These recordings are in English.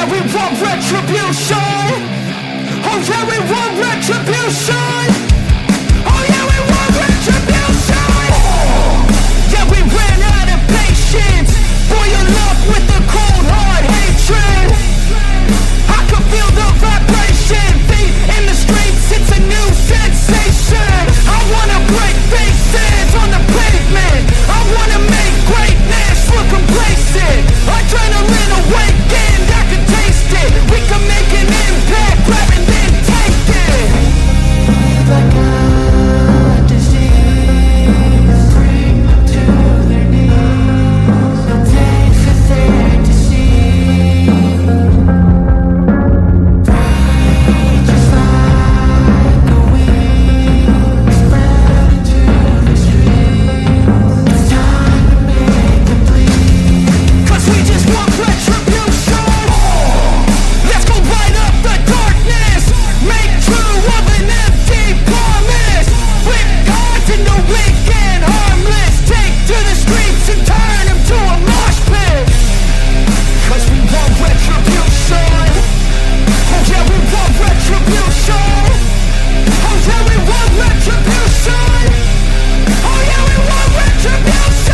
yeah, we want retribution. Oh yeah, we want retribution. Oh yeah, we want retribution. Yeah, we ran out of patience. Boil up with the cold hard hatred. I can feel the vibration. Feet in the streets, it's a new sensation. I wanna break faces on the pavement. I wanna make greatness look complacent. Adrenaline awakened, I can taste it. We can make an impact, grab and then take it. Like a disease, bring them to their knees. No day for there to see. Rage is like a wind, spread into the streets. It's time to make them bleed. 'Cause we just want retribution. Let's go light up the darkness. Make true of an empty promise. Flip gods into weak and harmless. Take to the streets and turn them to a mosh pit. 'Cause we want retribution. Oh yeah, we want retribution. Oh yeah, we want retribution. Oh yeah, we want retribution.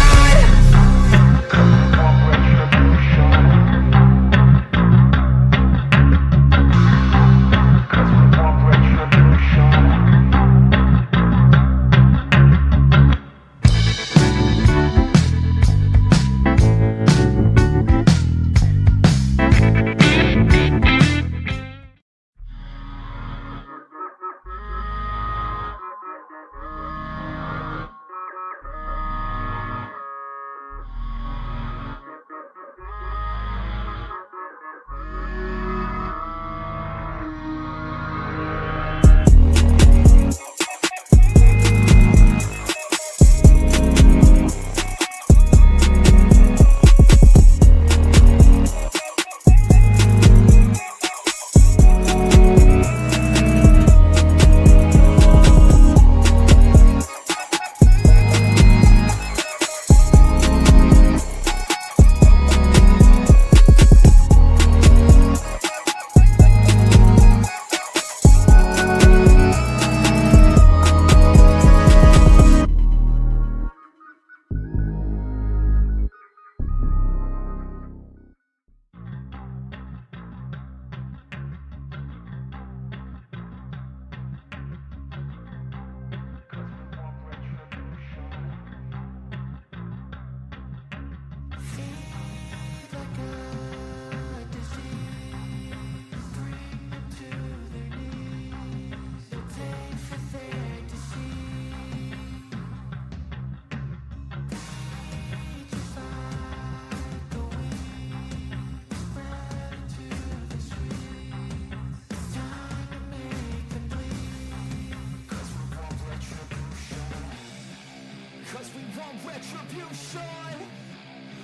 Retribution.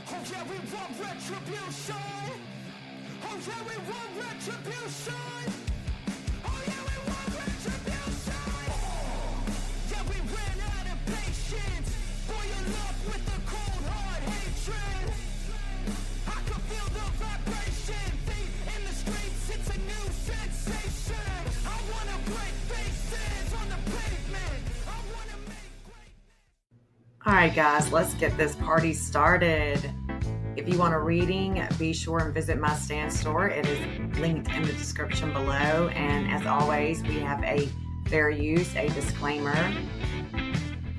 Oh yeah, we want retribution. Oh yeah, we want retribution. Oh yeah, we want retribution. Yeah, we ran out of patience. Boil up with the cold hard hatred. I can feel the vibration. Feet in the streets, it's a new sensation. I wanna break faces on the pavement. I wanna make great. All right, guys, let's get this party started. If you want a reading, be sure and visit my stand store. It is linked in the description below. And as always, we have a fair use, a disclaimer.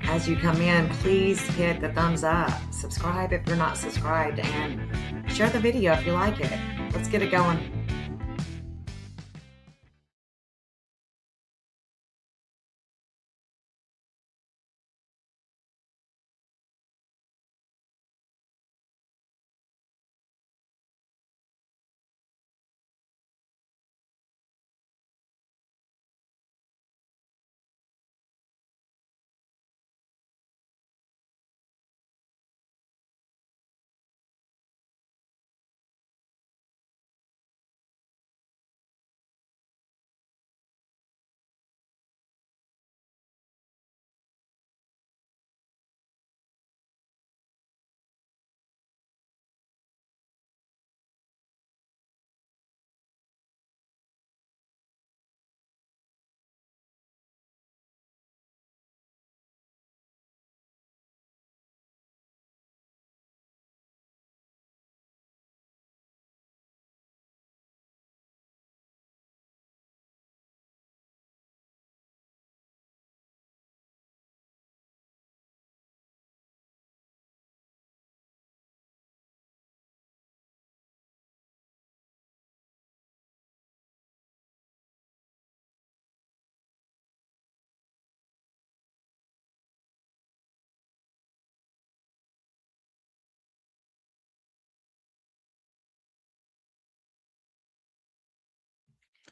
As you come in, please hit the thumbs up, subscribe if you're not subscribed, and share the video if you like it. Let's get it going.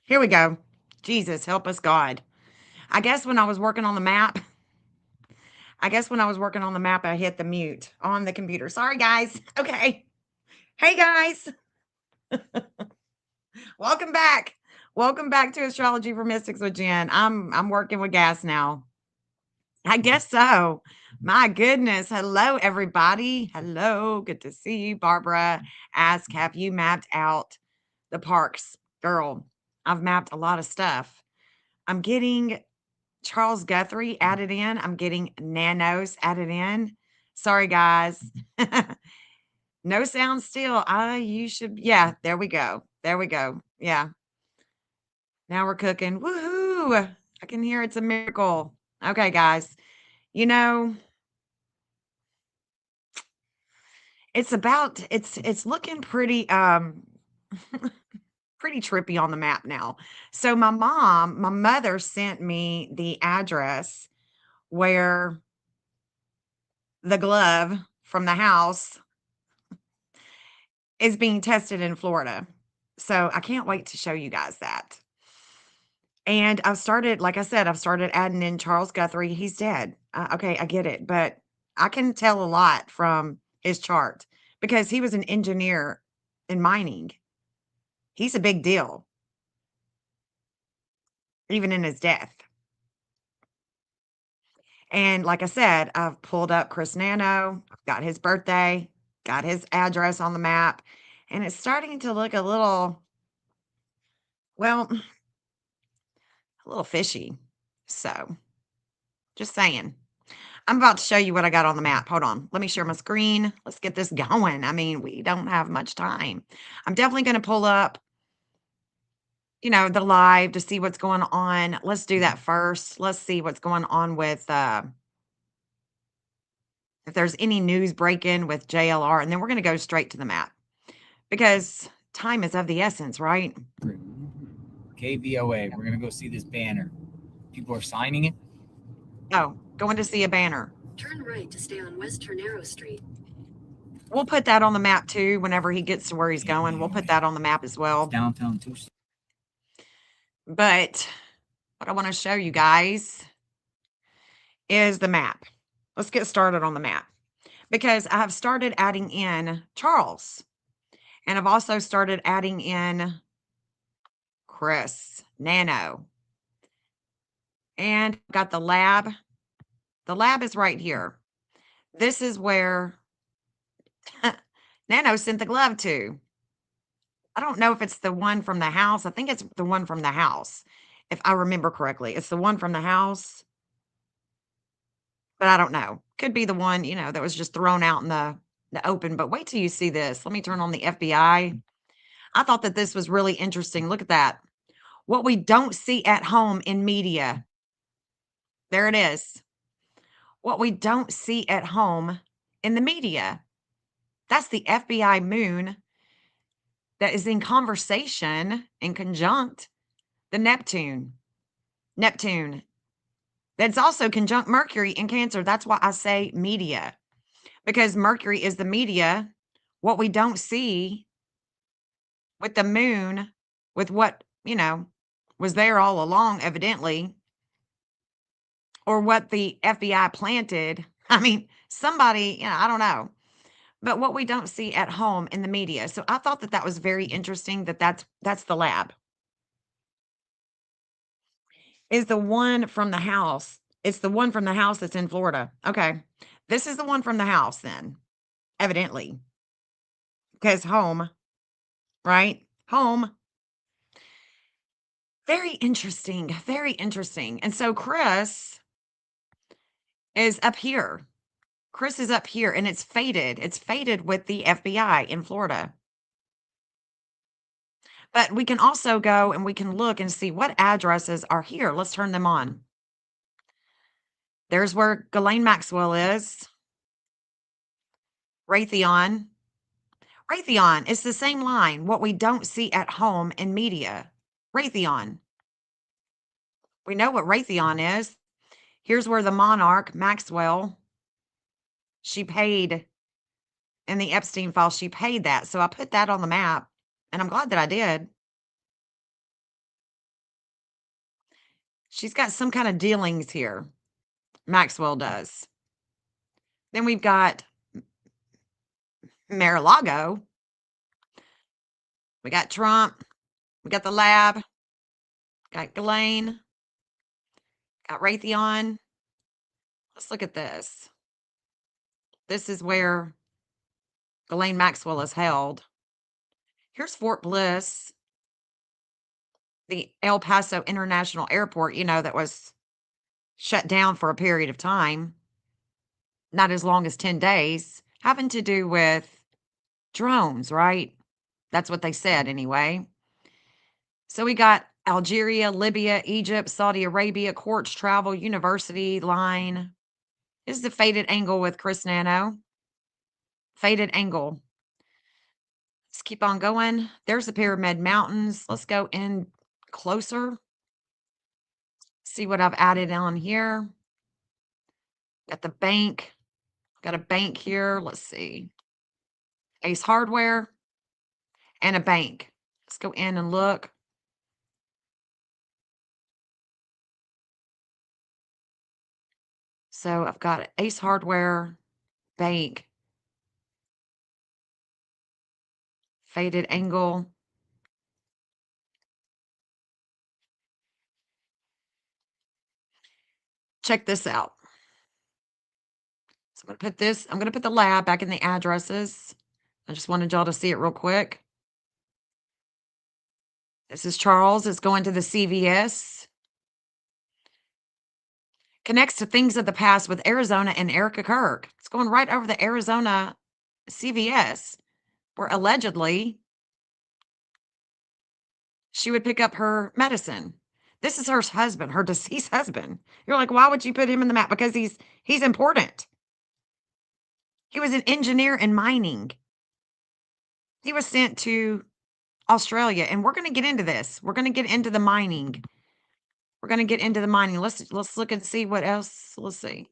Here we go. Jesus, help us, God. I guess when I was working on the map, I hit the mute on the computer. Sorry, guys. Okay. Hey, guys. Welcome back. Welcome back to Astrology for Mystics with Jenn. I'm working with gas now. I guess so. My goodness. Hello, everybody. Hello. Good to see you. Barbara asked, have you mapped out the parks? Girl, I've mapped a lot of stuff. I'm getting Charles Guthrie added in. I'm getting Nanos added in. Sorry, guys. No sound still. You should. Yeah, there we go. There we go. Yeah. Now we're cooking. Woohoo. I can hear it's a miracle. Okay, guys. You know, it's looking pretty pretty trippy on the map now. So my mother sent me the address where the glove from the house is being tested in Florida. So I can't wait to show you guys that. And I've started, like I said, I've started adding in Charles Guthrie. He's dead. Okay, I get it. But I can tell a lot from his chart because he was an engineer in mining. He's a big deal, even in his death. And like I said, I've pulled up Chris Nano, got his birthday, got his address on the map, and it's starting to look a little, well, a little fishy. So, just saying. I'm about to show you what I got on the map. Hold on. Let me share my screen. Let's get this going. I mean, we don't have much time. I'm definitely going to pull up, the live to see what's going on. Let's do that first. Let's see what's going on with if there's any news breaking with JLR, and then we're going to go straight to the map because time is of the essence, right? KVOA. We're going to go see this banner. People are signing it. Oh, going to see a banner. Turn right to stay on West Ternero Street. We'll put that on the map too whenever he gets to where he's going. We'll put that on the map as well. It's downtown Tucson. But what I want to show you guys is the map. Let's get started on the map because I have started adding in Charles and I've also started adding in Chris Nano and got the lab. The lab is right here. This is where Nano sent the glove to. I don't know if it's the one from the house. I think it's the one from the house, if I remember correctly. It's the one from the house, but I don't know. Could be the one, that was just thrown out in the open. But wait till you see this. Let me turn on the FBI. I thought that this was really interesting. Look at that. What we don't see at home in media. There it is. What we don't see at home in the media. That's the FBI moon that is in conversation in conjunct the Neptune. That's also conjunct Mercury in Cancer. That's why I say media, because Mercury is the media. What we don't see with the moon, with what, was there all along, evidently, or what the FBI planted. I mean, somebody, I don't know. But what we don't see at home in the media. So I thought that that was very interesting that's the lab. Is the one from the house. It's the one from the house that's in Florida. Okay. This is the one from the house then, evidently. Because home, right? Home. Very interesting. Very interesting. And so Chris is up here. Chris is up here and it's faded. It's faded with the FBI in Florida. But we can also go and we can look and see what addresses are here. Let's turn them on. There's where Ghislaine Maxwell is. Raytheon. Raytheon is the same line. What we don't see at home in media. Raytheon. We know what Raytheon is. Here's where the monarch, Maxwell, she paid in the Epstein file. She paid that. So I put that on the map. And I'm glad that I did. She's got some kind of dealings here. Maxwell does. Then we've got Mar-a-Lago. We got Trump. We got the lab. Got Ghislaine. Got Raytheon. Let's look at this. This is where Ghislaine Maxwell is held. Here's Fort Bliss, the El Paso International Airport, that was shut down for a period of time, not as long as 10 days, having to do with drones, right? That's what they said anyway. So we got Algeria, Libya, Egypt, Saudi Arabia, courts, travel, university, line. This is the fated angle with Chris Nano. Fated angle. Let's keep on going. There's the Pyramid Mountains. Let's go in closer. See what I've added on here. Got the bank. Got a bank here. Let's see. Ace Hardware and a bank. Let's go in and look. So I've got Ace Hardware, bank, faded angle. Check this out. So I'm going to put the lab back in the addresses. I just wanted y'all to see it real quick. This is Charles. It's going to the CVS. Connects to things of the past with Arizona and Erika Kirk. It's going right over the Arizona CVS, where allegedly she would pick up her medicine. This is her husband, her deceased husband. You're like, why would you put him in the map? Because he's important. He was an engineer in mining. He was sent to Australia, and we're going to get into this. We're going to get into the mining. We're going to get into the mining. Let's look and see what else. Let's see.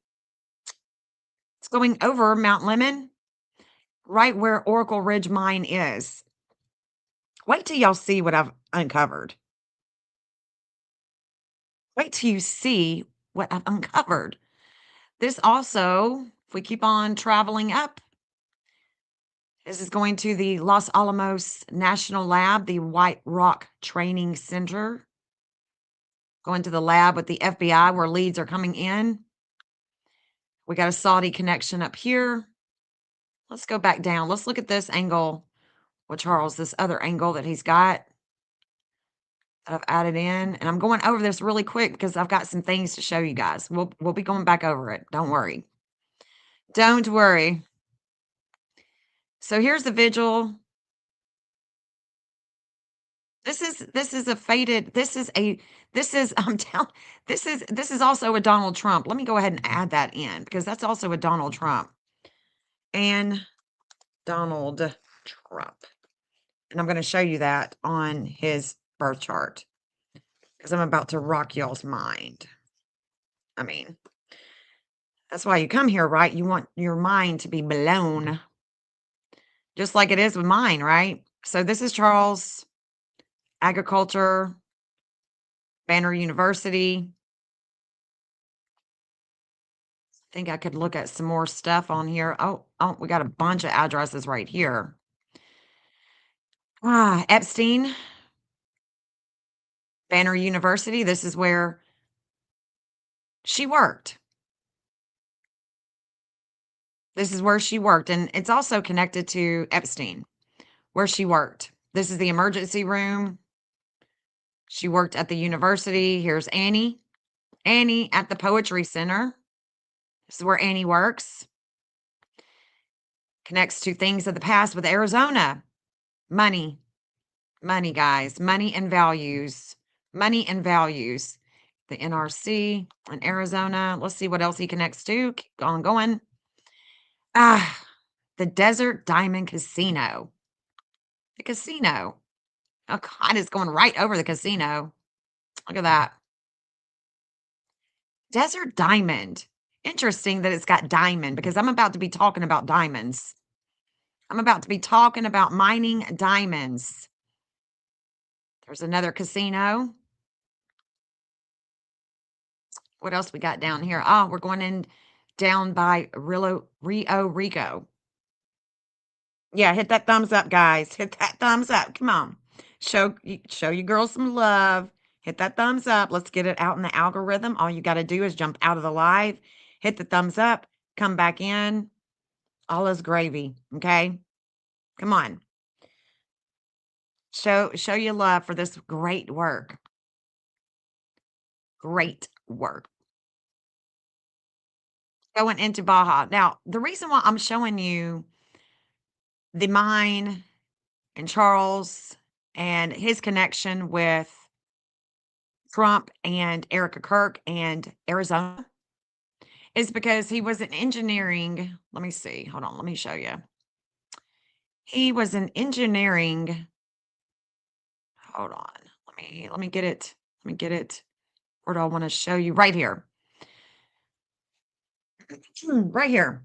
It's going over Mount Lemon, right where Oracle Ridge Mine is. Wait till y'all see what I've uncovered. Wait till you see what I've uncovered. This also, if we keep on traveling up, this is going to the Los Alamos National Lab, the White Rock Training Center. Going to the lab with the FBI where leads are coming in. We got a Saudi connection up here. Let's go back down. Let's look at this angle with Charles, this other angle that he's got that I've added in. And I'm going over this really quick because I've got some things to show you guys. We'll be going back over it. Don't worry. Don't worry. So here's the vigil. This is a faded, this is I'm telling, this is also a Donald Trump. Let me go ahead and add that in because that's also a Donald Trump. And Donald Trump. And I'm going to show you that on his birth chart because I'm about to rock y'all's mind. I mean, that's why you come here, right? You want your mind to be blown. Just like it is with mine, right? So this is Charles, agriculture, Banner University. I think I could look at some more stuff on here. Oh, we got a bunch of addresses right here. Epstein, Banner University. This is where she worked. This is where she worked. And it's also connected to Epstein, where she worked. This is the emergency room. She worked at the university. Here's Annie. Annie at the Poetry Center. This is where Annie works. Connects to things of the past with Arizona. Money. Money, guys. Money and values. Money and values. The NRC in Arizona. Let's see what else he connects to. Keep on going. The Desert Diamond Casino. The casino. Oh, God, it's going right over the casino. Look at that. Desert Diamond. Interesting that it's got diamond because I'm about to be talking about diamonds. I'm about to be talking about mining diamonds. There's another casino. What else we got down here? Oh, we're going in down by Rio Rico. Yeah, hit that thumbs up, guys. Hit that thumbs up. Come on. Show you girls some love. Hit that thumbs up. Let's get it out in the algorithm. All you got to do is jump out of the live, hit the thumbs up, come back in. All is gravy. Okay. Come on. Show your love for this great work. Great work. Going into Baja. Now, the reason why I'm showing you the mine and Charles and his connection with Trump and Erika Kirk and Arizona is because he was an engineering. Let me see. Hold on. Let me show you. He was an engineering. Hold on. Let me get it. Let me get it. Where do I want to show you? Right here. Right here.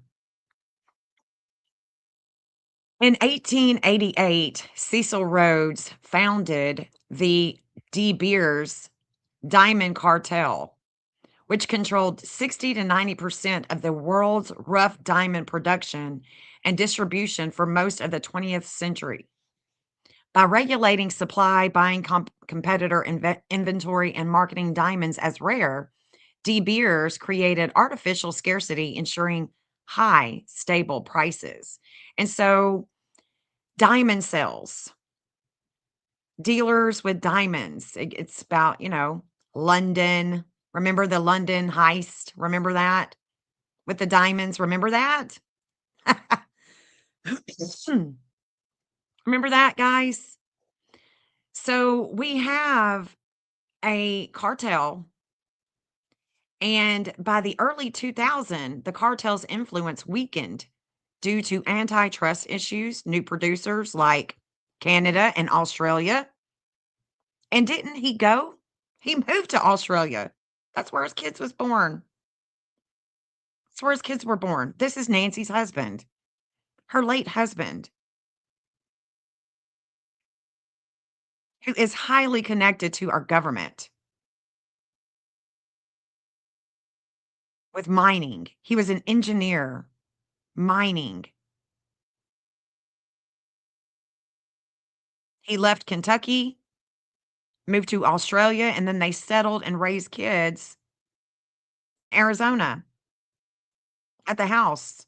In 1888, Cecil Rhodes founded the De Beers Diamond Cartel, which controlled 60 to 90% of the world's rough diamond production and distribution for most of the 20th century. By regulating supply, buying competitor inventory, and marketing diamonds as rare, De Beers created artificial scarcity, ensuring high, stable prices. And so, diamond sales, dealers with diamonds. It's about, London. Remember the London heist? Remember that? With the diamonds. Remember that? Remember that, guys? So we have a cartel, and by the early 2000s, the cartel's influence weakened due to antitrust issues, new producers like Canada and Australia. And didn't he go? He moved to Australia. That's where his kids was born. That's where his kids were born. This is Nancy's husband, her late husband, who is highly connected to our government with mining. He was an engineer, mining. He left Kentucky, moved to Australia, and then they settled and raised kids Arizona at the house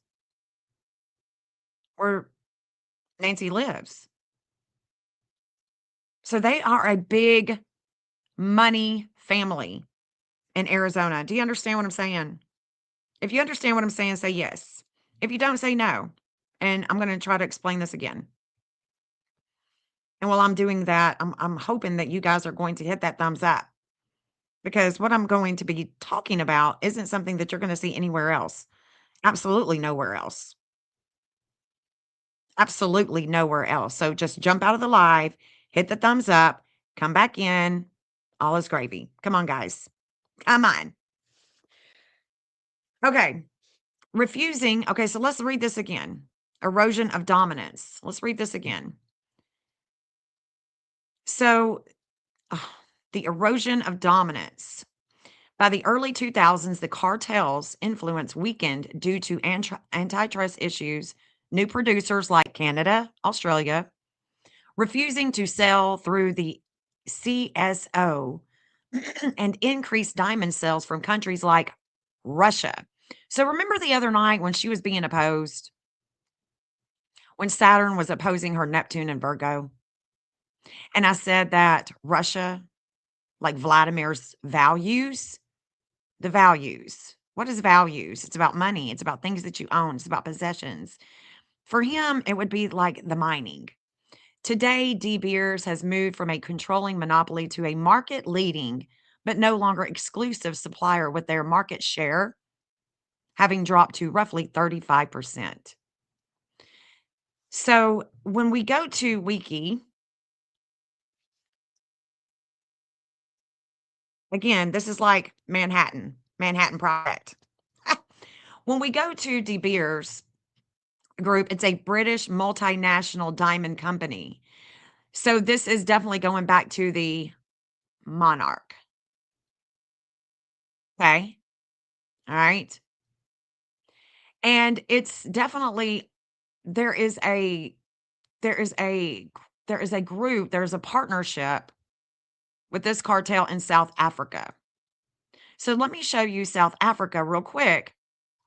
where Nancy lives. So they are a big money family in Arizona. Do you understand what I'm saying? If you understand what I'm saying, say yes. If you don't, say no. And I'm going to try to explain this again. And while I'm doing that, I'm hoping that you guys are going to hit that thumbs up, because what I'm going to be talking about isn't something that you're going to see anywhere else. Absolutely nowhere else. Absolutely nowhere else. So just jump out of the live, hit the thumbs up, come back in. All is gravy. Come on, guys. Come on. Okay. Refusing. Okay, so let's read this again. Erosion of dominance. Let's read this again. So, the erosion of dominance. By the early 2000s, the cartel's influence weakened due to antitrust issues, new producers like Canada, Australia, refusing to sell through the CSO, and increased diamond sales from countries like Russia. So remember the other night when she was being opposed, when Saturn was opposing her Neptune and Virgo? And I said that Russia, like Vladimir's values, the values. What is values? It's about money. It's about things that you own. It's about possessions. For him, it would be like the mining. Today, De Beers has moved from a controlling monopoly to a market leading, but no longer exclusive supplier, with their market share having dropped to roughly 35%. So when we go to Wiki, again, this is like Manhattan Project. When we go to De Beers Group, it's a British multinational diamond company. So this is definitely going back to the monarch. Okay. All right. And it's definitely there is a there is a there is a group, there's a partnership with this cartel in South Africa. So let me show you South Africa real quick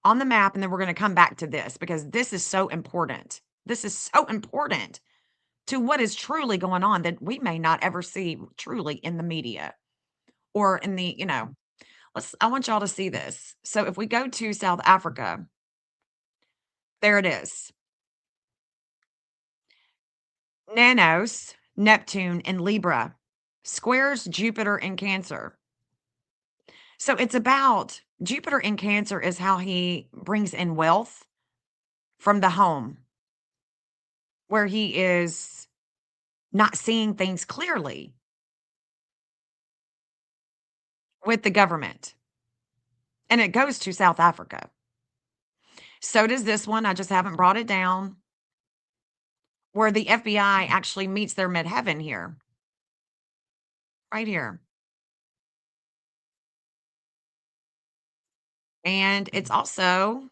on the map, and then we're going to come back to this because this is so important. This is so important to what is truly going on that we may not ever see truly in the media or in the, I want y'all to see this. So if we go to South Africa, there it is. Nanos, Neptune, and Libra squares Jupiter in Cancer. So it's about Jupiter in Cancer is how he brings in wealth from the home where he is not seeing things clearly with the government. And it goes to South Africa. So does this one. I just haven't brought it down where the FBI actually meets their midheaven here, right here. And it's also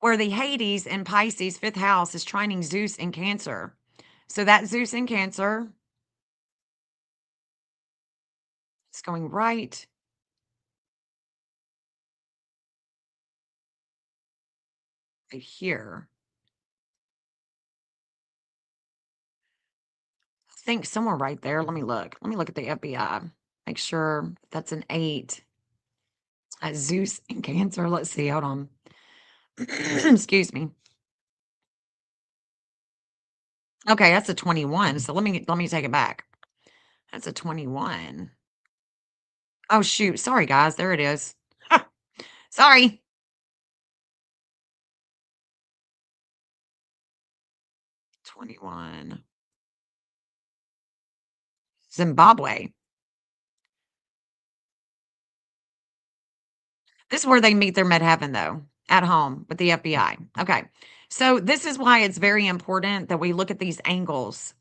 where the Hades in Pisces, fifth house, is trining Zeus in Cancer. So that Zeus in Cancer is going right here. I think somewhere right there. Let me look. Let me look at the FBI. Make sure that's an 8. Zeus in Cancer. Let's see. Hold on. Excuse me. Okay, that's a 21. So let me take it back. That's a 21. Oh shoot. Sorry guys. There it is. Sorry. 21. Zimbabwe. This is where they meet their midheaven, though, at home with the FBI. Okay. So, this is why it's very important that we look at these angles.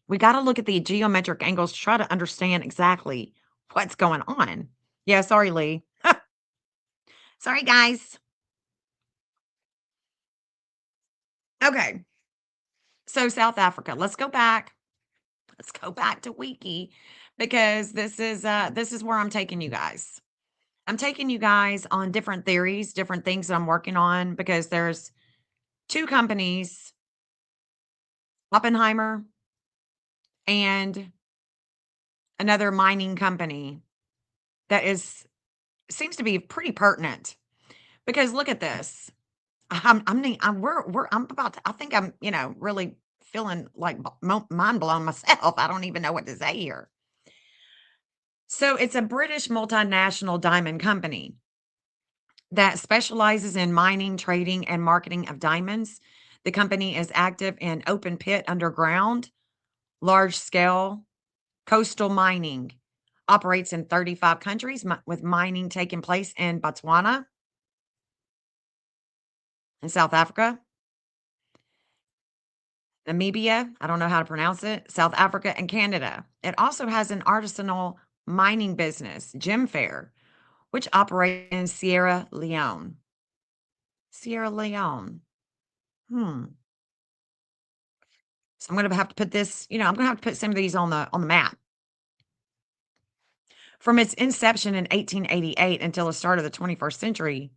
We got to look at the geometric angles to try to understand exactly what's going on. Yeah. Sorry, Lee. Sorry, guys. Okay. So, South Africa. Let's go back. Let's go back to Wiki because this is where I'm taking you guys. I'm taking you guys on different theories, different things that I'm working on because there's two companies, Oppenheimer and another mining company that is seems to be pretty pertinent because look at this. I'm about to, I think I'm, really feeling like mind blown myself. I don't even know what to say here. So it's a British multinational diamond company that specializes in mining, trading, and marketing of diamonds. The company is active in open pit underground, large scale coastal mining, operates in 35 countries with mining taking place in Botswana and South Africa, Namibia, I don't know how to pronounce it, South Africa, and Canada. It also has an artisanal mining business, Gem Fair, which operates in Sierra Leone. Sierra Leone. Hmm. So I'm gonna have to put this, I'm gonna have to put some of these on the map. From its inception in 1888 until the start of the 21st century,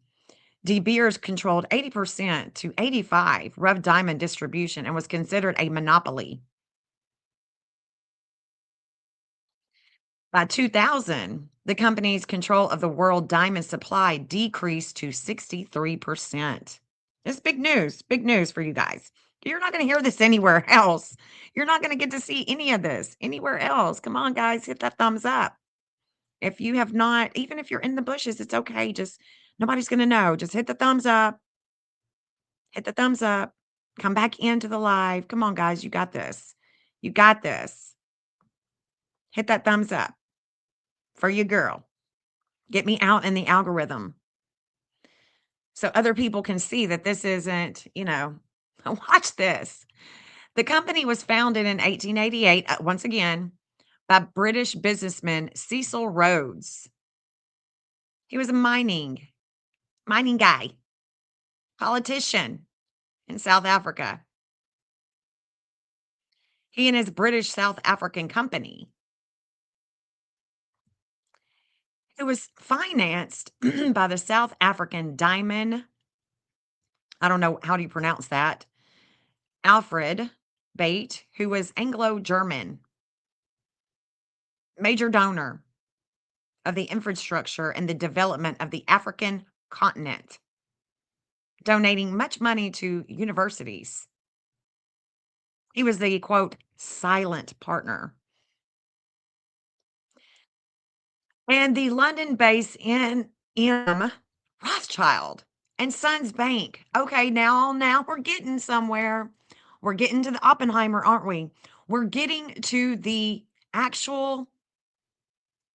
De Beers controlled 80% to 85 rough diamond distribution and was considered a monopoly. By 2000, the company's control of the world diamond supply decreased to 63%. It's big news for you guys. You're not going to hear this anywhere else. You're not going to get to see any of this anywhere else. Come on, guys, hit that thumbs up. If you have not, even if you're in the bushes, it's okay. Just nobody's going to know. Just hit the thumbs up. Hit the thumbs up. Come back into the live. Come on, guys. You got this. You got this. Hit that thumbs up for your girl. Get me out in the algorithm so other people can see that this isn't, watch this. The company was founded in 1888, once again, by British businessman Cecil Rhodes. He was a mining guy, politician in South Africa. He and his British South African company. It was financed by the South African diamond. I don't know, how do you pronounce that? Alfred Bate, who was Anglo-German, major donor of the infrastructure and the development of the African continent, donating much money to universities. He was the quote, silent partner. And the London based N.M. Rothschild and Sons Bank. Okay, now we're getting somewhere. We're getting to the Oppenheimer, aren't we? We're getting to the actual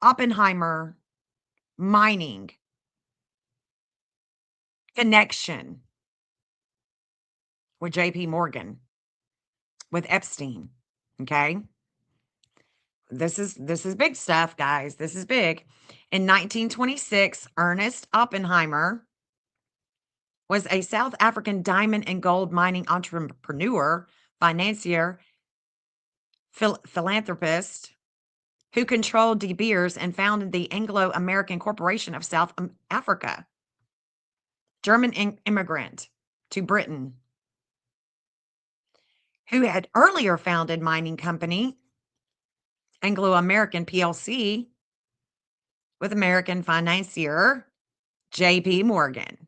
Oppenheimer mining connection with JP Morgan, with Epstein. Okay. This is big stuff, guys. This is big. In 1926, Ernest Oppenheimer was a South African diamond and gold mining entrepreneur, financier, philanthropist who controlled De Beers and founded the Anglo-American Corporation of South Africa. German immigrant to Britain, who had earlier founded mining company Anglo-American PLC with American financier J.P. Morgan,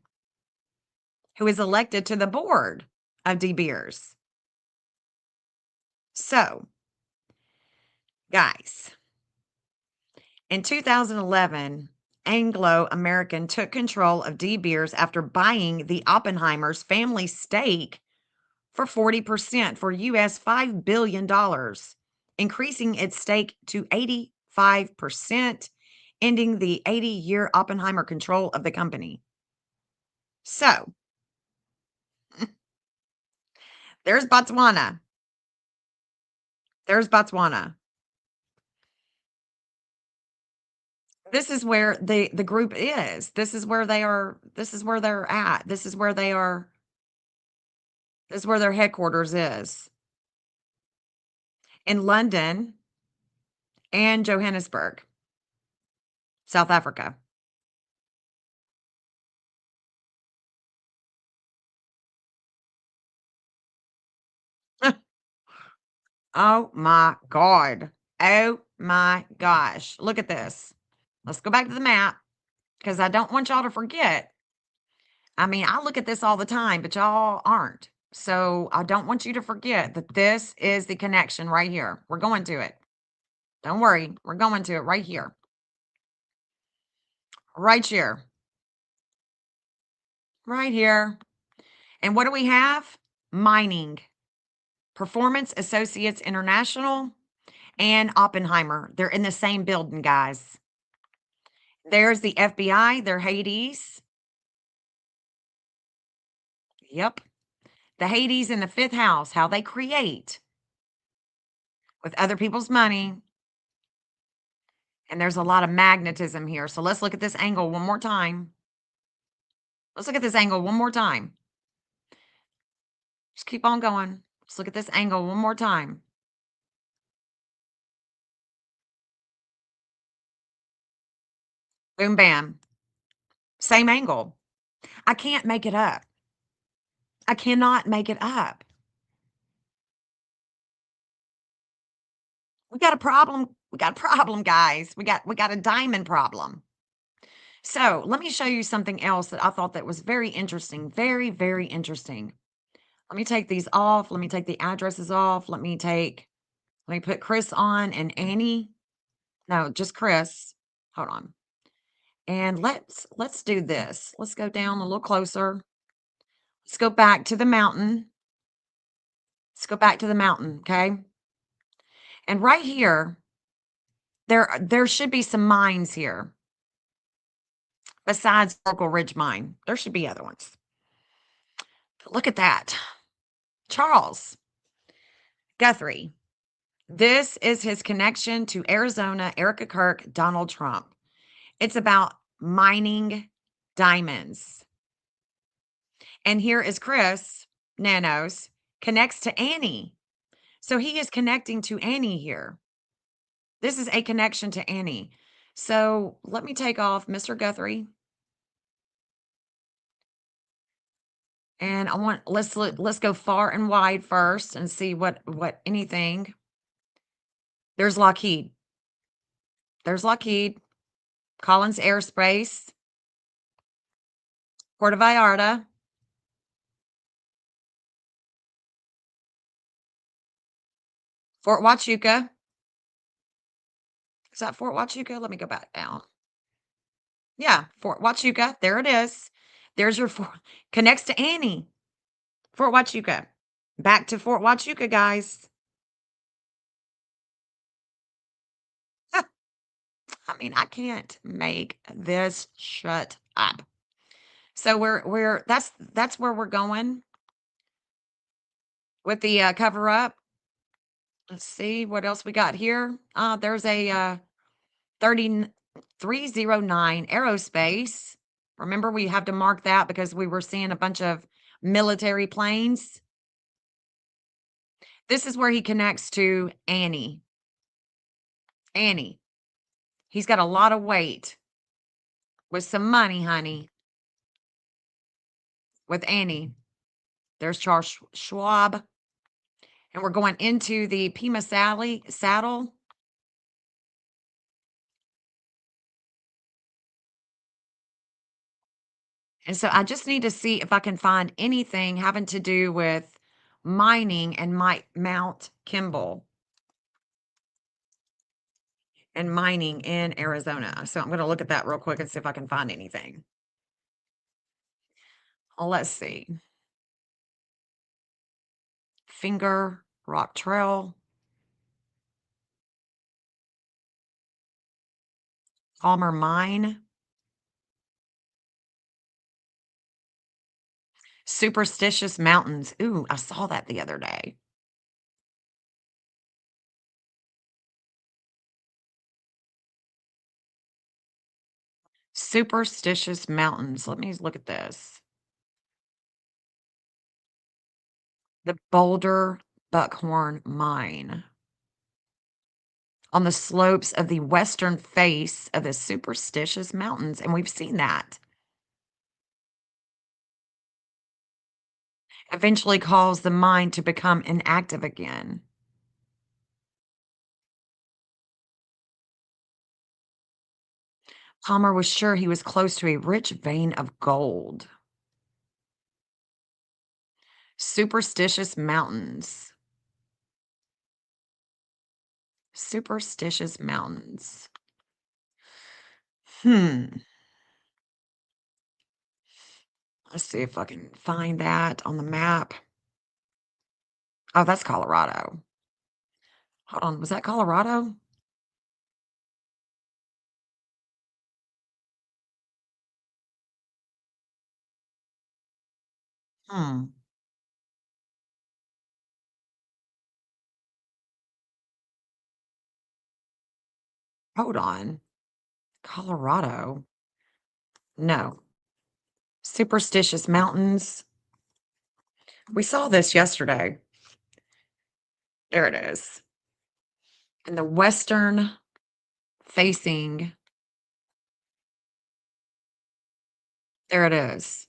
who was elected to the board of De Beers. So, guys, in 2011, Anglo-American took control of De Beers after buying the Oppenheimer's family stake for 40% for US $5 billion, increasing its stake to 85%, ending the 80-year Oppenheimer control of the company. So, there's Botswana. There's Botswana. This is where the group is. This is where they are. This is where they're at. This is where they are. This is where their headquarters is. In London and Johannesburg, South Africa. Oh my God. Oh my gosh. Look at this. Let's go back to the map because I don't want y'all to forget. I mean, I look at this all the time, but y'all aren't. So I don't want you to forget that this is the connection right here. We're going to it. Don't worry. We're going to it right here. Right here. Right here. And what do we have? Mining. Performance Associates International and Oppenheimer. They're in the same building, guys. There's the FBI. They're Hades. Yep. The Hades in the fifth house, how they create with other people's money. And there's a lot of magnetism here. So let's look at this angle one more time. Let's look at this angle one more time. Just keep on going. Let's look at this angle one more time. Boom, bam. Same angle. I can't make it up. I cannot make it up. We got a problem. We got a problem, guys. We got a diamond problem. So let me show you something else that I thought that was very interesting. Very, very interesting. Let me take these off. Let me take the addresses off. Let me put Chris on and Annie. No, just Chris. Hold on. And let's do this. Let's go down a little closer. Let's go back to the mountain. Let's go back to the mountain, okay? And right here, there should be some mines here. Besides Oracle Ridge Mine, there should be other ones. But look at that. Charles Guthrie. This is his connection to Arizona, Erika Kirk, Donald Trump. It's about mining diamonds. And here is Chris Nanos connects to Annie. So he is connecting to Annie here. This is a connection to Annie. So let me take off Mr. Guthrie. And I want let's go far and wide first and see what anything. There's Lockheed. There's Lockheed. Collins Airspace. Puerto Vallarta. Fort Huachuca. Is that Fort Huachuca? Let me go back down. Yeah, Fort Huachuca. There it is. There's your Fort. Connects to Annie. Fort Huachuca. Back to Fort Huachuca, guys. I mean, I can't make this shut up. So we're that's where we're going with the cover up. Let's see what else we got here. There's a 3309 aerospace. Remember, we have to mark that because we were seeing a bunch of military planes. This is where he connects to Annie. Annie. He's got a lot of weight with some money, honey. With Annie. There's Charles Schwab. And we're going into the Pima saddle. And so I just need to see if I can find anything having to do with mining and Mount Kimball and mining in Arizona. So I'm going to look at that real quick and see if I can find anything. Let's see. Finger Rock Trail. Palmer Mine. Superstitious Mountains. Ooh, I saw that the other day. Superstitious Mountains. Let me look at this. The Boulder Buckhorn Mine. On the slopes of the western face of the Superstitious Mountains, and we've seen that. Eventually cause the mind to become inactive again. Palmer was sure he was close to a rich vein of gold. Superstitious Mountains. Superstitious Mountains. Let's see if I can find that on the map. Oh, that's Colorado. Hold on, was that Colorado? Hmm. Hold on. Colorado? No. Superstitious Mountains. We saw this yesterday. There it is. In the western facing. There it is.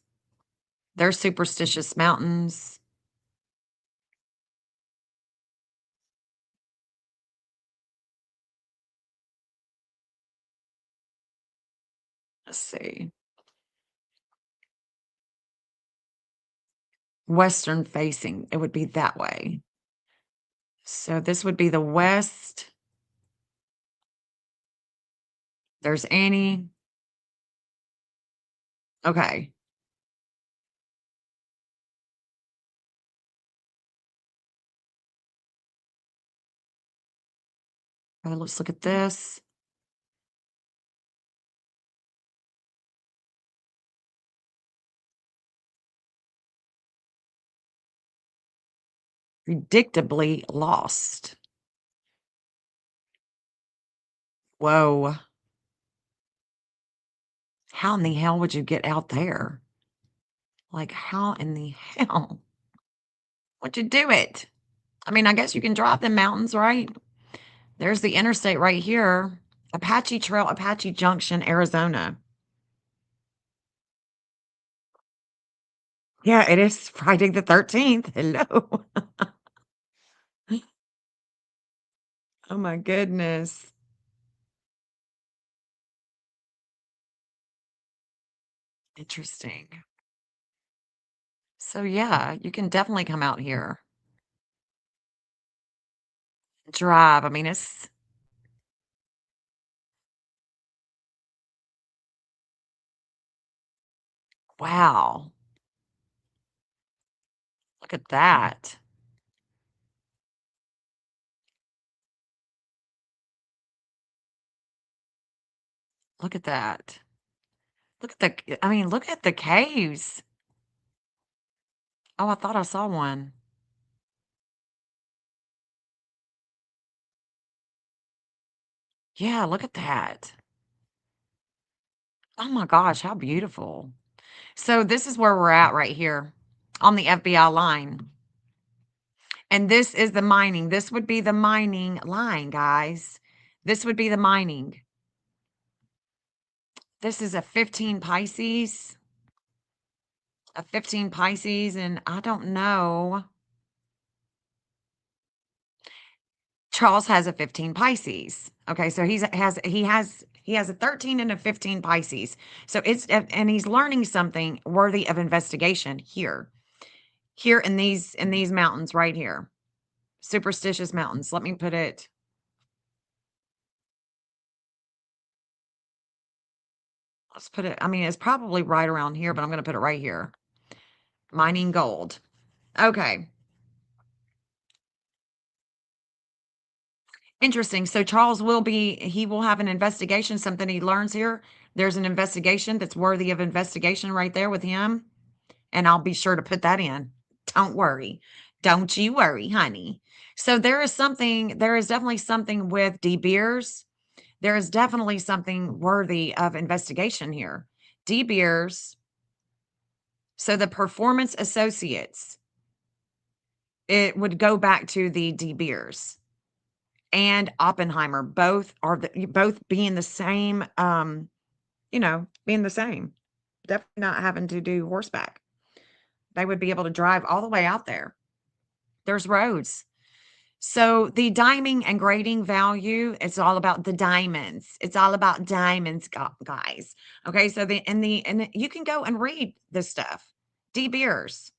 There's Superstitious Mountains. Let's see. Western facing. It would be that way. So this would be the west. There's Annie. Okay. Let's look at this. Predictably lost. Whoa. how in the hell would you get out there? Like, how in the hell would you do it? I mean, I guess you can drive the mountains, right? There's the interstate right here. Apache Trail, Apache Junction, Arizona. Yeah, it is Friday the 13th. Hello. Oh my goodness. Interesting. So yeah, you can definitely come out here. Drive. I mean, it's wow. Look at that. Look at that. Look at the I mean, look at the caves. Oh, I thought I saw one. Yeah, look at that. Oh my gosh, how beautiful. So this is where we're at right here on the FBI line. And this is the mining. This would be the mining line, guys. This would be the mining. This is a 15 Pisces. A 15 Pisces, and I don't know. Charles has a 15 Pisces. Okay, so he has a 13 and a 15 Pisces. So and he's learning something worthy of investigation here. Here in these mountains right here. Superstitious mountains. Let me put it. Let's put it. I mean, it's probably right around here, but I'm going to put it right here. Mining gold. Okay. Interesting. So Charles he will have an investigation, something he learns here. There's an investigation that's worthy of investigation right there with him. And I'll be sure to put that in. Don't worry. Don't you worry, honey. So there is definitely something with De Beers. There is definitely something worthy of investigation here. De Beers. So the performance associates, it would go back to the De Beers and Oppenheimer. Both being the same, being the same. Definitely not having to do horseback. They would be able to drive all the way out there. There's roads. So the diming and grading value, it's all about the diamonds. It's all about diamonds, guys. Okay, so you can go and read this stuff. De Beers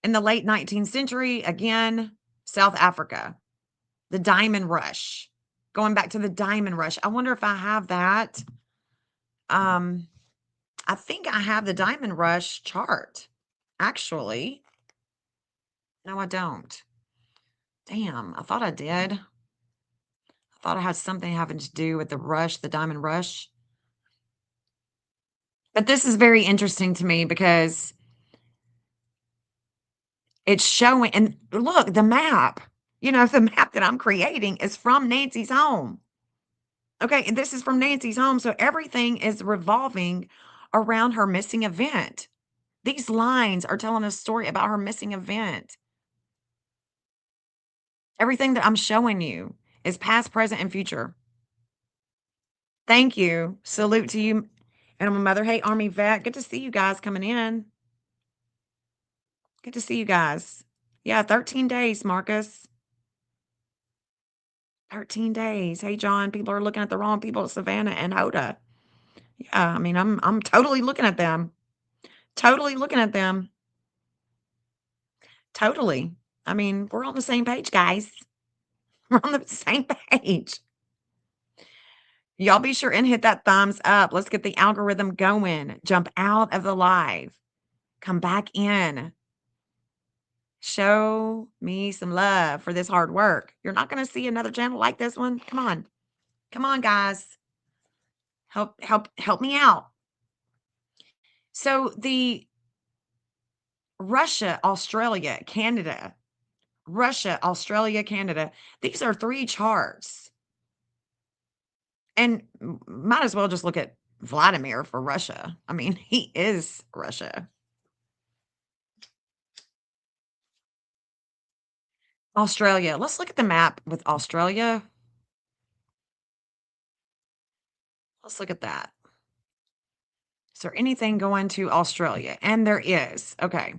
in the late 19th century, again, South Africa, the diamond rush. Going back to the diamond rush. I wonder if I have that. I think I have the diamond rush chart. Actually, no, I don't. Damn, I thought I did. I thought I had something having to do with the rush, the diamond rush. But this is very interesting to me because it's showing, and look, the map, the map that I'm creating is from Nancy's home. Okay, and this is from Nancy's home. So everything is revolving around her missing event. These lines are telling a story about her missing event. Everything that I'm showing you is past, present, and future. Thank you. Salute to you. And I'm a Mother Hate Army vet. Good to see you guys coming in. Good to see you guys. Yeah, 13 days, Marcus. 13 days. Hey, John, people are looking at the wrong people at Savannah and Hoda. Yeah, I mean, I'm totally looking at them. Totally looking at them. Totally. I mean, we're on the same page, guys. We're on the same page. Y'all be sure and hit that thumbs up. Let's get the algorithm going. Jump out of the live. Come back in. Show me some love for this hard work. You're not going to see another channel like this one. Come on. Come on, guys. Help me out. So the Russia, Australia, Canada, these are 3 charts. And might as well just look at Vladimir for Russia. I mean, he is Russia. Australia. Let's look at the map with Australia. Let's look at that. Is there anything going to Australia? And there is. Okay.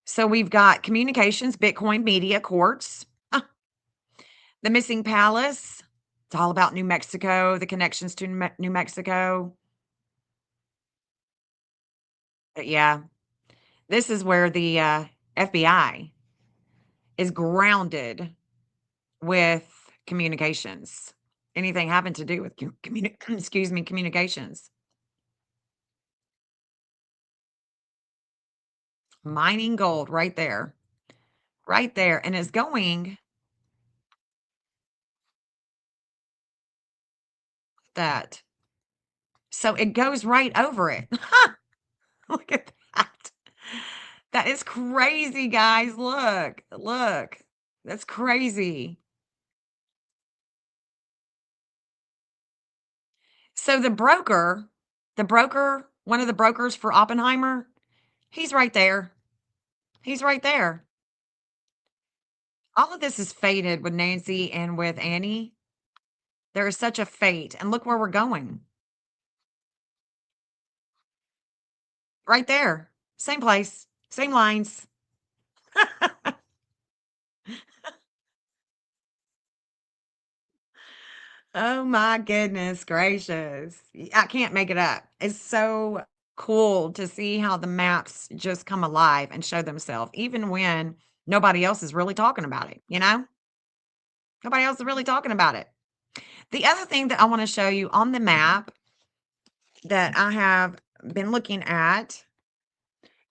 So we've got communications, Bitcoin, media, quartz, the missing palace. It's all about New Mexico, the connections to New Mexico. But yeah, this is where the FBI is grounded with communications. Anything having to do with communications. Mining gold right there. Right there. And it's going that. So it goes right over it. Look at that. That is crazy, guys. Look. Look. That's crazy. So the broker, one of the brokers for Oppenheimer, he's right there. He's right there. All of this is fated with Nancy and with Annie. There is such a fate. And look where we're going. Right there. Same place. Same lines. Oh my goodness gracious. I can't make it up. It's so cool to see how the maps just come alive and show themselves, even when nobody else is really talking about it, you know? Nobody else is really talking about it. The other thing that I want to show you on the map that I have been looking at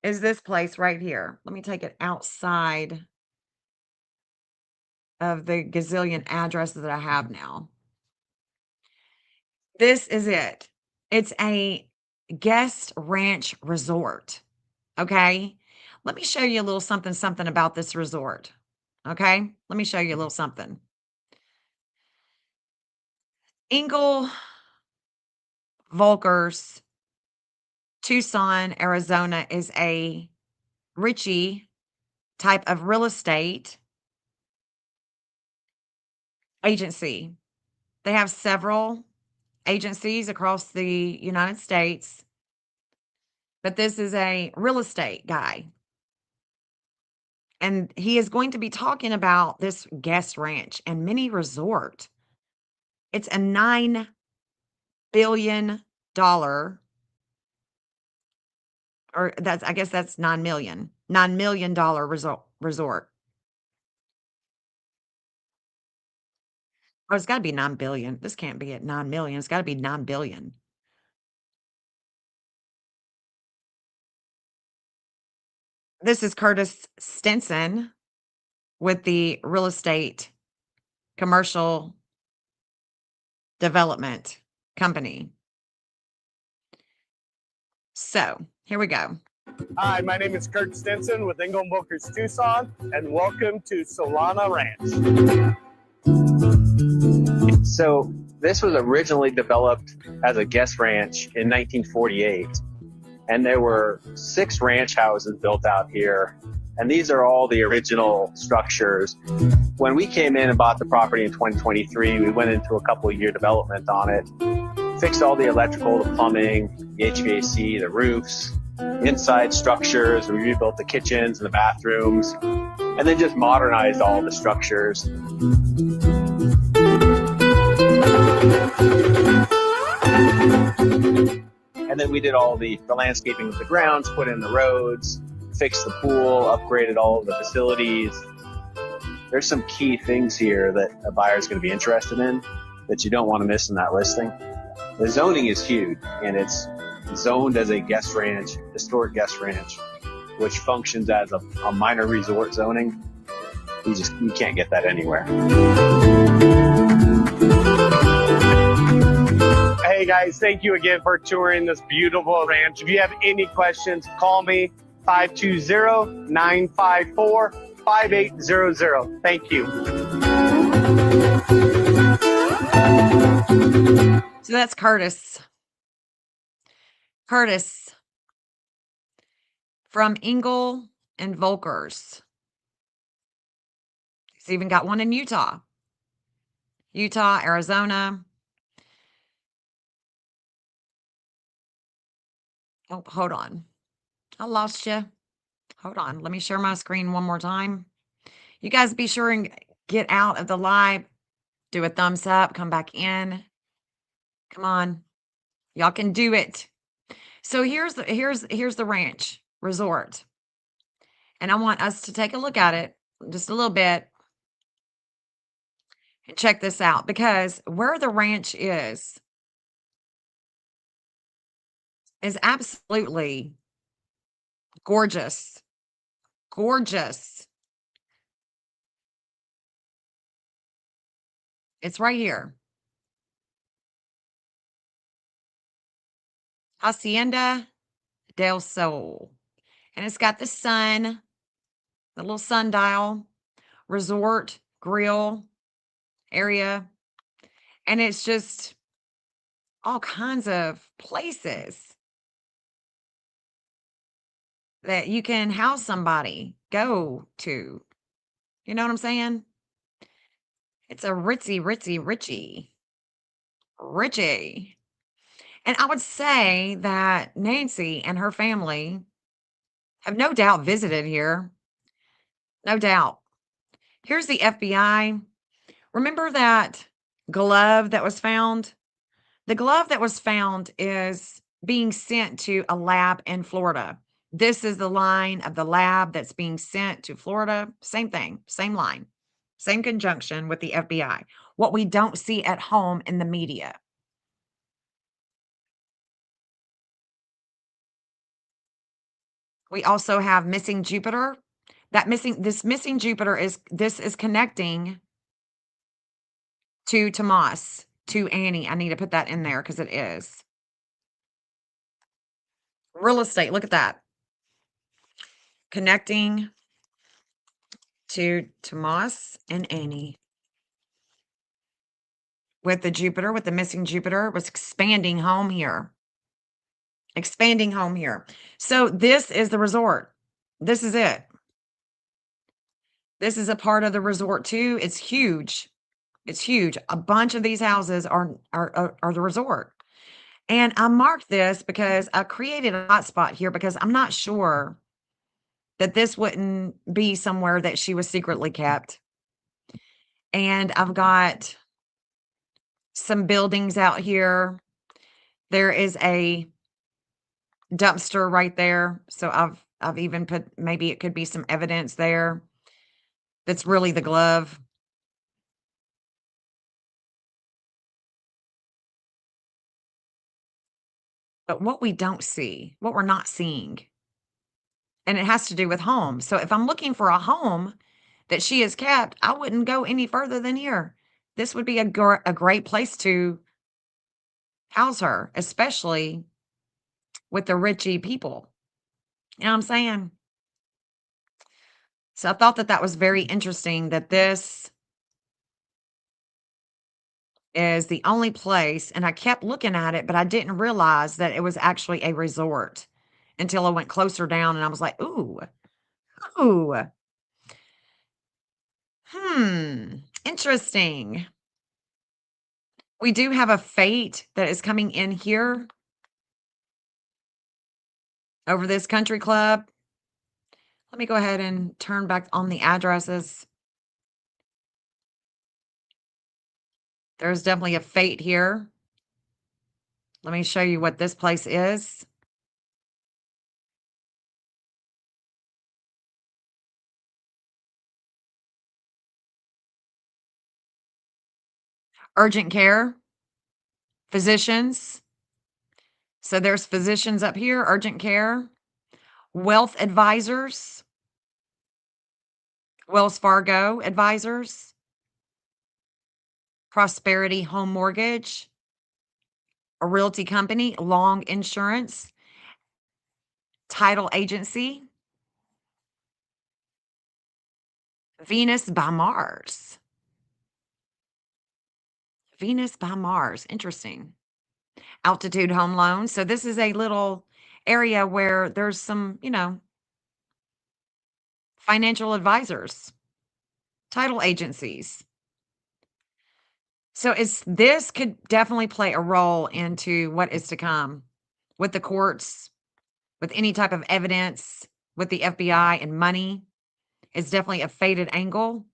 is this place right here. Let me take it outside of the gazillion addresses that I have now. This is it. It's a guest ranch resort. Okay. Let me show you a little something about this resort. Okay. Let me show you a little something. Engel Volkers, Tucson, Arizona is a Richie type of real estate agency. They have several agencies across the United States, but this is a real estate guy. And he is going to be talking about this guest ranch and mini resort. It's a $9 billion, or I guess that's 9 million, $9 million resort. Oh, it's got to be 9 billion. This can't be at 9 million. It's got to be 9 billion. This is Curtis Stinson with the real estate commercial development company. So here we go. Hi, my name is Kurt Stinson with Engel Bookers Tucson, and welcome to Solana Ranch. So this was originally developed as a guest ranch in 1948, and there were 6 ranch houses built out here, and these are all the original structures. When we came in and bought the property in 2023, we went into a couple-year development on it, fixed all the electrical, the plumbing, the HVAC, the roofs, inside structures. We rebuilt the kitchens and the bathrooms, and then just modernized all the structures. And then we did all the landscaping of the grounds, put in the roads, fixed the pool, upgraded all of the facilities. There's some key things here that a buyer is going to be interested in that you don't want to miss in that listing. The zoning is huge, and it's zoned as a guest ranch, historic guest ranch, which functions as a minor resort zoning. You can't get that anywhere. Hey guys, thank you again for touring this beautiful ranch. If you have any questions, call me 520-954-5800. Thank you. So that's Curtis. Curtis from Engel and Volkers. He's even got one in Utah. Utah, Arizona. Oh, hold on. I lost you. Hold on. Let me share my screen one more time. You guys be sure and get out of the live. Do a thumbs up. Come back in. Come on. Y'all can do it. So here's the ranch resort. And I want us to take a look at it just a little bit and check this out, because where the ranch is absolutely gorgeous. Gorgeous. It's right here. Hacienda del Sol. And it's got the sun, the little sundial, resort, grill area. And it's just all kinds of places that you can house somebody, go to. You know what I'm saying? It's a richie. And I would say that Nancy and her family have no doubt visited here. No doubt. Here's the FBI. Remember that glove that was found? The glove that was found is being sent to a lab in Florida. This is the line of the lab that's being sent to Florida. Same thing, same line, same conjunction with the FBI. What we don't see at home in the media. We also have missing Jupiter. This missing Jupiter is connecting to Tomas, to Annie. I need to put that in there because it is. Real estate, look at that. Connecting to Tomas and Annie. With the Jupiter, with the missing Jupiter, was expanding home here. Expanding home here. So this is the resort. This is it. This is a part of the resort too. It's huge. It's huge. A bunch of these houses are the resort. And I marked this because I created a hotspot here because I'm not sure that this wouldn't be somewhere that she was secretly kept. And I've got some buildings out here. There is a dumpster right there. So I've even put, maybe it could be some evidence there. That's really the glove. But what we don't see, what we're not seeing, and it has to do with home. So if I'm looking for a home that she has kept, I wouldn't go any further than here. This would be a great place to house her, especially with the richy people. You know what I'm saying? So I thought that that was very interesting that this is the only place, and I kept looking at it, but I didn't realize that it was actually a resort until I went closer down and I was like, ooh, ooh, interesting. We do have a fate that is coming in here over this country club. Let me go ahead and turn back on the addresses. There's definitely a fate here. Let me show you what this place is. Urgent care, physicians. So there's physicians up here, urgent care, wealth advisors, Wells Fargo advisors, Prosperity Home Mortgage, a realty company, Long Insurance, title agency, Venus by Mars. Venus by Mars. Interesting. altitude home loans. So this is a little area where there's some, financial advisors, title agencies. So this could definitely play a role into what is to come with the courts, with any type of evidence, with the FBI and money. It's definitely a faded angle.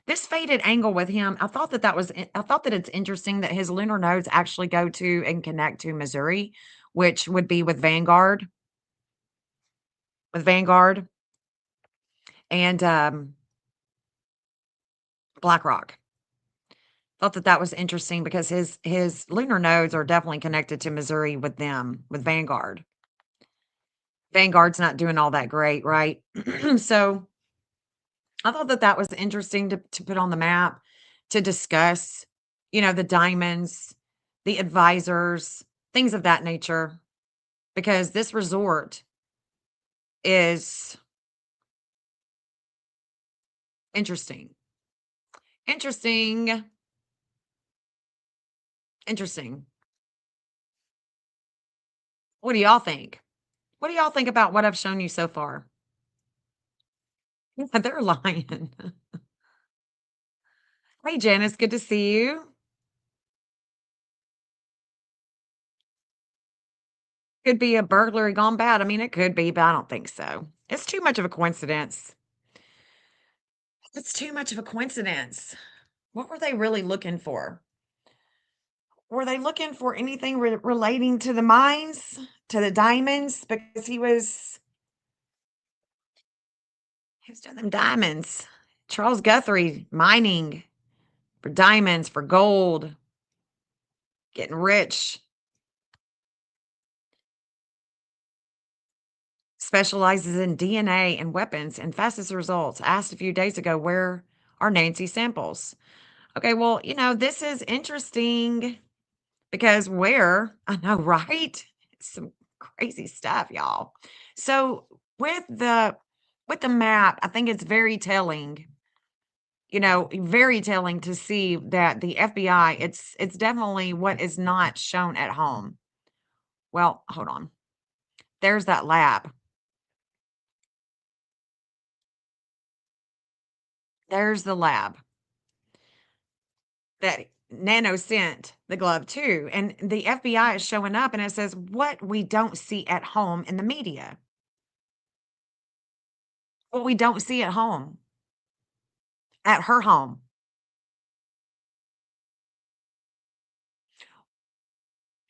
This faded angle with him, I thought that it's interesting that his lunar nodes actually go to and connect to Missouri, which would be with Vanguard and BlackRock. Thought that was interesting because his lunar nodes are definitely connected to Missouri with them, with Vanguard. Vanguard's not doing all that great, right? So I thought that was interesting to put on the map to discuss, the diamonds, the advisors, things of that nature, because this resort is interesting. Interesting. Interesting. What do y'all think? What do y'all think about what I've shown you so far? Yeah, they're lying. Hey, Janice, good to see you. Could be a burglary gone bad. I mean, it could be, but I don't think so. It's too much of a coincidence. It's too much of a coincidence. What were they really looking for? Were they looking for anything relating to the mines, to the diamonds? Because he was doing them diamonds. Charles Guthrie mining for diamonds, for gold, getting rich. Specializes in DNA and weapons and fastest results. Asked a few days ago, where are Nancy samples? Okay, well, this is interesting because I know, right? Some crazy stuff, y'all. So with the map, I think it's very telling, very telling to see that the FBI, it's definitely what is not shown at home. Well, hold on. There's that lab. There's the lab that Nano sent the glove to. And the FBI is showing up and it says what we don't see at home in the media. What we don't see at home, at her home.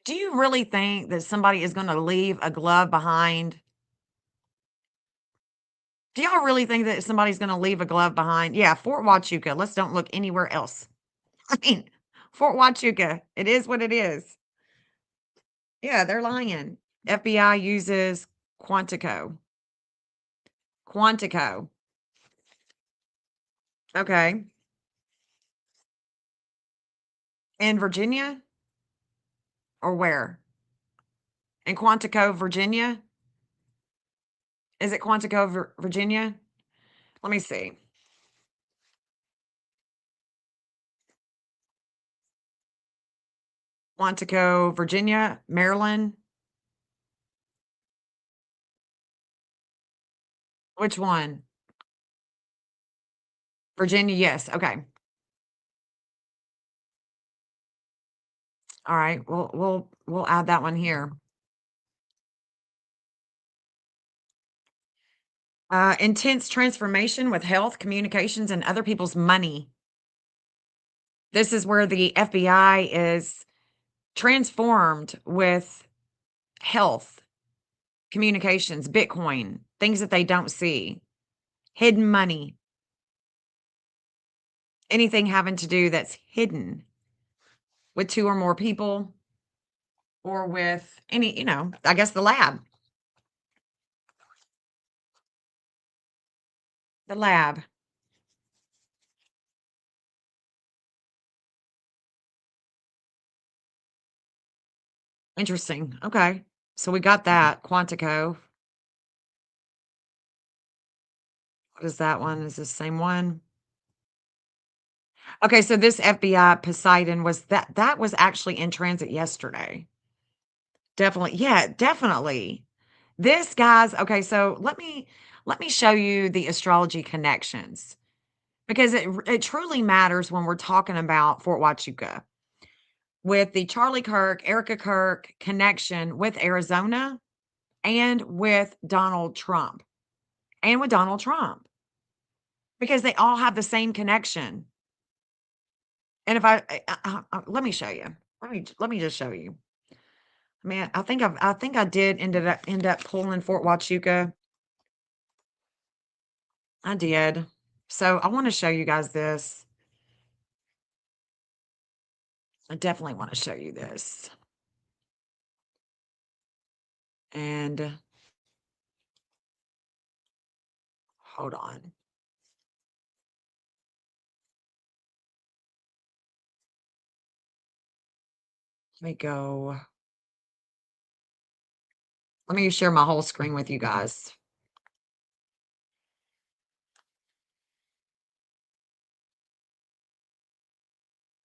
Do you really think that somebody is going to leave a glove behind? Do y'all really think that somebody's going to leave a glove behind? Yeah, Fort Huachuca. Let's don't look anywhere else. I mean, Fort Huachuca, it is what it is. Yeah, they're lying. FBI uses Quantico. Quantico. Okay. In Virginia or where? In Quantico, Virginia? Is it Quantico, Virginia? Let me see. Quantico, Virginia, Maryland. Which one? Virginia, yes. Okay. All right. We'll add that one here. Intense transformation with health, communications, and other people's money. This is where the FBI is transformed with health, communications, Bitcoin, things that they don't see, hidden money, anything having to do that's hidden with two or more people or with any, I guess the lab. The lab. Interesting. Okay. So we got that. Quantico. What is that one? Is this the same one? Okay, so this FBI Poseidon that was actually in transit yesterday. Definitely. Yeah, definitely. This, guys, okay, so let me show you the astrology connections because it truly matters when we're talking about Fort Huachuca with the Charlie Kirk, Erika Kirk connection with Arizona and with Donald Trump and with Donald Trump because they all have the same connection. And if let me show you. Let me just show you. Man, I think I did end up pulling Fort Huachuca. I did. So I want to show you guys this. I definitely want to show you this. And hold on. Let me go. Let me share my whole screen with you guys.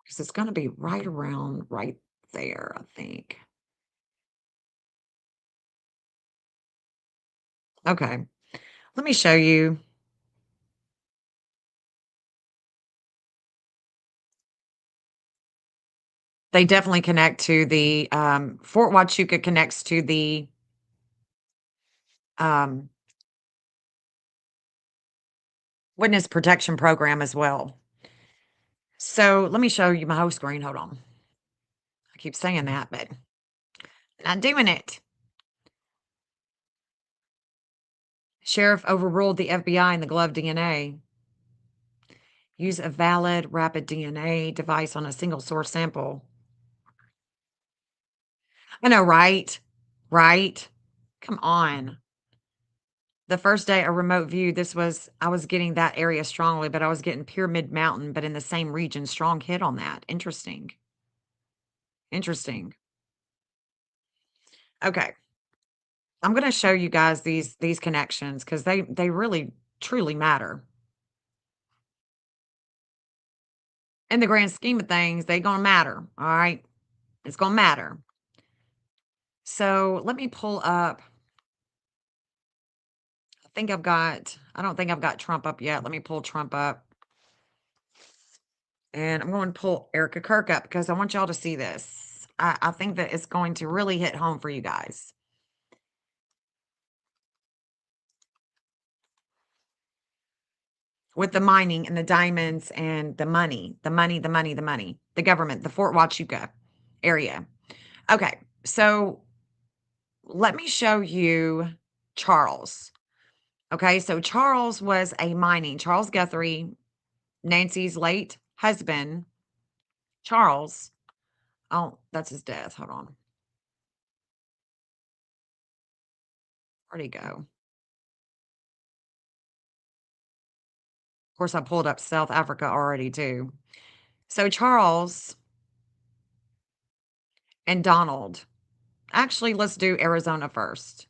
Because it's going to be right around right there, I think. Okay. Let me show you. They definitely connect to the Fort Huachuca connects to the um, witness protection program as well. So let me show you my whole screen. Hold on. I keep saying that, but not doing it. Sheriff overruled the FBI and the glove DNA. Use a valid rapid DNA device on a single source sample. I know, right? Right? Come on. The first day a remote view, I was getting that area strongly, but I was getting Pyramid Mountain, but in the same region. Strong hit on that. Interesting. Interesting. Okay. I'm going to show you guys these connections because they really truly matter. In the grand scheme of things, they gonna matter. All right. It's gonna matter. So let me pull up. I don't think I've got Trump up yet. Let me pull Trump up. And I'm going to pull Erika Kirk up because I want y'all to see this. I think that it's going to really hit home for you guys. With the mining and the diamonds and the money, the government, the Fort Huachuca area. Okay, so let me show you Charles. Okay, so Charles was Charles Guthrie, Nancy's late husband, Charles. Oh, that's his death. Hold on. Where'd he go? Of course, I pulled up South Africa already too. So Charles and Donald. Actually, let's do Arizona first.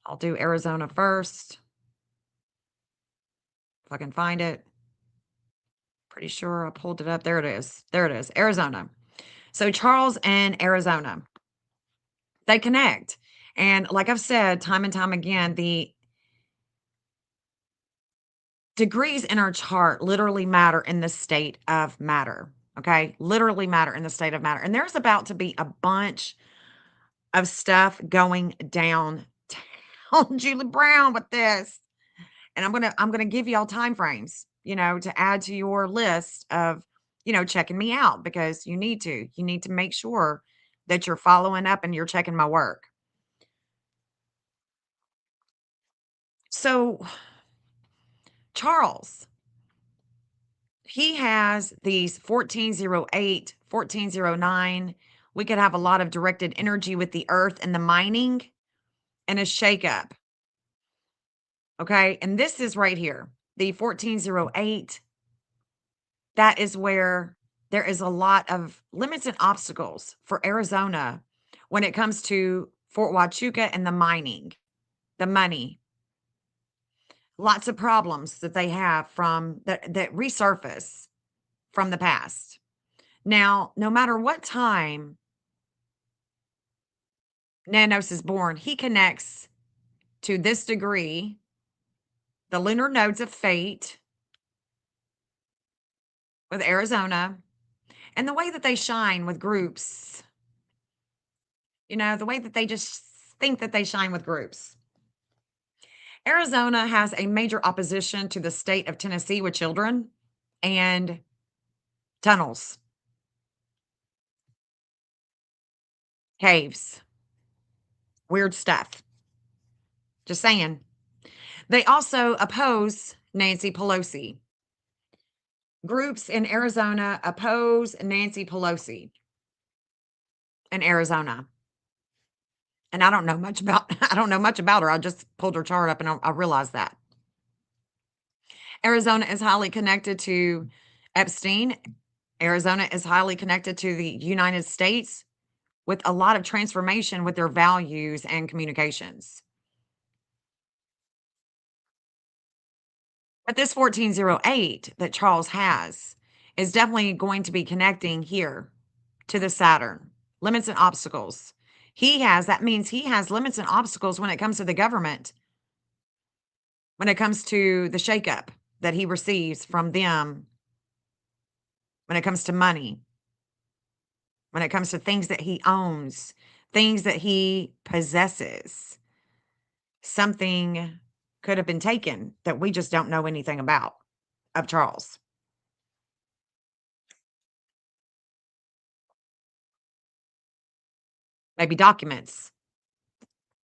I'll do Arizona first. If I can find it. Pretty sure I pulled it up. There it is. There it is. Arizona. So Charles and Arizona. They connect. And like I've said time and time again, the degrees in our chart literally matter in the state of matter. Okay. Literally matter in the state of matter. And there's about to be a bunch of stuff going down Julie Brown with this. And I'm gonna give y'all time frames, to add to your list of, checking me out because you need to. You need to make sure that you're following up and you're checking my work. So Charles, he has these 1408, 1409. We could have a lot of directed energy with the earth and the mining and a shakeup. Okay. And this is right here, the 1408. That is where there is a lot of limits and obstacles for Arizona when it comes to Fort Huachuca and the mining, the money. Lots of problems that they have from that resurface from the past. Now, no matter what time Nanos is born, he connects to this degree the lunar nodes of fate with Arizona and the way that they shine with groups, the way that they just think that they shine with groups. Arizona has a major opposition to the state of Tennessee with children and tunnels, caves, weird stuff. Just saying. They also oppose Nancy Pelosi. Groups in Arizona oppose Nancy Pelosi in Arizona. And I don't know much about her. I just pulled her chart up and I realized that. Arizona is highly connected to Epstein. Arizona is highly connected to the United States with a lot of transformation with their values and communications. But this 1408 that Charles has is definitely going to be connecting here to the Saturn, limits and obstacles. That means he has limits and obstacles when it comes to the government, when it comes to the shakeup that he receives from them, when it comes to money, when it comes to things that he owns, things that he possesses. Something could have been taken that we just don't know anything about of Charles. Maybe documents,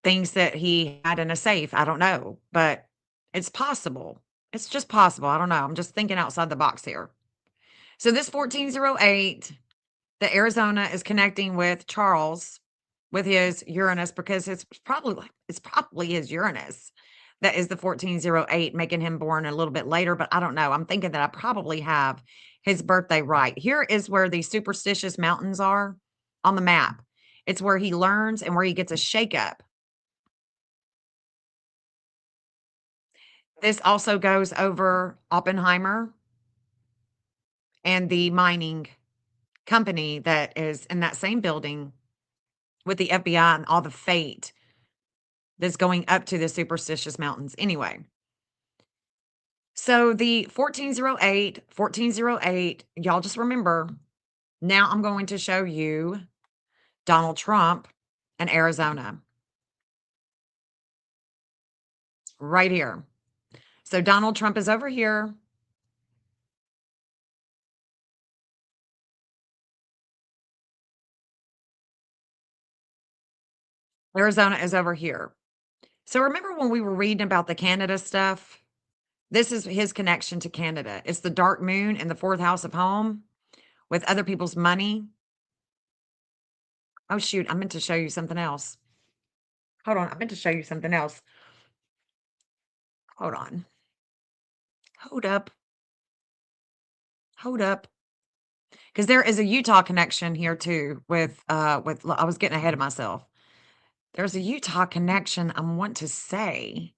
things that he had in a safe. I don't know, but it's possible. It's just possible. I don't know. I'm just thinking outside the box here. So this 1408, the Arizona is connecting with Charles with his Uranus because it's probably his Uranus that is the 1408, making him born a little bit later, but I don't know. I'm thinking that I probably have his birthday right. Here is where the Superstitious Mountains are on the map. It's where he learns and where he gets a shakeup. This also goes over Oppenheimer and the mining company that is in that same building with the FBI and all the fate that's going up to the Superstitious Mountains. Anyway, so the 1408, y'all just remember, now I'm going to show you Donald Trump and Arizona right here. So Donald Trump is over here. Arizona is over here. So remember when we were reading about the Canada stuff? This is his connection to Canada. It's the dark moon in the fourth house of home with other people's money. Oh, shoot. I meant to show you something else. Hold on. I meant to show you something else. Hold on. Hold up. Hold up. Because there is a Utah connection here too with I was getting ahead of myself. There's a Utah connection I want to say,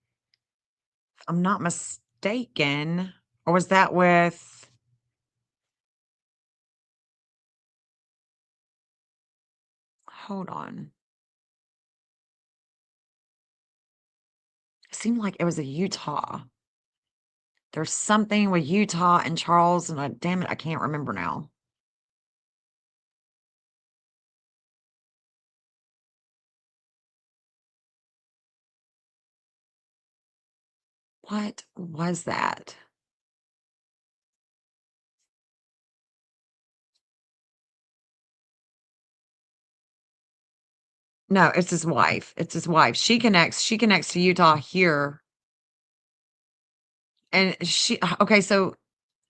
if I'm not mistaken. Or was that with hold on. It seemed like it was a Utah. There's something with Utah and Charles, and damn it, I can't remember now. What was that? No, it's his wife. It's his wife. She connects to Utah here. And okay, so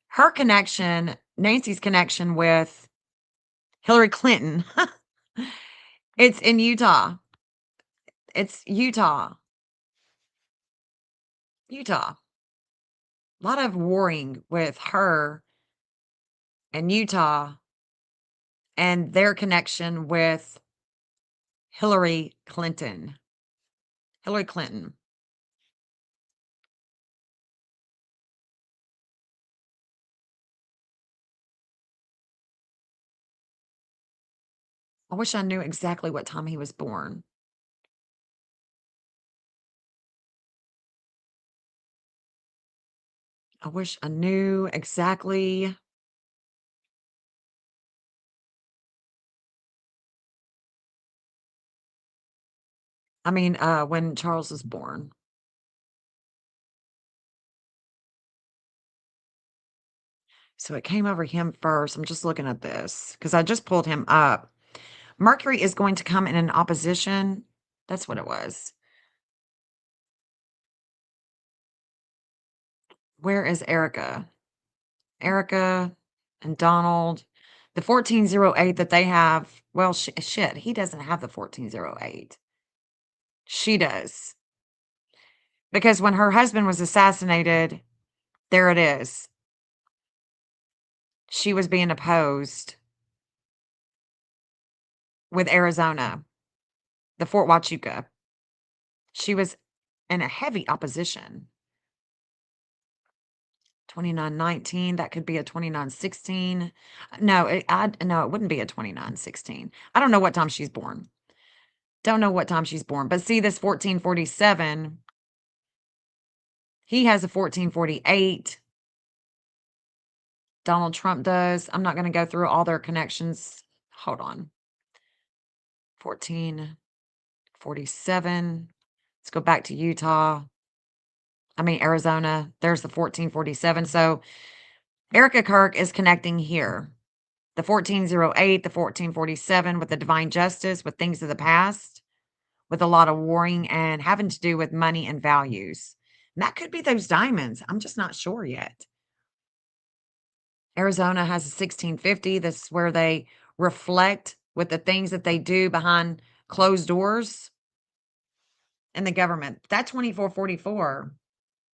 her connection, Nancy's connection with Hillary Clinton, it's in Utah. It's Utah. Utah. A lot of warring with her and Utah and their connection with Hillary Clinton. Hillary Clinton. I wish I knew exactly what time he was born. I wish I knew exactly. I mean, when Charles was born. So it came over him first. I'm just looking at this because I just pulled him up. Mercury is going to come in an opposition. That's what it was. Where is Erika? Erika and Donald. The 1408 that they have, well, shit, he doesn't have the 1408. She does. Because when her husband was assassinated, there it is. She was being opposed with Arizona, the Fort Huachuca. She was in a heavy opposition. 2919, that could be a 2916. No, no, it wouldn't be a 2916. I don't know what time she's born. Don't know what time she's born. But see this 1447, he has a 1448. Donald Trump does. I'm not going to go through all their connections. Hold on. 1447. Let's go back to Utah. I mean, Arizona. There's the 1447. So Erika Kirk is connecting here. The 1408, the 1447 with the divine justice, with things of the past, with a lot of warring and having to do with money and values. And that could be those diamonds. I'm just not sure yet. Arizona has a 1650. This is where they reflect with the things that they do behind closed doors in the government. That 2444.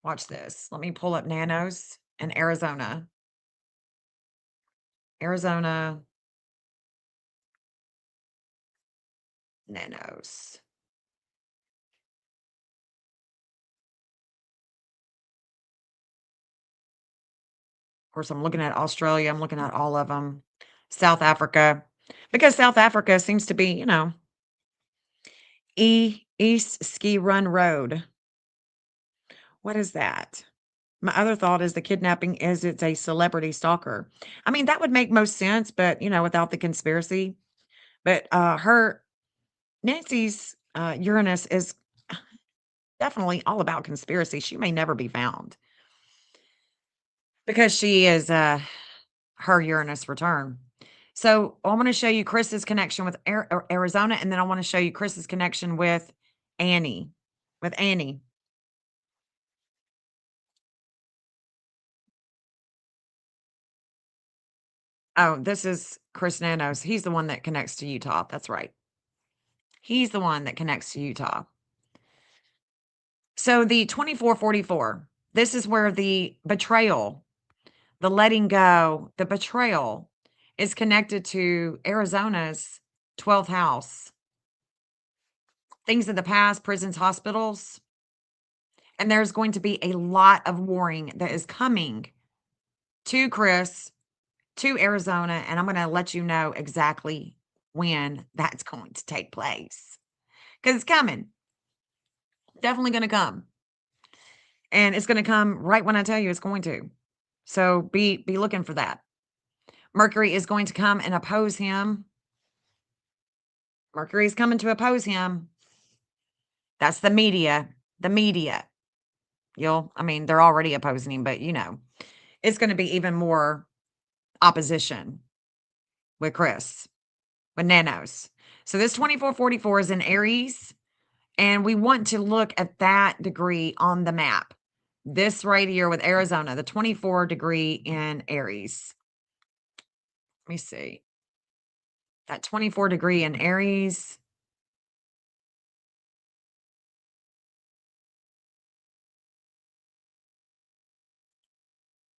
Watch this. Let me pull up Nanos in Arizona. Arizona Nanos. Of course, I'm looking at Australia. I'm looking at all of them. South Africa. Because South Africa seems to be, East Ski Run Road. What is that? My other thought is the kidnapping is it's a celebrity stalker. I mean, that would make most sense, but, without the conspiracy. But Nancy's Uranus is definitely all about conspiracy. She may never be found because she is her Uranus return. So I want to show you Chris's connection with Arizona, and then I want to show you Chris's connection with Annie. With Annie. Oh, this is Chris Nanos. He's the one that connects to Utah. That's right. He's the one that connects to Utah. So the 2444, this is where the betrayal, the letting go, the betrayal is connected to Arizona's 12th house. Things of the past, prisons, hospitals. And there's going to be a lot of warring that is coming to Chris, to Arizona. And I'm going to let you know exactly when that's going to take place. Because it's coming. Definitely going to come. And it's going to come right when I tell you it's going to. So be looking for that. Mercury is going to come and oppose him. Mercury is coming to oppose him. That's the media. The media. They're already opposing him, but it's going to be even more opposition with Chris, with Nanos. So this 2444 is in Aries, and we want to look at that degree on the map. This right here with Arizona, the 24 degree in Aries. Let me see. That 24 degree in Aries.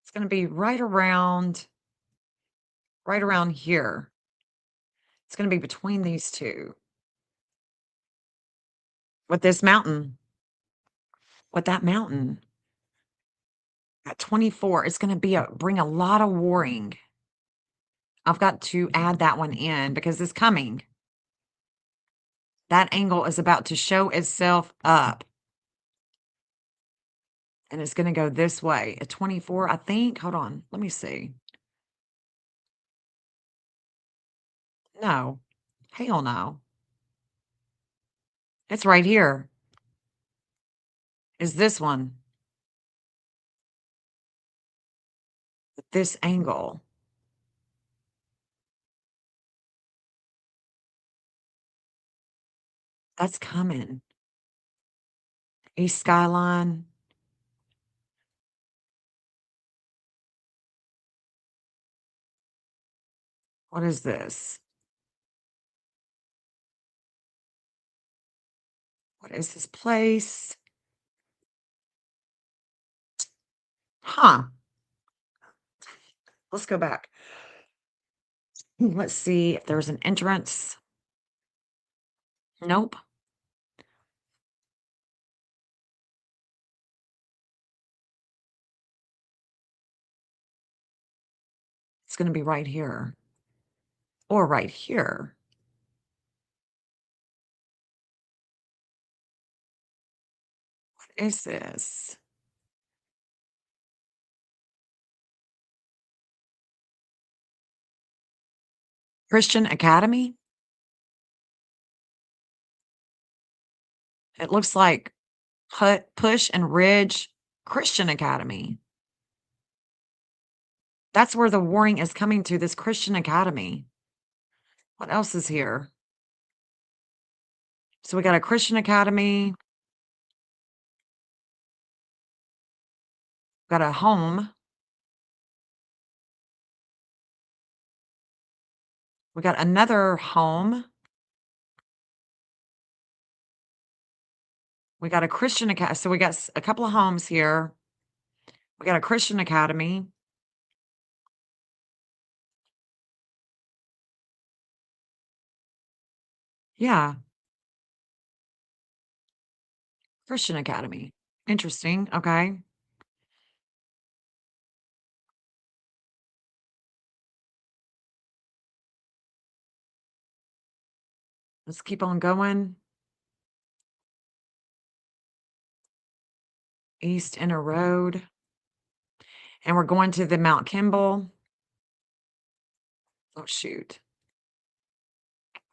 It's going to be right around here. It's going to be between these two. With this mountain. With that mountain. At 24, it's going to bring a lot of warring. I've got to add that one in because it's coming. That angle is about to show itself up. And it's going to go this way. A 24, I think. Hold on. Let me see. No. Hell no. It's right here. Is this one. At this angle. That's coming. East skyline. What is this? What is this place? Huh. Let's go back. Let's see if there's an entrance. Nope. It's going to be right here. Or right here. What is this? Christian Academy? It looks like Push and Ridge Christian Academy. That's where the warring is coming to, this Christian Academy. What else is here? So we got a Christian Academy. Got a home. We got another home. We got a Christian Academy. So we got a couple of homes here. We got a Christian Academy. Yeah. Christian Academy. Interesting. Okay. Let's keep on going. East Inner Road. And we're going to the Mount Kimball. Oh, shoot.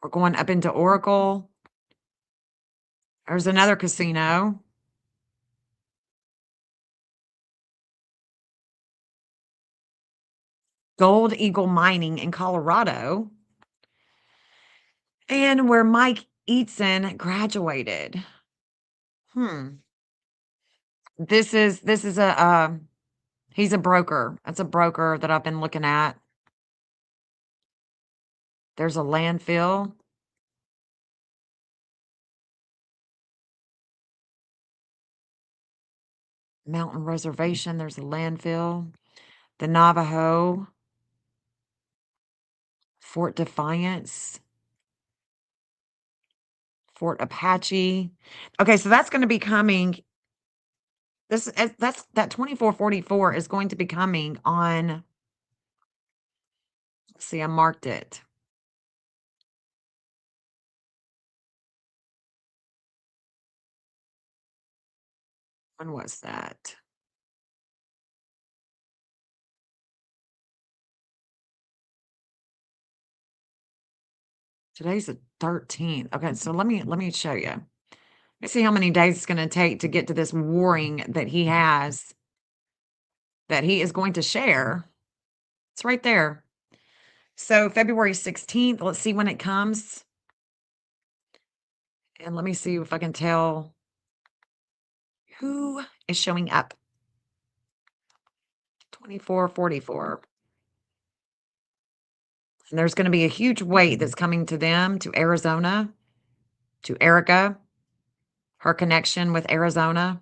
We're going up into Oracle. There's another casino. Gold Eagle Mining in Colorado. And where Mike Eatson graduated. This is a he's a broker. That's a broker that I've been looking at. There's a landfill. Mountain Reservation, there's a landfill. The Navajo. Fort Defiance. Fort Apache. Okay, so that's going to be coming. That's that 2444 is going to be coming on. Let's see, I marked it. When was that? Today's the 13th. Okay, so let me show you. Let's see how many days it's going to take to get to this warring that he has, that he is going to share. It's right there. So February 16th, let's see when it comes. And let me see if I can tell who is showing up. 2444. And there's going to be a huge weight that's coming to them, to Arizona, to Erika, her connection with Arizona.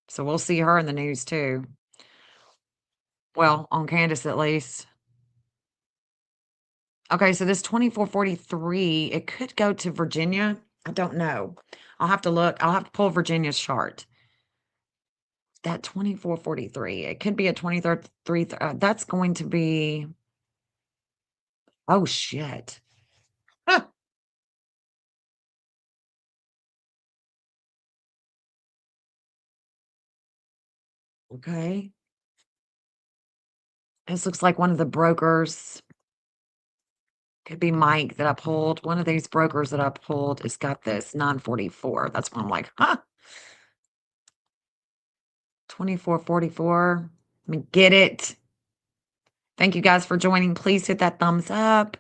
So we'll see her in the news too. Well, on Candace at least. Okay, so this 2443, it could go to Virginia. I don't know. I'll have to look. I'll have to pull Virginia's chart. That 2443, it could be a 23. That's going to be. Oh, shit. Huh. Okay. This looks like one of the brokers. Could be Mike that I pulled. One of these brokers that I pulled has got this 944. That's when I'm like, huh? 2444. Let me get it. Thank you guys for joining. Please hit that thumbs up.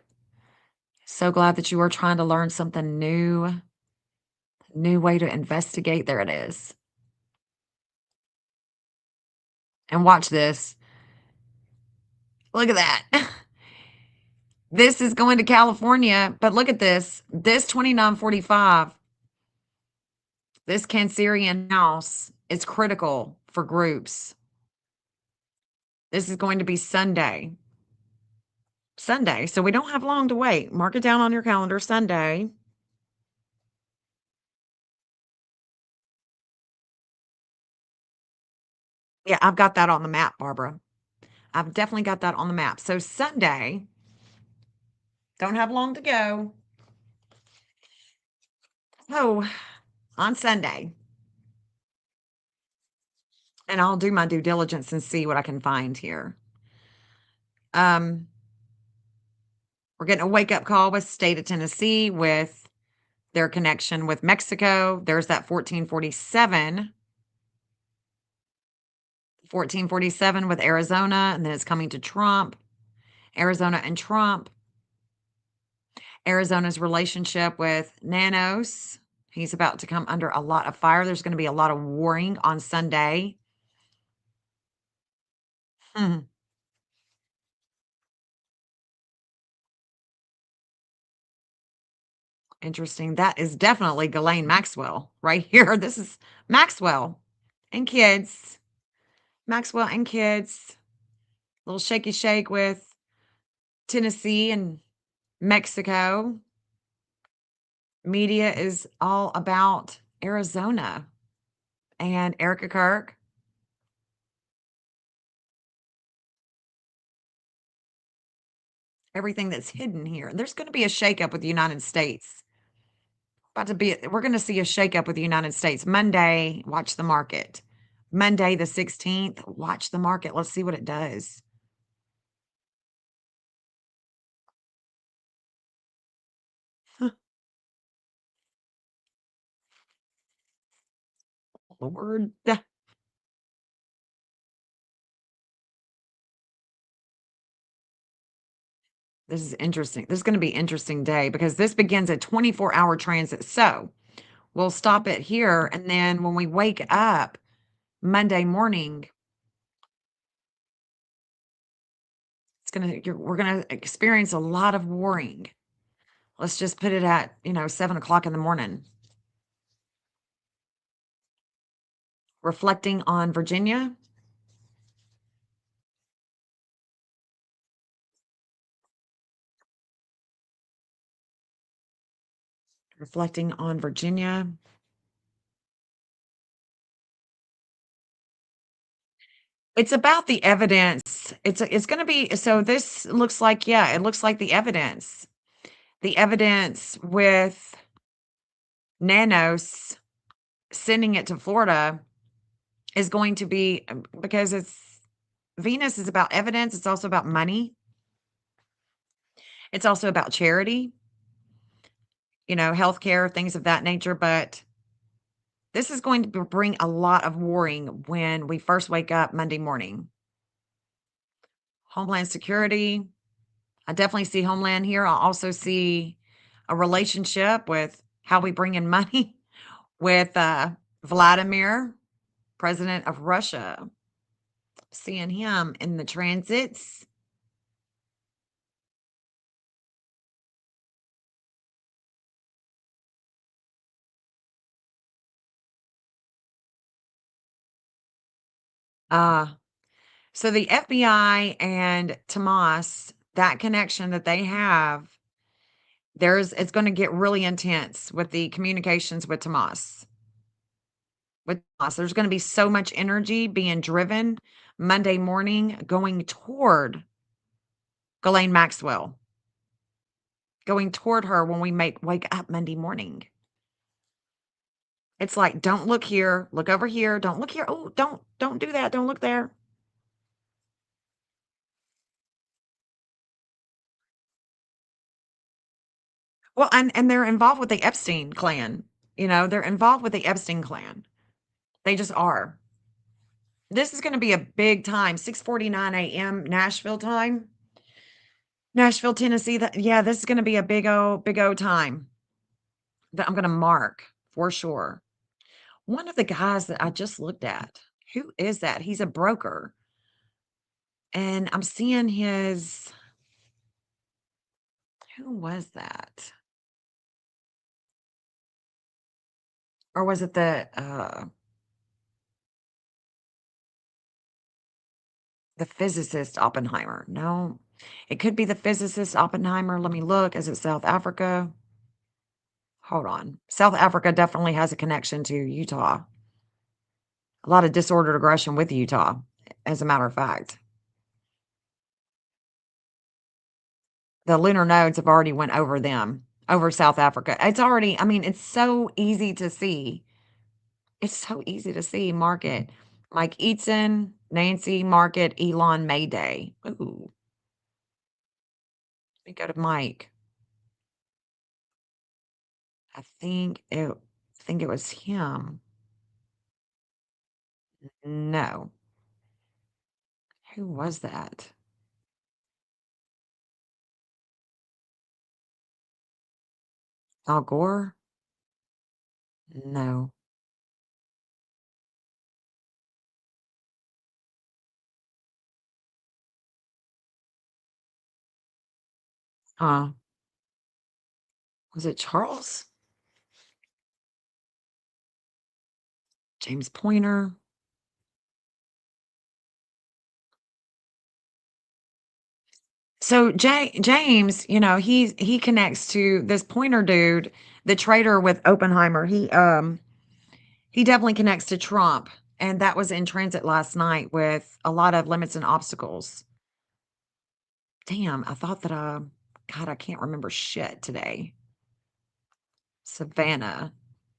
So glad that you are trying to learn something new. New way to investigate. There it is. And watch this. Look at that. This is going to California, but look at this. This 2945, this Cancerian house is critical for groups. This is going to be Sunday. Sunday. So we don't have long to wait. Mark it down on your calendar, Sunday. Yeah, I've got that on the map, Barbara. I've definitely got that on the map. So Sunday, don't have long to go. Oh, on Sunday. And I'll do my due diligence and see what I can find here. We're getting a wake-up call with state of Tennessee with their connection with Mexico. There's that 1447. 1447 with Arizona, and then it's coming to Trump. Arizona and Trump. Arizona's relationship with Nanos. He's about to come under a lot of fire. There's going to be a lot of warring on Sunday. Interesting. That is definitely Ghislaine Maxwell right here. This is Maxwell and kids. Maxwell and kids. Little shaky shake with Tennessee and Mexico. Media is all about Arizona and Erika Kirk. Everything that's hidden here. There's going to be a shakeup with the United States. We're going to see a shakeup with the United States. Monday, watch the market. Monday the 16th, watch the market. Let's see what it does. Lord. This is interesting. This is going to be an interesting day because this begins a 24-hour transit. So we'll stop it here. And then when we wake up Monday morning, we're going to experience a lot of warring. Let's just put it at, 7 o'clock in the morning. Reflecting on Virginia. Reflecting on Virginia. It's about the evidence. It's going to be, so this looks like, yeah, it looks like the evidence. The evidence with Nanos sending it to Florida is going to be because Venus is about evidence. It's also about money. It's also about charity, healthcare, things of that nature. But this is going to bring a lot of warring when we first wake up Monday morning. Homeland Security. I definitely see Homeland here. I also see a relationship with how we bring in money with Vladimir, president of Russia. Seeing him in the transits. So the FBI and Tomas, that connection that they have, it's going to get really intense with the communications with Tomas. There's going to be so much energy being driven Monday morning going toward Ghislaine Maxwell. Going toward her when we wake up Monday morning. It's like, don't look here, look over here, don't look here. Oh, don't do that. Don't look there. Well, and they're involved with the Epstein clan. They're involved with the Epstein clan. They just are. This is going to be a big time, 6:49 a.m. Nashville time. Nashville, Tennessee. Yeah, this is going to be a big o time that I'm going to mark for sure. One of the guys that I just looked at, who is that? He's a broker. And I'm seeing who was that? Or was it the physicist Oppenheimer? No, it could be the physicist Oppenheimer. Let me look. Is it South Africa? Hold on. South Africa definitely has a connection to Utah. A lot of disordered aggression with Utah, as a matter of fact. The lunar nodes have already went over them, over South Africa. It's already, I mean, it's so easy to see. It's so easy to see. Market. Mike Eaton, Nancy, Market, Elon, Mayday. Ooh, let me go to Mike. I think it was him. No. Who was that? Al Gore? No. Uh, was it Charles? James Pointer? So James, he connects to this Pointer dude, the traitor with Oppenheimer. He definitely connects to Trump, and that was in transit last night with a lot of limits and obstacles. Damn, I thought that God, I can't remember shit today. Savannah.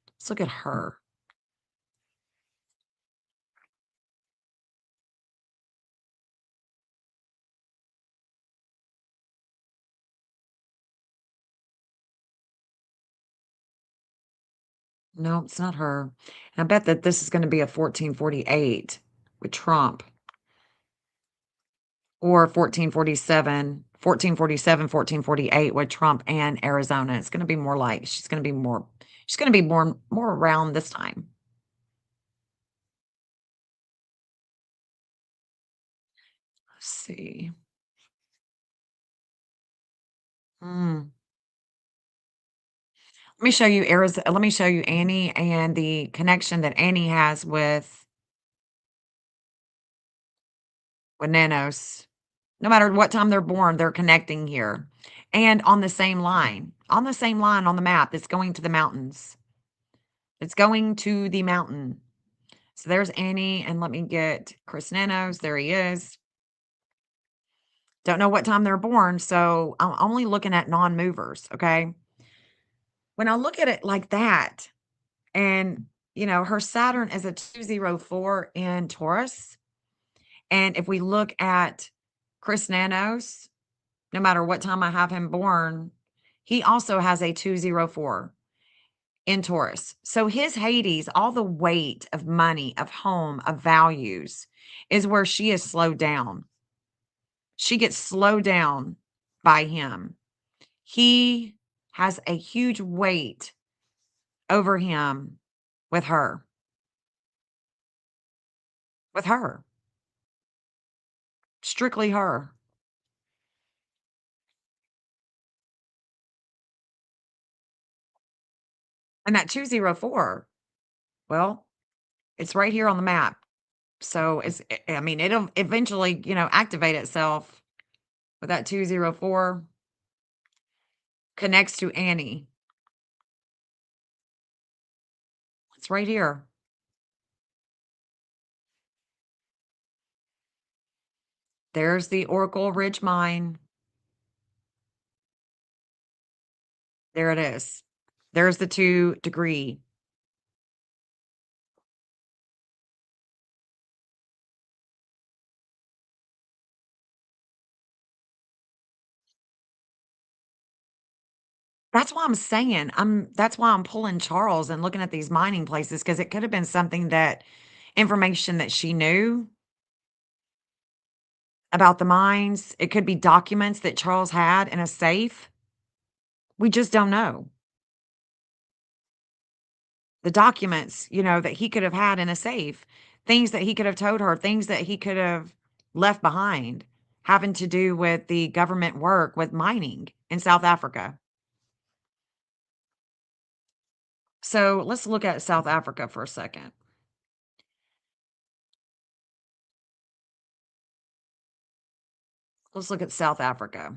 Let's look at her. No, it's not her. And I bet that this is going to be a 1448 with Trump or 1448 with Trump and Arizona. It's going to be more like she's going to be more around this time. Let's see. Hmm. Let me show you Arizona. Let me show you Annie and the connection that Annie has with Nanos. No matter what time they're born, they're connecting here. And on the same line. On the same line on the map, it's going to the mountains. It's going to the mountain. So there's Annie, and let me get Chris Nanos. There he is. Don't know what time they're born, so I'm only looking at non-movers, okay? When I look at it like that, and her Saturn is a 204 in Taurus. And if we look at Chris Nanos, no matter what time I have him born, he also has a 204 in Taurus. So his Hades, all the weight of money, of home, of values, is where she is slowed down. She gets slowed down by him. He has a huge weight over him with her. With her. Strictly her. And that 204, well, it's right here on the map. So I mean, it'll eventually, activate itself. But that 204 connects to Annie. It's right here. There's the Oracle Ridge Mine. There it is. There's the 2 degree. That's why I'm saying, that's why I'm pulling Charles and looking at these mining places because it could have been something that information that she knew about the mines. It could be documents that Charles had in a safe. We just don't know. The documents, that he could have had in a safe, things that he could have told her, things that he could have left behind, having to do with the government work with mining in South Africa. So let's look at South Africa for a second. Let's look at South Africa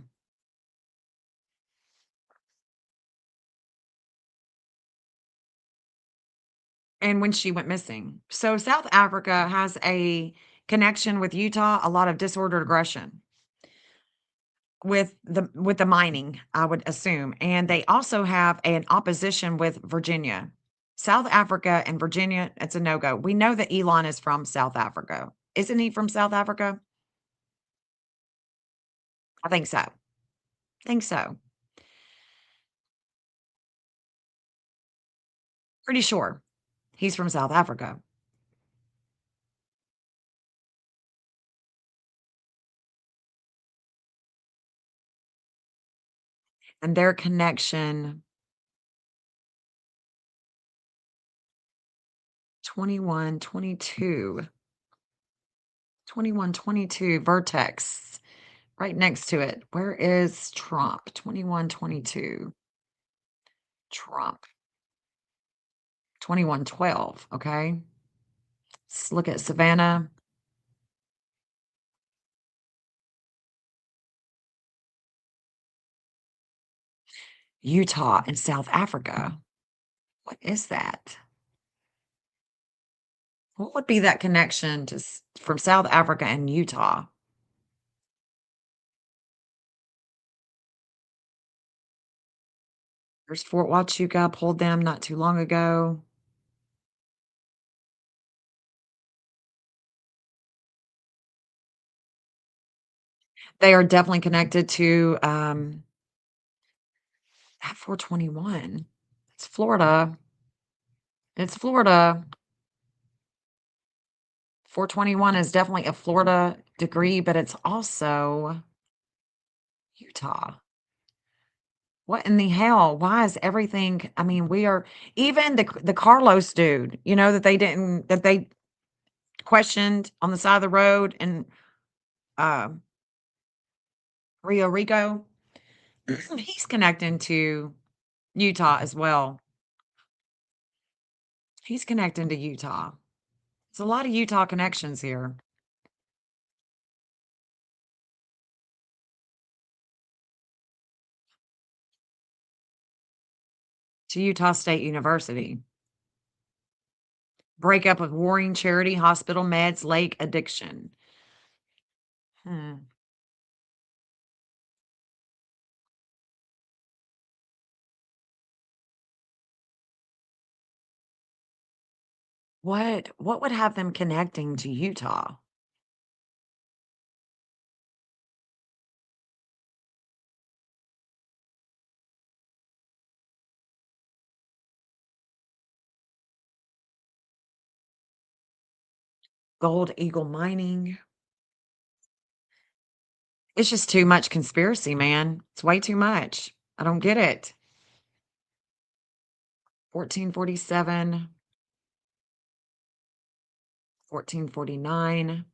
and when she went missing. So South Africa has a connection with Utah, a lot of disordered aggression with the mining, I would assume. And they also have an opposition with Virginia. South Africa and Virginia, it's a no-go. We know that Elon is from South Africa. Isn't he from South Africa? I think so. Think so. Pretty sure he's from South Africa. And their connection 21, 22, 21, 22 vertex right next to it. Where is Trump? 21, 22. Trump. 21, 12. Okay. Let's look at Savannah. Utah and South Africa. What is that? What would be that connection from South Africa and Utah? There's Fort Huachuca, pulled them not too long ago. They are definitely connected to at 421. It's Florida. It's Florida. 421 is definitely a Florida degree, but it's also Utah. What in the hell? Why is everything I mean, we are even the Carlos dude, that they questioned on the side of the road in uh, Rio Rico. He's connecting to Utah as well. He's connecting to Utah. There's a lot of Utah connections here. To Utah State University. Breakup of warring charity, hospital meds, lake addiction. Hmm. What would have them connecting to Utah? Gold Eagle Mining. It's just too much conspiracy, man. It's way too much. I don't get it. 1447, 1449.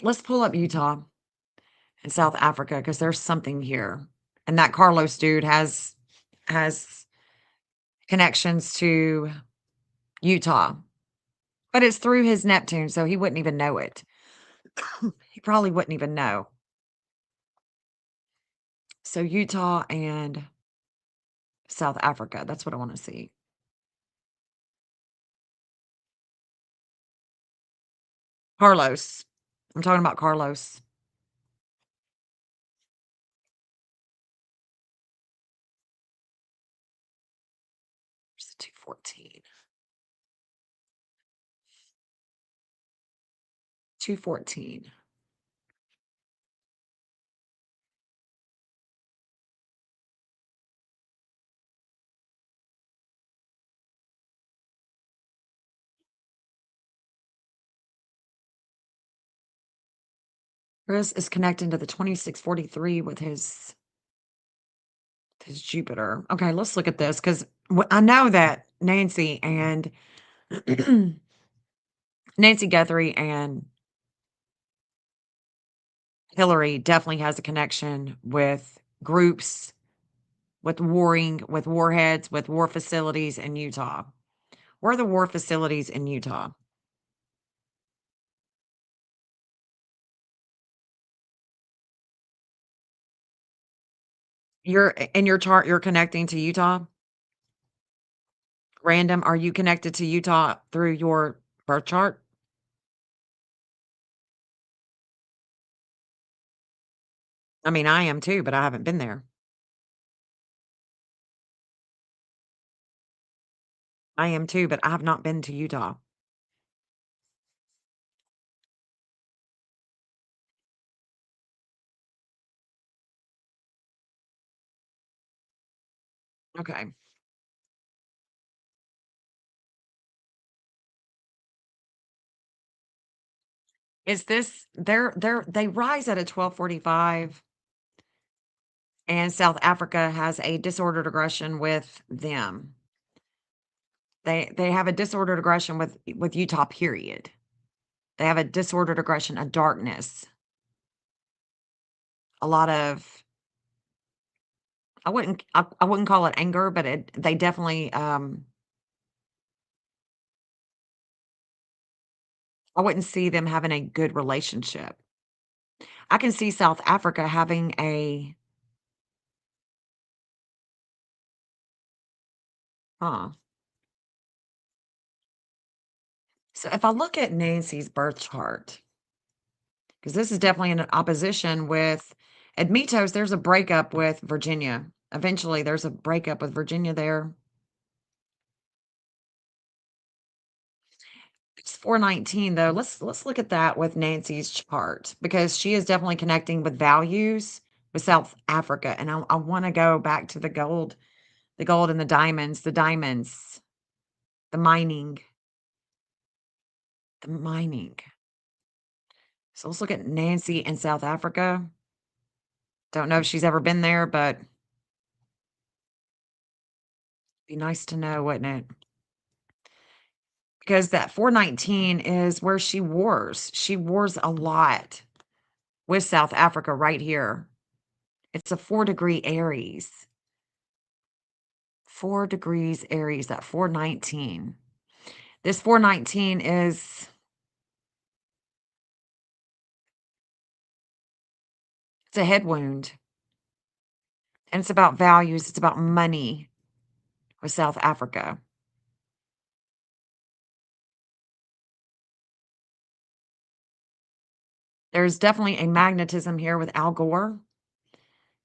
Let's pull up Utah and South Africa because there's something here. And that Carlos dude has connections to Utah. But it's through his Neptune, so he wouldn't even know it. He probably wouldn't even know. So Utah and South Africa, that's what I wanna see. Carlos. I'm talking about Carlos. Where's the 214? 214. Chris is connecting to the 2643 with his Jupiter. Okay, let's look at this because I know that Nancy and Nancy Guthrie and Hillary definitely has a connection with groups, with warring, with warheads, with war facilities in Utah. Where are the war facilities in Utah? You're in your chart, you're connecting to Utah? Random, are you connected to Utah through your birth chart? I mean, I am too, but I haven't been there. I am too, but I have not been to Utah. Okay. Is this they rise at a 12:45 and South Africa has a disordered aggression with them. They have a disordered aggression with Utah, period. They have a disordered aggression, a darkness, a lot of I wouldn't call it anger, but they definitely I wouldn't see them having a good relationship. I can see South Africa having a huh. So if I look at Nancy's birth chart, because this is definitely in an opposition with Admitos, there's a breakup with Virginia. Eventually, there's a breakup with Virginia there. It's 419 though. Let's look at that with Nancy's chart because she is definitely connecting with values with South Africa. And I want to go back to the gold and the diamonds, the mining, the mining. So let's look at Nancy in South Africa. Don't know if she's ever been there, but be nice to know, wouldn't it? Because that 419 is where she wars. She wars a lot with South Africa right here. It's a 4-degree Aries. 4 degrees Aries at 419. This 419 is it's a head wound. And it's about values, it's about money with South Africa. There's definitely a magnetism here with Al Gore.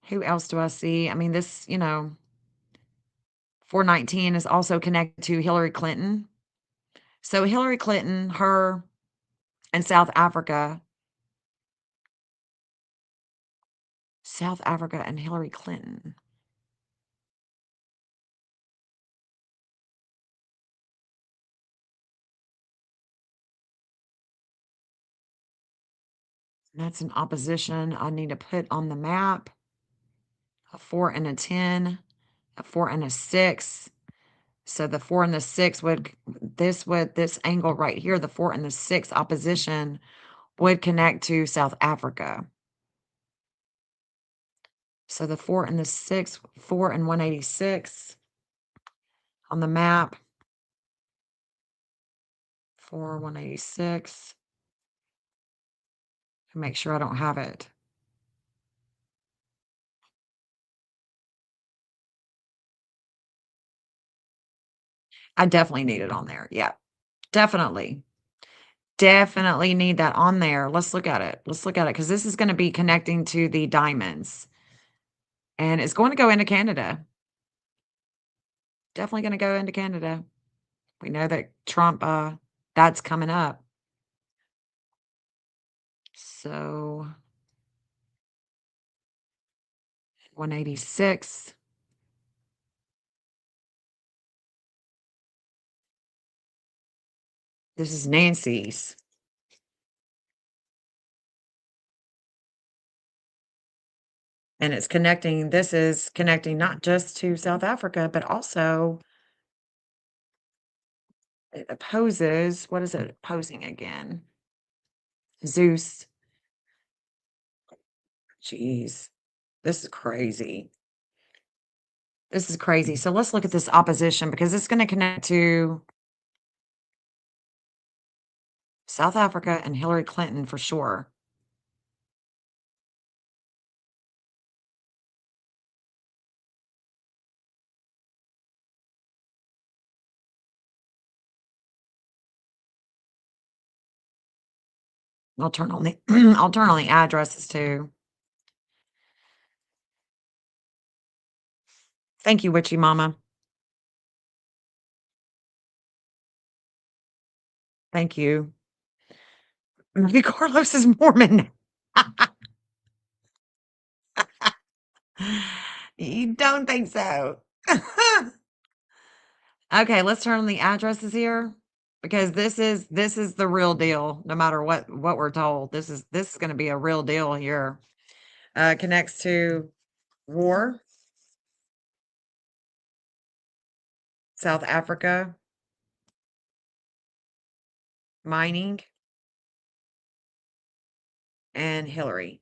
Who else do I see? I mean, this, 419 is also connected to Hillary Clinton. So Hillary Clinton, her and South Africa and Hillary Clinton. That's an opposition I need to put on the map. A 4 and a 10, a 4 and a 6. So the 4 and the 6 would this angle right here, the 4 and the 6 opposition would connect to South Africa. So the 4 and the 6, 4 and 186 on the map. 4, 186. Make sure I don't have it. I definitely need it on there. Yeah, definitely. Definitely need that on there. Let's look at it. Let's look at it because this is going to be connecting to the diamonds and it's going to go into Canada. Definitely going to go into Canada. We know that Trump, that's coming up. So 186. This is Nancy's. And it's connecting, this is connecting not just to South Africa, but also it opposes, what is it opposing again? Zeus. Jeez, this is crazy. This is crazy. So let's look at this opposition because it's going to connect to South Africa and Hillary Clinton for sure. I'll turn on the I'll turn on the addresses too. Thank you, Witchy Mama. Thank you. Maybe Carlos is Mormon. You don't think so? Okay, let's turn on the addresses here because this is the real deal. No matter what we're told, this is going to be a real deal here. Connects to war, South Africa, mining, and Hillary.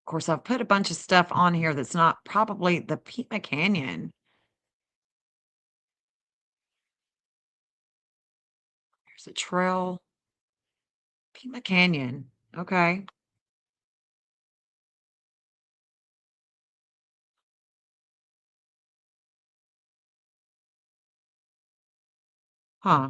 Of course, I've put a bunch of stuff on here that's not probably the Pima Canyon. There's a trail. Pima Canyon. Okay. Huh.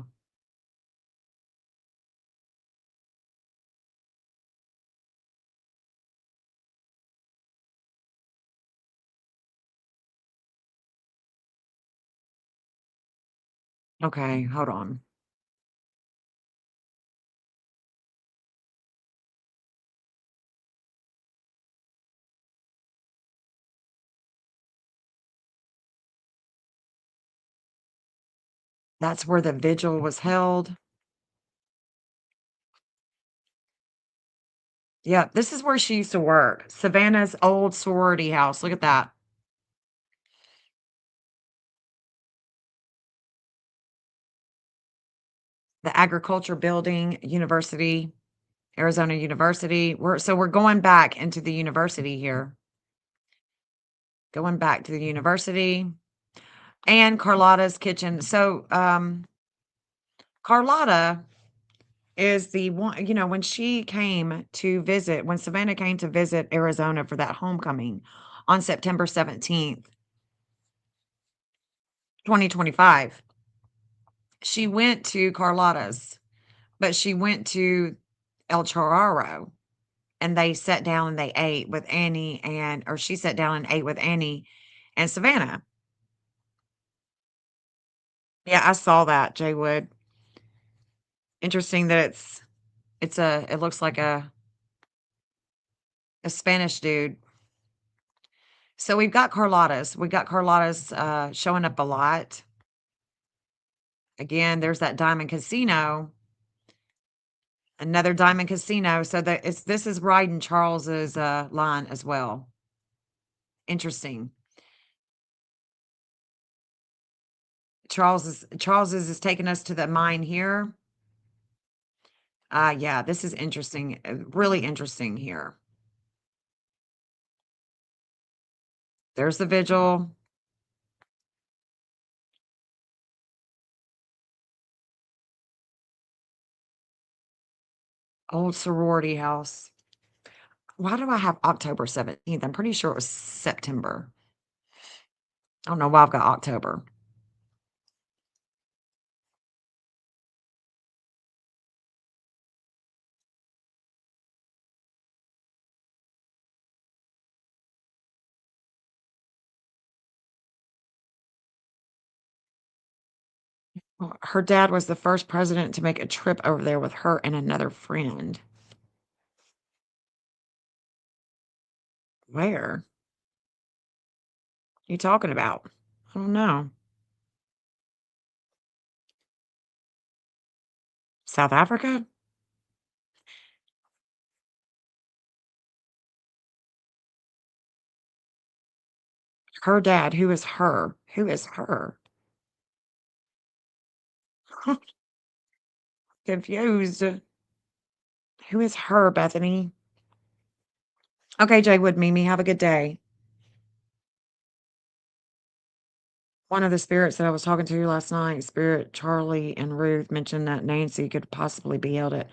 Okay, hold on. That's where the vigil was held. Yeah, this is where she used to work. Savannah's old sorority house. Look at that. The agriculture building, university, Arizona University. We're going back into the university here. Going back to the university and Carlotta's kitchen. So Carlotta is the one, when she came to visit, when Savannah came to visit Arizona for that homecoming on September 17th, 2025, she went to Carlotta's, but she went to El Choraro and they sat down and they ate with Annie or she sat down and ate with Annie and Savannah. Yeah, I saw that, Jay Wood. Interesting that it looks like a Spanish dude. So we've got Carlotta's. We got Carlotta's showing up a lot. Again, there's that Diamond Casino. Another Diamond Casino. So this is riding Charles's line as well. Interesting. Charles's is taking us to the mine here. Yeah, this is interesting. Really interesting here. There's the vigil. Old sorority house. Why do I have October 17th? I'm pretty sure it was September. I don't know why I've got October. Her dad was the first president to make a trip over there with her and another friend. Where? You talking about? I don't know. South Africa? Her dad. Who is her? Who is her? Confused. Who is her, Bethany? Okay, Jaywood Mimi, have a good day. One of the spirits that I was talking to last night, Spirit Charlie and Ruth, mentioned that Nancy could possibly be held at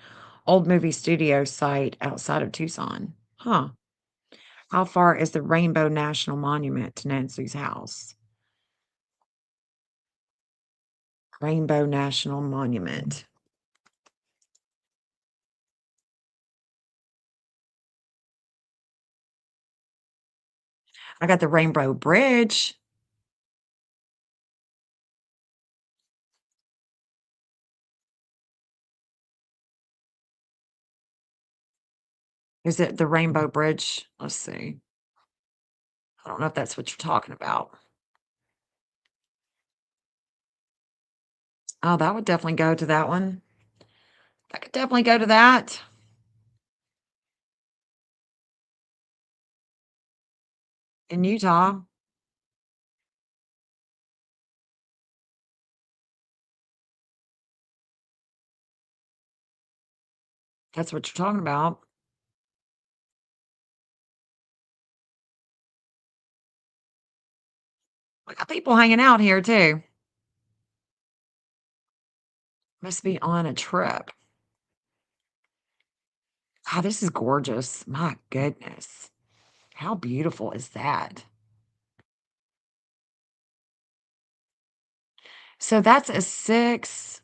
old movie studio site outside of Tucson. Huh. How far is the Rainbow National Monument to Nancy's house? Rainbow National Monument. I got the Rainbow Bridge. Is it the Rainbow Bridge? Let's see. I don't know if that's what you're talking about. Oh, that would definitely go to that one. That could definitely go to that. In Utah. That's what you're talking about. We got people hanging out here too. Must be on a trip. Oh, this is gorgeous. My goodness. How beautiful is that? So that's a 6,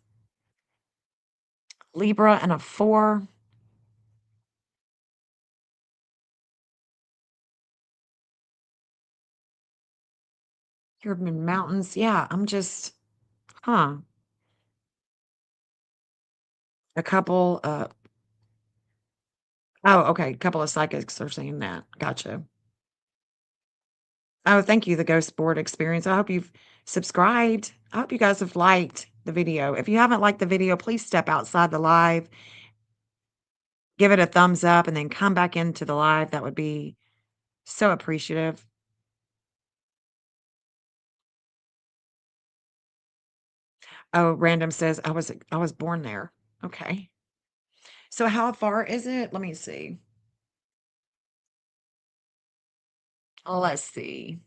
Libra, and a 4. Urban Mountains. Yeah, I'm just, huh. A couple, oh, okay. A couple of psychics are saying that. Gotcha. Oh, thank you, the Ghost Board Experience. I hope you've subscribed. I hope you guys have liked the video. If you haven't liked the video, please step outside the live, give it a thumbs up, and then come back into the live. That would be so appreciative. Oh, Random says I was born there. Okay. So how far is it? Let me see. Oh, let's see.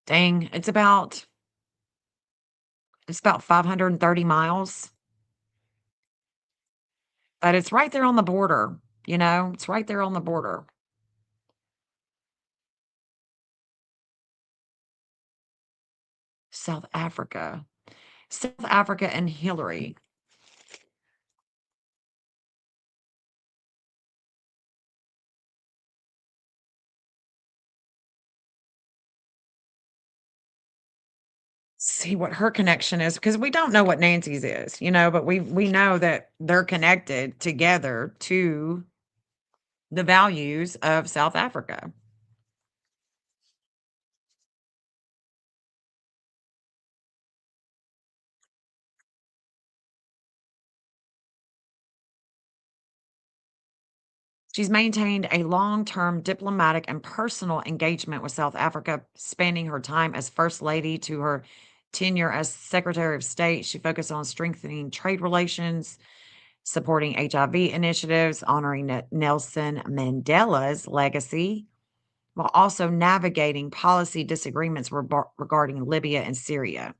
Dang, it's about 530 miles, but it's right there on the border, It's right there on the border. South Africa. South Africa and Hillary. See what her connection is because we don't know what Nancy's is, but we know that they're connected together to the values of South Africa. She's maintained a long-term diplomatic and personal engagement with South Africa, spanning her time as First Lady to her tenure as Secretary of State. She focused on strengthening trade relations, supporting HIV initiatives, honoring Nelson Mandela's legacy, while also navigating policy disagreements regarding Libya and Syria.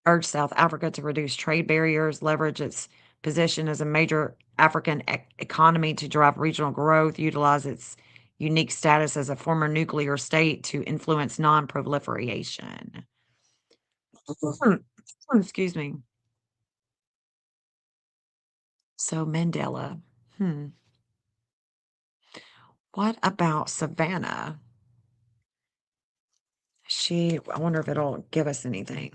Urged South Africa to reduce trade barriers, leverage its position as a major African economy to drive regional growth, utilize its unique status as a former nuclear state to influence non-proliferation. Excuse me. So Mandela. What about Savannah? I wonder if it'll give us anything.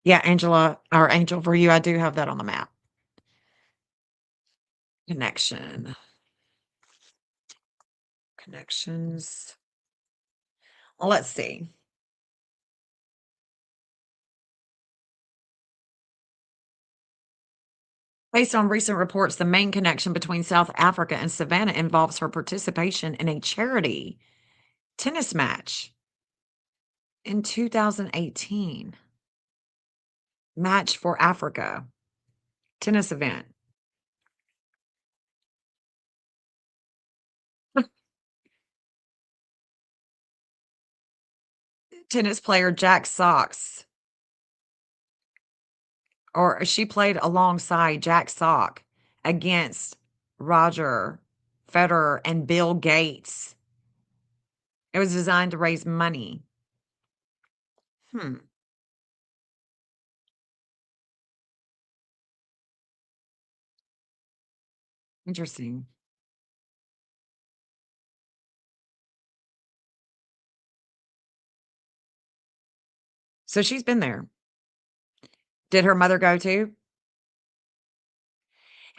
Yeah, Angela, or Angel, for you, I do have that on the map. Connection. Connections. Well, let's see. Based on recent reports, the main connection between South Africa and Savannah involves her participation in a charity tennis match in 2018. Match for Africa tennis event. Tennis player Jack Sox, or she played alongside Jack Sock against Roger Federer and Bill Gates. It was designed to raise money. Interesting. So she's been there. Did her mother go too?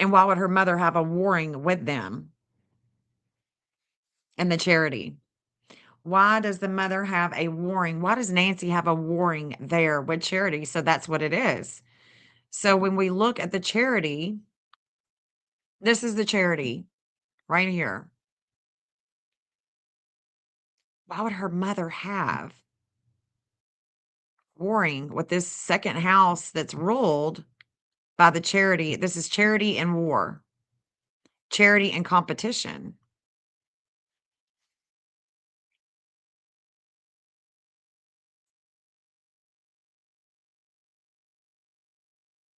And why would her mother have a warring with them and the charity? Why does the mother have a warring? Why does Nancy have a warring there with charity? So that's what it is. So when we look at the charity, this is the charity right here. Why would her mother have warring with this second house that's ruled by the charity? This is charity and war, charity and competition.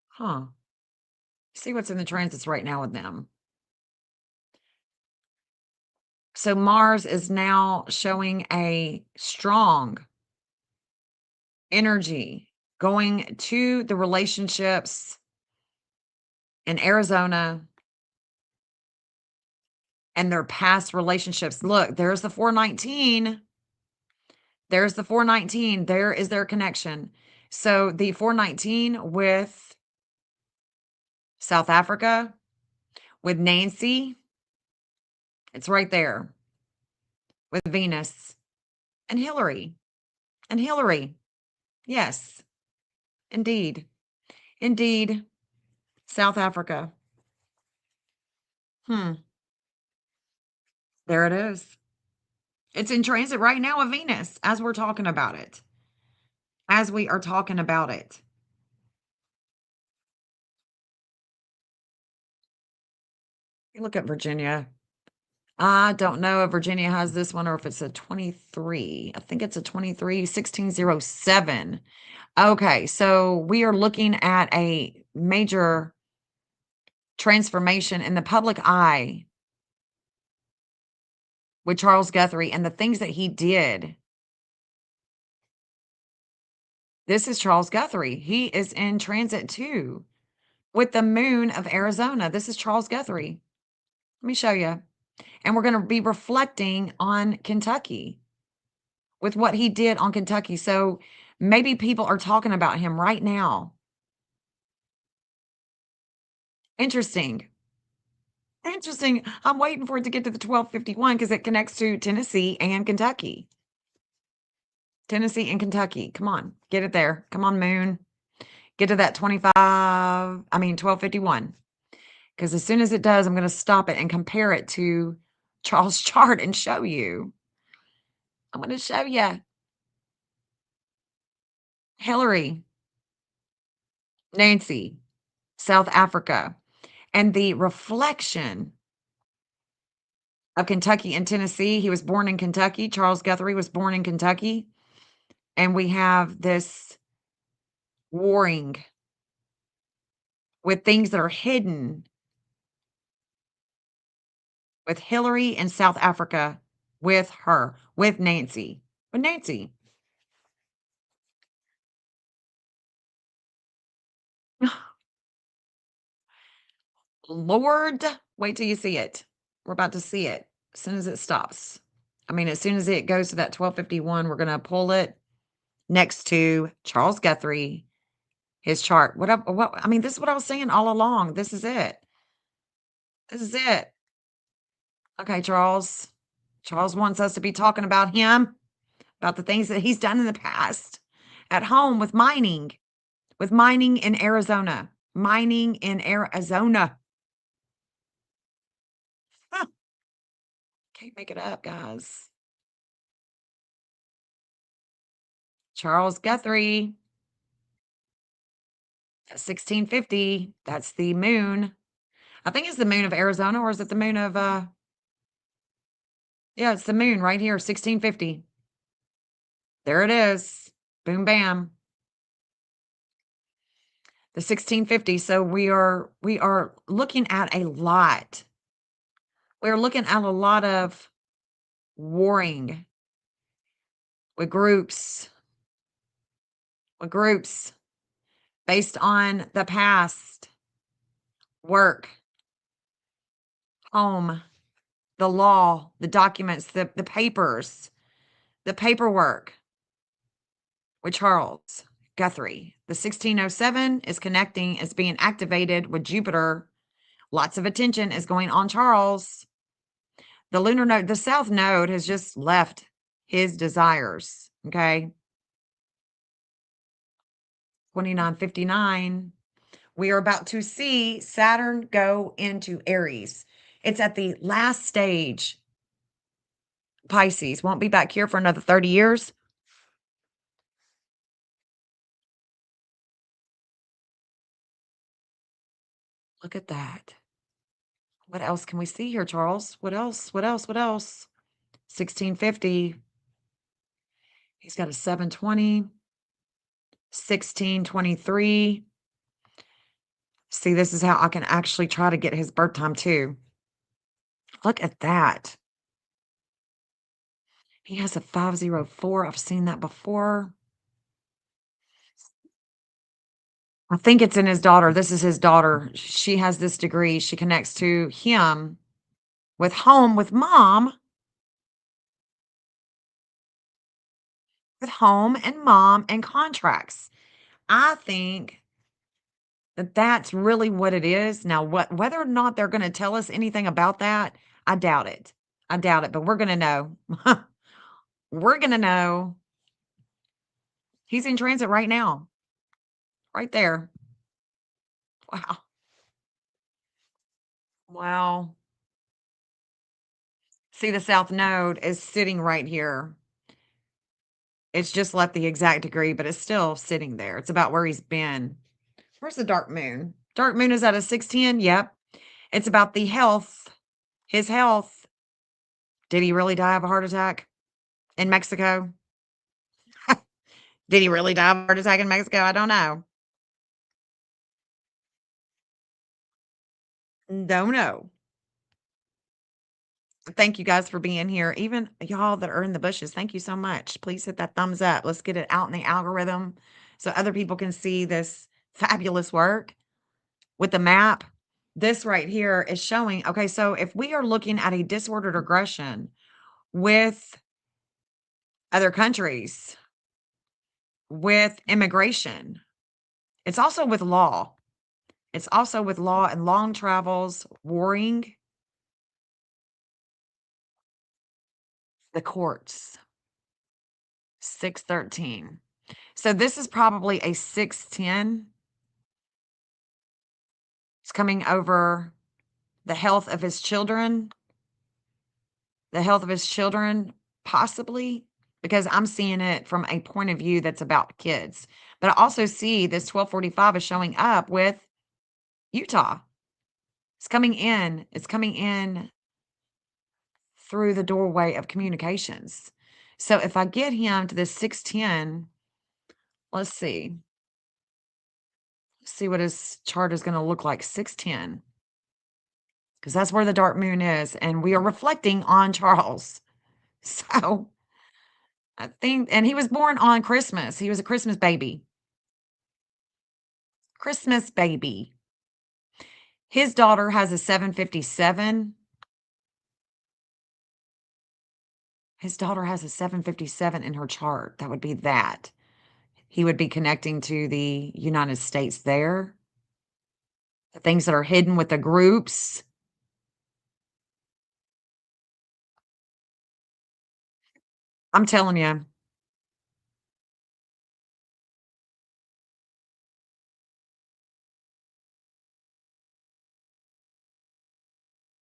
Huh. See what's in the transits right now with them. So Mars is now showing a strong energy going to the relationships in Arizona and their past relationships. Look, there's the 419. There's the 419. There is their connection. So the 419 with South Africa, with Nancy, it's right there with Venus and Hillary. And Hillary. Yes, indeed. Indeed. South Africa. There it is. It's in transit right now with Venus as we're talking about it. As we are talking about it. Look at Virginia. I don't know if Virginia has this one or if it's a 23. I think it's a 23, 1607. Okay, so we are looking at a major transformation in the public eye with Charles Guthrie and the things that he did. This is Charles Guthrie. He is in transit too with the moon of Arizona. This is Charles Guthrie. Let me show you. And we're going to be reflecting on Kentucky with what he did on Kentucky. So maybe people are talking about him right now. Interesting. Interesting. I'm waiting for it to get to the 1251 because it connects to Tennessee and Kentucky. Tennessee and Kentucky. Come on, get it there. Come on, moon. Get to that 1251. Because as soon as it does, I'm going to stop it and compare it to Charles' chart and show you. I'm going to show you. Hillary, Nancy, South Africa, and the reflection of Kentucky and Tennessee. He was born in Kentucky. Charles Guthrie was born in Kentucky. And we have this warring with things that are hidden with Hillary in South Africa, with her, with Nancy. With Nancy. Lord, wait till you see it. We're about to see it as soon as it stops. I mean, as soon as it goes to that 1251, we're going to pull it next to Charles Guthrie his chart. I mean, this is what I was saying all along. This is it. This is it. Okay, Charles. Charles wants us to be talking about him, about the things that he's done in the past at home with mining in Arizona. Mining in Arizona. Huh. Can't make it up, guys. Charles Guthrie. 1650. That's the moon. I think it's the moon of Arizona, or is it the moon of yeah, it's the moon right here, 1650. There it is. Boom bam. The 1650. So we are looking at a lot. We're looking at a lot of warring with groups based on the past, work, home, the law, the documents, the papers, the paperwork with Charles Guthrie. The 1607 is connecting, is being activated with Jupiter. Lots of attention is going on Charles. The lunar node, the south node has just left his desires. Okay. 2959. We are about to see Saturn go into Aries. It's at the last stage. Pisces won't be back here for another 30 years. Look at that. What else can we see here, Charles? What else? 1650. He's got a 720. 1623. See, this is how I can actually try to get his birth time too. Look at that. He has a 504. I've seen that before. I think it's in his daughter. This is his daughter. She has this degree. She connects to him with home, with mom, with home and mom and contracts. I think that that's really what it is. Now, whether or not they're going to tell us anything about that, I doubt it. But we're going to know. We're going to know. He's in transit right now. Right there. Wow. Wow. See, the South Node is sitting right here. It's just left the exact degree, but it's still sitting there. It's about where he's been. Where's the dark moon? Dark moon is at a 610. Yep. It's about the health, his health. Did he really die of a heart attack in Mexico? Did he really die of a heart attack in Mexico? I don't know. Don't know. Thank you guys for being here. Even y'all that are in the bushes, thank you so much. Please hit that thumbs up. Let's get it out in the algorithm so other people can see this fabulous work with the map. This right here is showing, okay, so if we are looking at a disordered aggression with other countries, with immigration, it's also with law. It's also with law and long travels, warring, the courts. 613. So this is probably a 610. It's coming over the health of his children. The health of his children, possibly, because I'm seeing it from a point of view that's about kids. But I also see this 1245 is showing up with Utah. It's coming in. It's coming in through the doorway of communications. So if I get him to this 610, let's see. Let's see what his chart is going to look like. 610. Because that's where the dark moon is. And we are reflecting on Charles. So I think, and he was born on Christmas. He was a Christmas baby. Christmas baby. His daughter has a 757. His daughter has a 757 in her chart. That would be that. he would be connecting to the United States there. The things that are hidden with the groups. I'm telling you.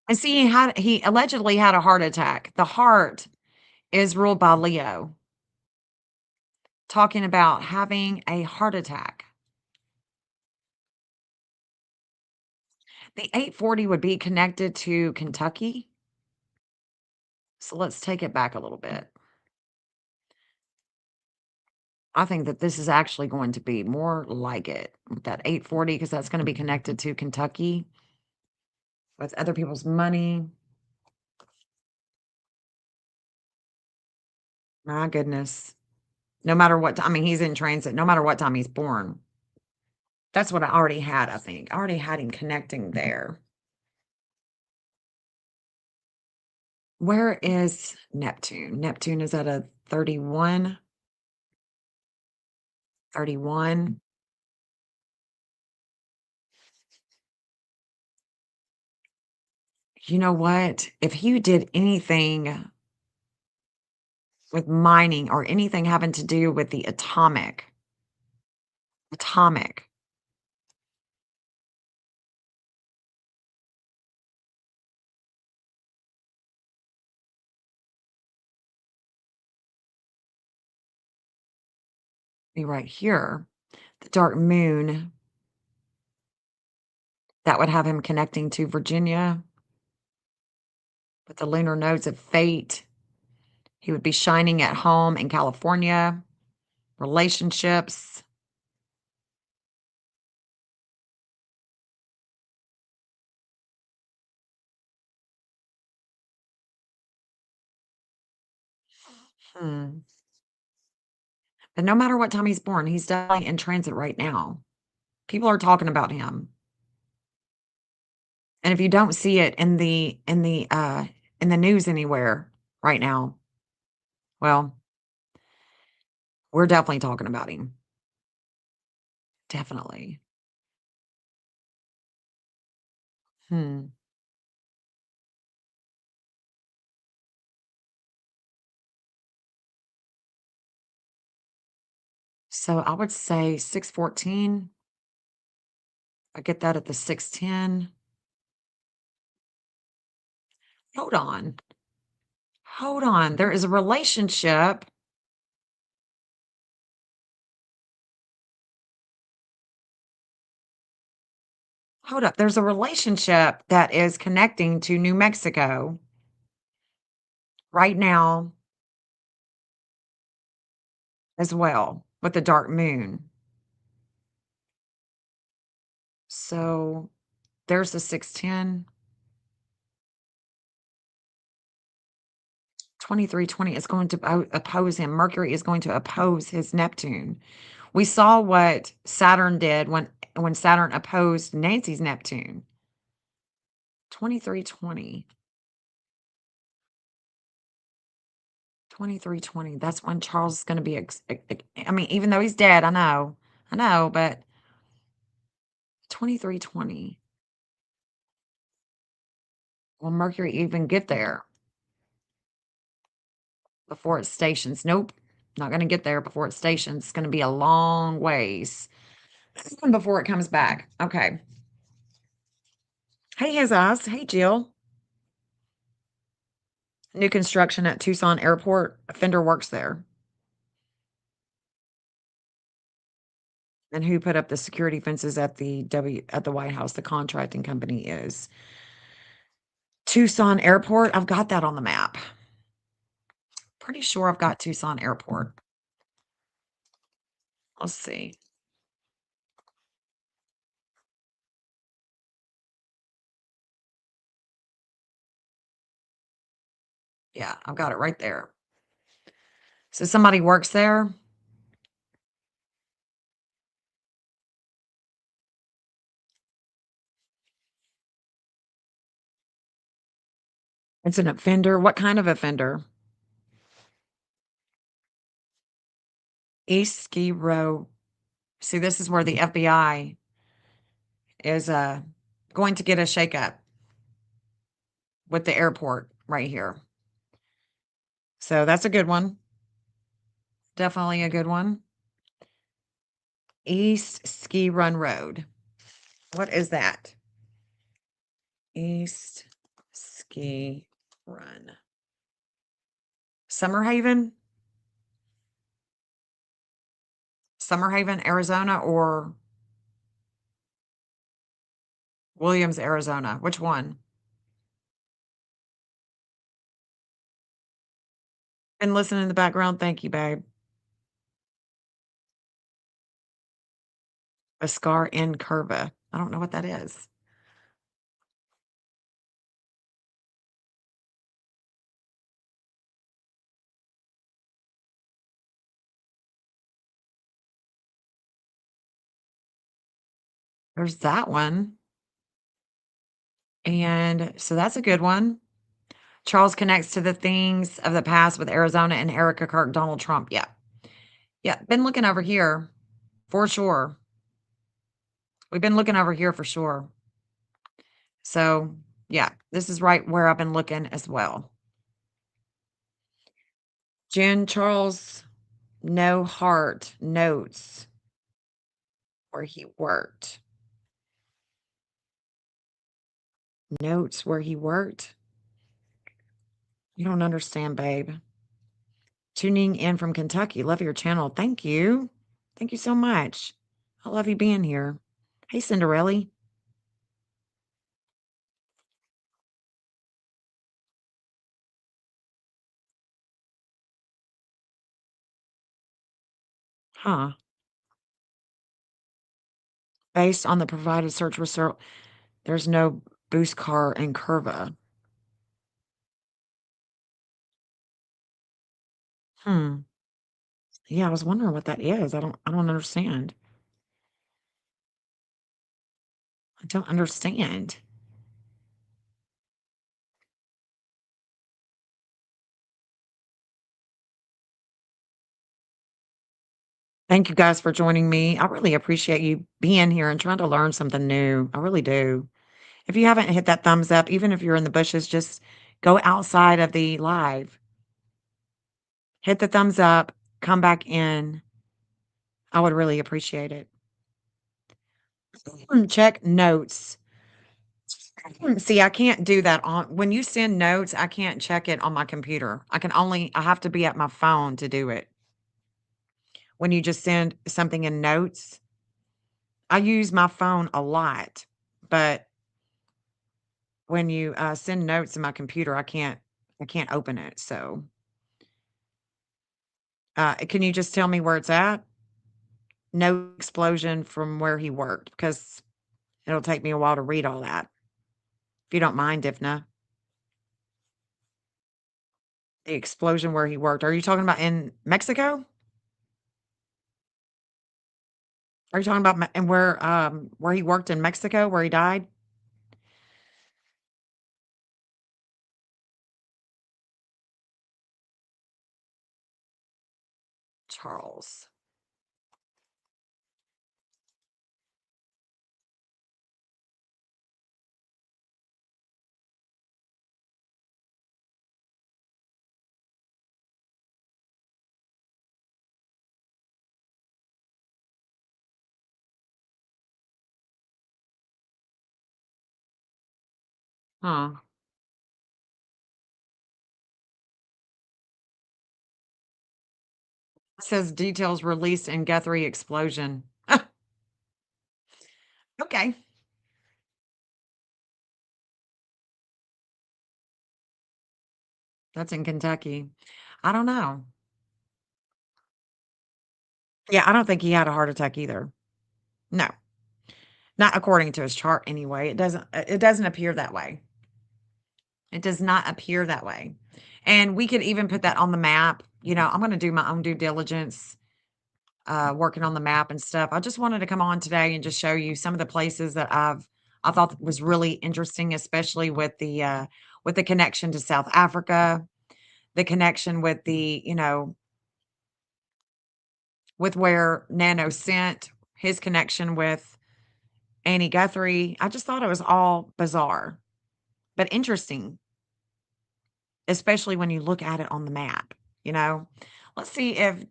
And see, he allegedly had a heart attack. The heart is ruled by Leo. Talking about having a heart attack. The 840 would be connected to Kentucky. So let's take it back a little bit. I think that this is actually going to be more like it with that 840 because that's going to be connected to Kentucky with other people's money. My goodness. No matter what, I mean, he's in transit, no matter what time he's born. That's what I already had, I think. I already had him connecting there. Where is Neptune? Neptune is at a 31. 31. You know what? If he did anything with mining or anything having to do with the atomic. Be right here. The dark moon. That would have him connecting to Virginia with the lunar nodes of fate. He would be shining at home in California. Relationships. But no matter what time he's born, he's definitely in transit right now. People are talking about him. And if you don't see it in the news anywhere right now, well, we're definitely talking about him. Definitely. Hmm. So I would say 614. I get that at the 610. Hold on. Hold on. There is a relationship. Hold up. There's a relationship that is connecting to New Mexico right now as well with the dark moon. So there's the 610. 2320 is going to oppose him. Mercury is going to oppose his Neptune. We saw what Saturn did when Saturn opposed Nancy's Neptune. 2320. 2320. That's when Charles is going to be. I mean, even though he's dead, I know, but 2320. Will Mercury even get there before it stations? Nope, not going to get there before it stations. It's going to be a long ways before it comes back. Okay. Hey, his eyes. Hey, Jill. New construction at Tucson Airport. A Fender works there. And who put up the security fences at the White House? The contracting company is Tucson Airport. I've got that on the map. Pretty sure I've got Tucson Airport. Let's see. Yeah, I've got it right there. So somebody works there. It's an offender. What kind of offender? East Ski Row. See, this is where the FBI is going to get a shakeup with the airport right here. So that's a good one. Definitely a good one. East Ski Run Road. What is that? East Ski Run. Summerhaven? Summerhaven, Arizona, or Williams, Arizona? Which one? And listen in the background. Thank you, babe. A scar in curva. I don't know what that is. There's that one. And so that's a good one. Charles connects to the things of the past with Arizona and Erika Kirk, Donald Trump. Yeah. Yeah. Been looking over here for sure. We've been looking over here for sure. So, yeah, this is right where I've been looking as well. Jen Charles, no heart notes where he worked. Notes where he worked? You don't understand, babe. Tuning in from Kentucky. Love your channel. Thank you. Thank you so much. I love you being here. Hey, Cinderella. Huh. Based on the provided search result, there's no boost car in Curva. Hmm. Yeah, I was wondering what that is. I don't understand. I don't understand. Thank you guys for joining me. I really appreciate you being here and trying to learn something new. I really do. If you haven't hit that thumbs up, even if you're in the bushes, just go outside of the live. Hit the thumbs up, come back in. I would really appreciate it. Check notes. See, I can't do that on when you send notes, I can't check it on my computer. I have to be at my phone to do it. When you just send something in notes, I use my phone a lot, but when you send notes in my computer, I can't open it. So, can you just tell me where it's at? No explosion from where he worked because it'll take me a while to read all that. If you don't mind, Ifna, the explosion where he worked. Are you talking about in Mexico? Are you talking about and where he worked in Mexico, where he died? Charles. Huh. It says details released in Guthrie explosion. Okay. That's in Kentucky. I don't know. Yeah, I don't think he had a heart attack either. No. Not according to his chart anyway. It doesn't appear that way. It does not appear that way. And we could even put that on the map. I'm going to do my own due diligence, working on the map and stuff. I just wanted to come on today and just show you some of the places that I thought was really interesting, especially with the connection to South Africa, the connection with the with where Nano sent his connection with Andy Guthrie. I just thought it was all bizarre, but interesting, especially when you look at it on the map, you know. Let's see if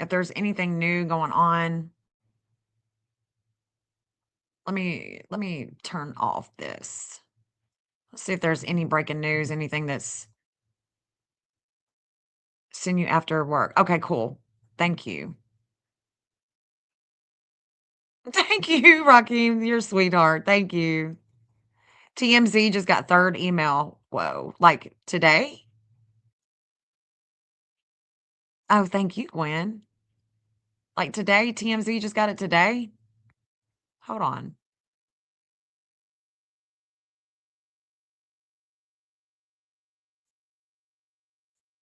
there's anything new going on. Let me turn off this. Let's see if there's any breaking news, anything that's send you after work. Okay, cool. Thank you. Thank you, Raheem. You're a sweetheart. Thank you. TMZ just got third email. Whoa. Like today? Oh, thank you, Gwen. Like today? TMZ just got it today? Hold on.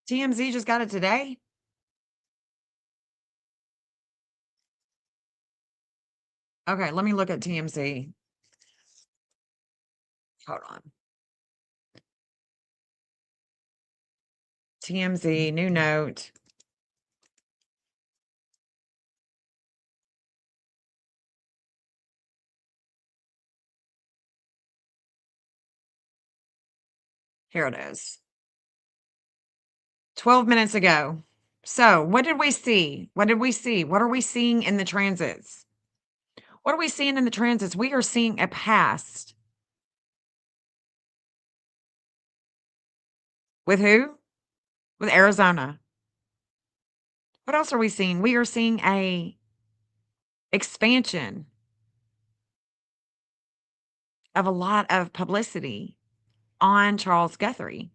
TMZ just got it today? Okay, let me look at TMZ. Hold on. TMZ, new note. Here it is. 12 minutes ago. So, what did we see? What did we see? What are we seeing in the transits? What are we seeing in the transits? We are seeing a past. With who? With Arizona. What else are we seeing? We are seeing a expansion of a lot of publicity on Charles Guthrie.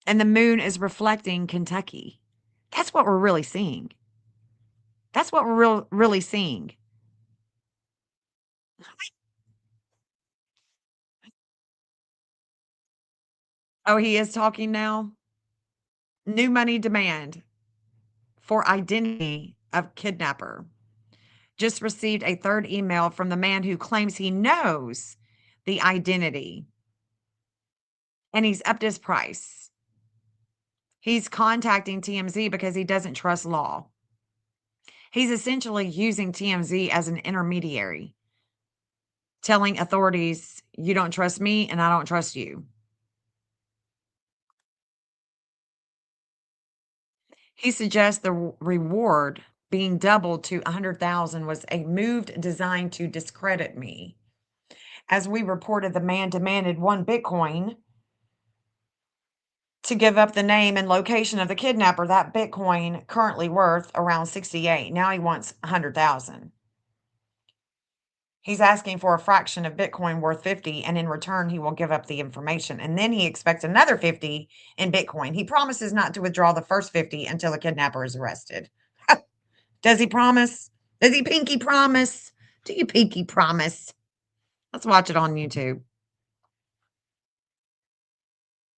And the moon is reflecting Kentucky. That's what we're really seeing. That's what we're really seeing. Oh, he is talking now? New money demand for identity of kidnapper. Just received a third email from the man who claims he knows the identity. And he's upped his price. He's contacting TMZ because he doesn't trust law. He's essentially using TMZ as an intermediary, telling authorities, you don't trust me and I don't trust you. He suggests the reward being doubled to 100,000 was a move designed to discredit me. As we reported, the man demanded 1 Bitcoin to give up the name and location of the kidnapper. That Bitcoin currently worth around 68. Now he wants 100,000. He's asking for a fraction of Bitcoin worth 50, and in return, he will give up the information. And then he expects another 50 in Bitcoin. He promises not to withdraw the first 50 until the kidnapper is arrested. Does he promise? Does he pinky promise? Do you pinky promise? Let's watch it on YouTube.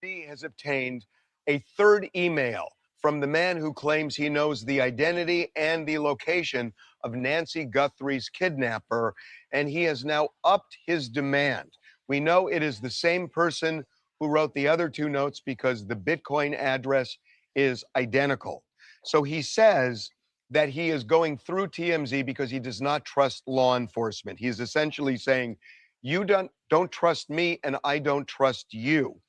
He has obtained a third email from the man who claims he knows the identity and the location of Nancy Guthrie's kidnapper, and he has now upped his demand. We know it is the same person who wrote the other 2 notes because the Bitcoin address is identical. So he says that he is going through TMZ because he does not trust law enforcement. He is essentially saying, you don't trust me and I don't trust you.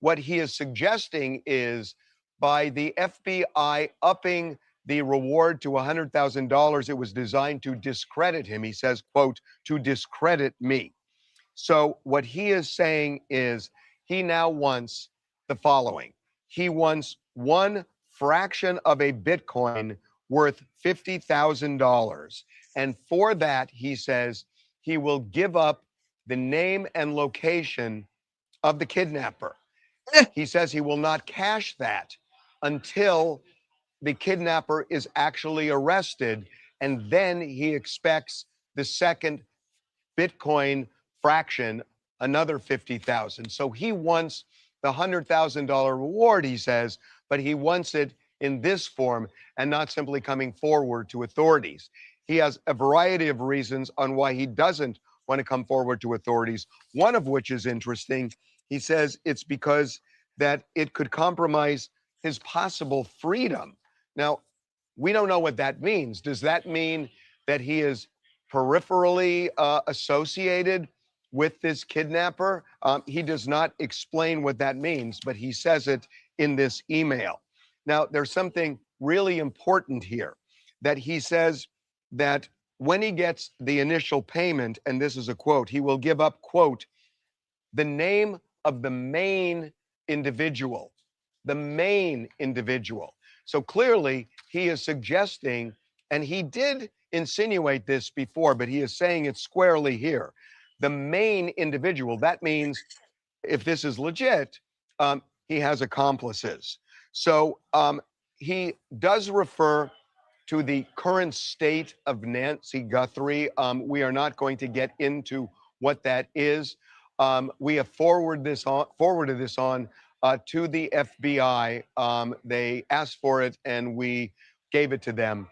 What he is suggesting is by the FBI upping the reward to $100,000, it was designed to discredit him. He says, quote, to discredit me. So what he is saying is he now wants the following. He wants 1 fraction of a Bitcoin worth $50,000. And for that, he says he will give up the name and location of the kidnapper. He says he will not cash that until the kidnapper is actually arrested, and then he expects the second Bitcoin fraction, another 50,000. So he wants the $100,000 reward, he says, but he wants it in this form and not simply coming forward to authorities. He has a variety of reasons on why he doesn't want to come forward to authorities, one of which is interesting. He says it's because that it could compromise his possible freedom. Now, we don't know what that means. Does that mean that he is peripherally associated with this kidnapper? He does not explain what that means, but he says it in this email. Now, there's something really important here that he says that when he gets the initial payment, and this is a quote, he will give up, quote, the name of the main individual, the main individual. So clearly he is suggesting, and he did insinuate this before, but he is saying it squarely here. The main individual, that means if this is legit, he has accomplices. So he does refer to the current state of Nancy Guthrie. We are not going to get into what that is. We have forwarded this on to the FBI. They asked for it, and we gave it to them.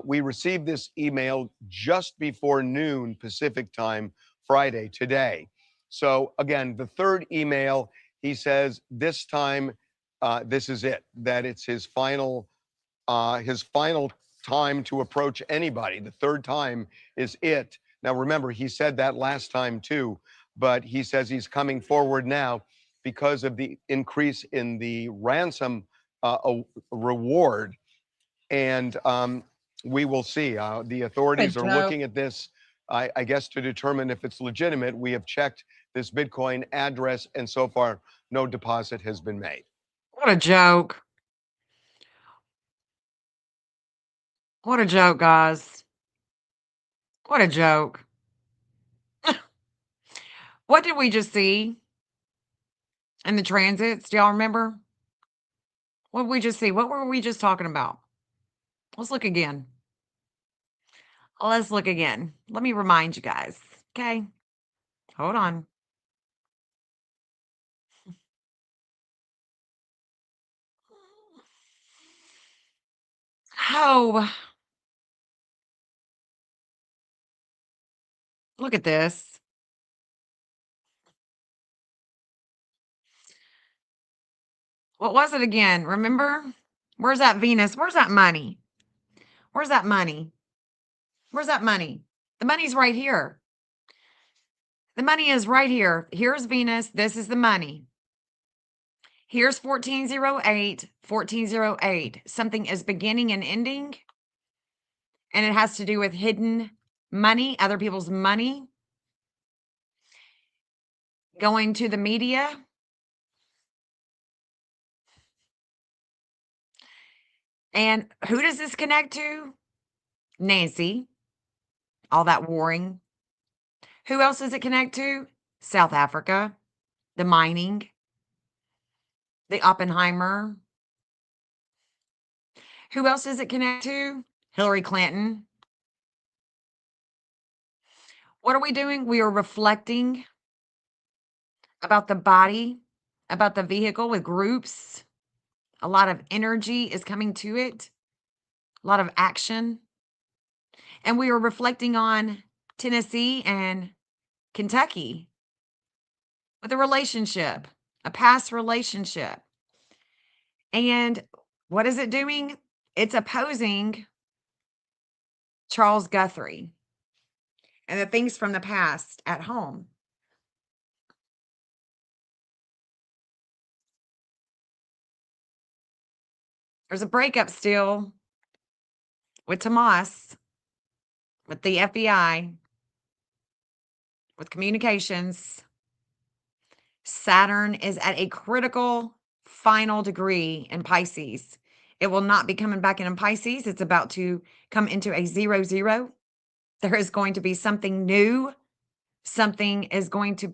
We received this email just before noon Pacific time, Friday, today. So again, the third email, he says this time, this is it, that it's his final time to approach anybody. The third time is it. Now, remember, he said that last time too, but he says he's coming forward now because of the increase in the ransom reward. And we will see. The authorities are looking at this, I guess, to determine if it's legitimate. We have checked this Bitcoin address, and so far, no deposit has been made. What a joke. What a joke, guys. What a joke. What did we just see in the transits? Do y'all remember? What did we just see? What were we just talking about? Let's look again. Let's look again. Let me remind you guys. Okay. Hold on. Oh, look at this. What was it again? Remember? Where's that Venus? Where's that money? Where's that money? Where's that money? The money's right here. The money is right here. Here's Venus. This is the money. Here's 1408, 1408. Something is beginning and ending, and it has to do with hidden money, other people's money, going to the media. And who does this connect to? Nancy. All that warring. Who else does it connect to? South Africa, the mining, the Oppenheimer. Who else does it connect to? Hillary Clinton. What are we doing? We are reflecting about the body, about the vehicle with groups. A lot of energy is coming to it, a lot of action. And we are reflecting on Tennessee and Kentucky with a relationship, a past relationship. And what is it doing? It's opposing Charles Guthrie and the things from the past at home. There's a breakup still with Tomas, with the FBI, with communications. Saturn is at a critical final degree in Pisces. It will not be coming back in Pisces. It's about to come into a 0-0. There is going to be something new. There's going to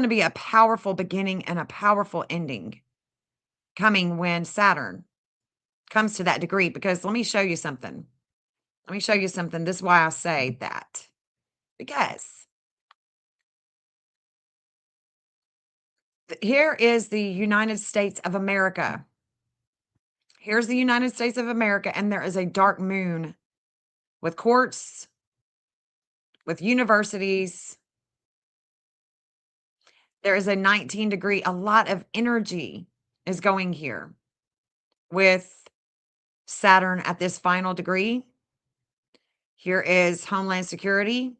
be a powerful beginning and a powerful ending coming when Saturn comes to that degree. Because let me show you something. This is why I say that. Because here is the United States of America. Here's the United States of America, and there is a dark moon with courts, with universities. There is a 19 degree, a lot of energy is going here with Saturn at this final degree. Here is Homeland Security.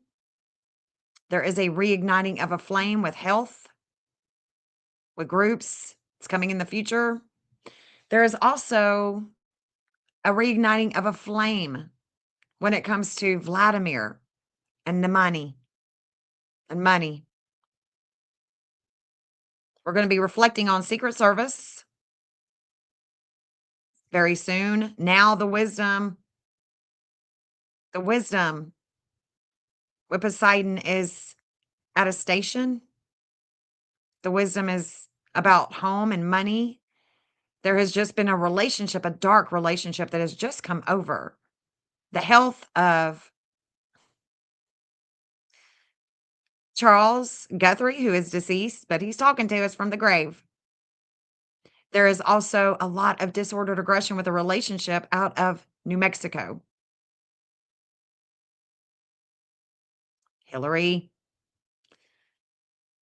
There is a reigniting of a flame with health, with groups. It's coming in the future. There is also a reigniting of a flame when it comes to Vladimir and the money and money. We're going to be reflecting on Secret Service very soon. Now the wisdom with Poseidon is at a station. The wisdom is about home and money. There has just been a relationship, a dark relationship that has just come over. The health of Charles Guthrie, who is deceased, but he's talking to us from the grave. There is also a lot of disordered aggression with a relationship out of New Mexico. Hillary,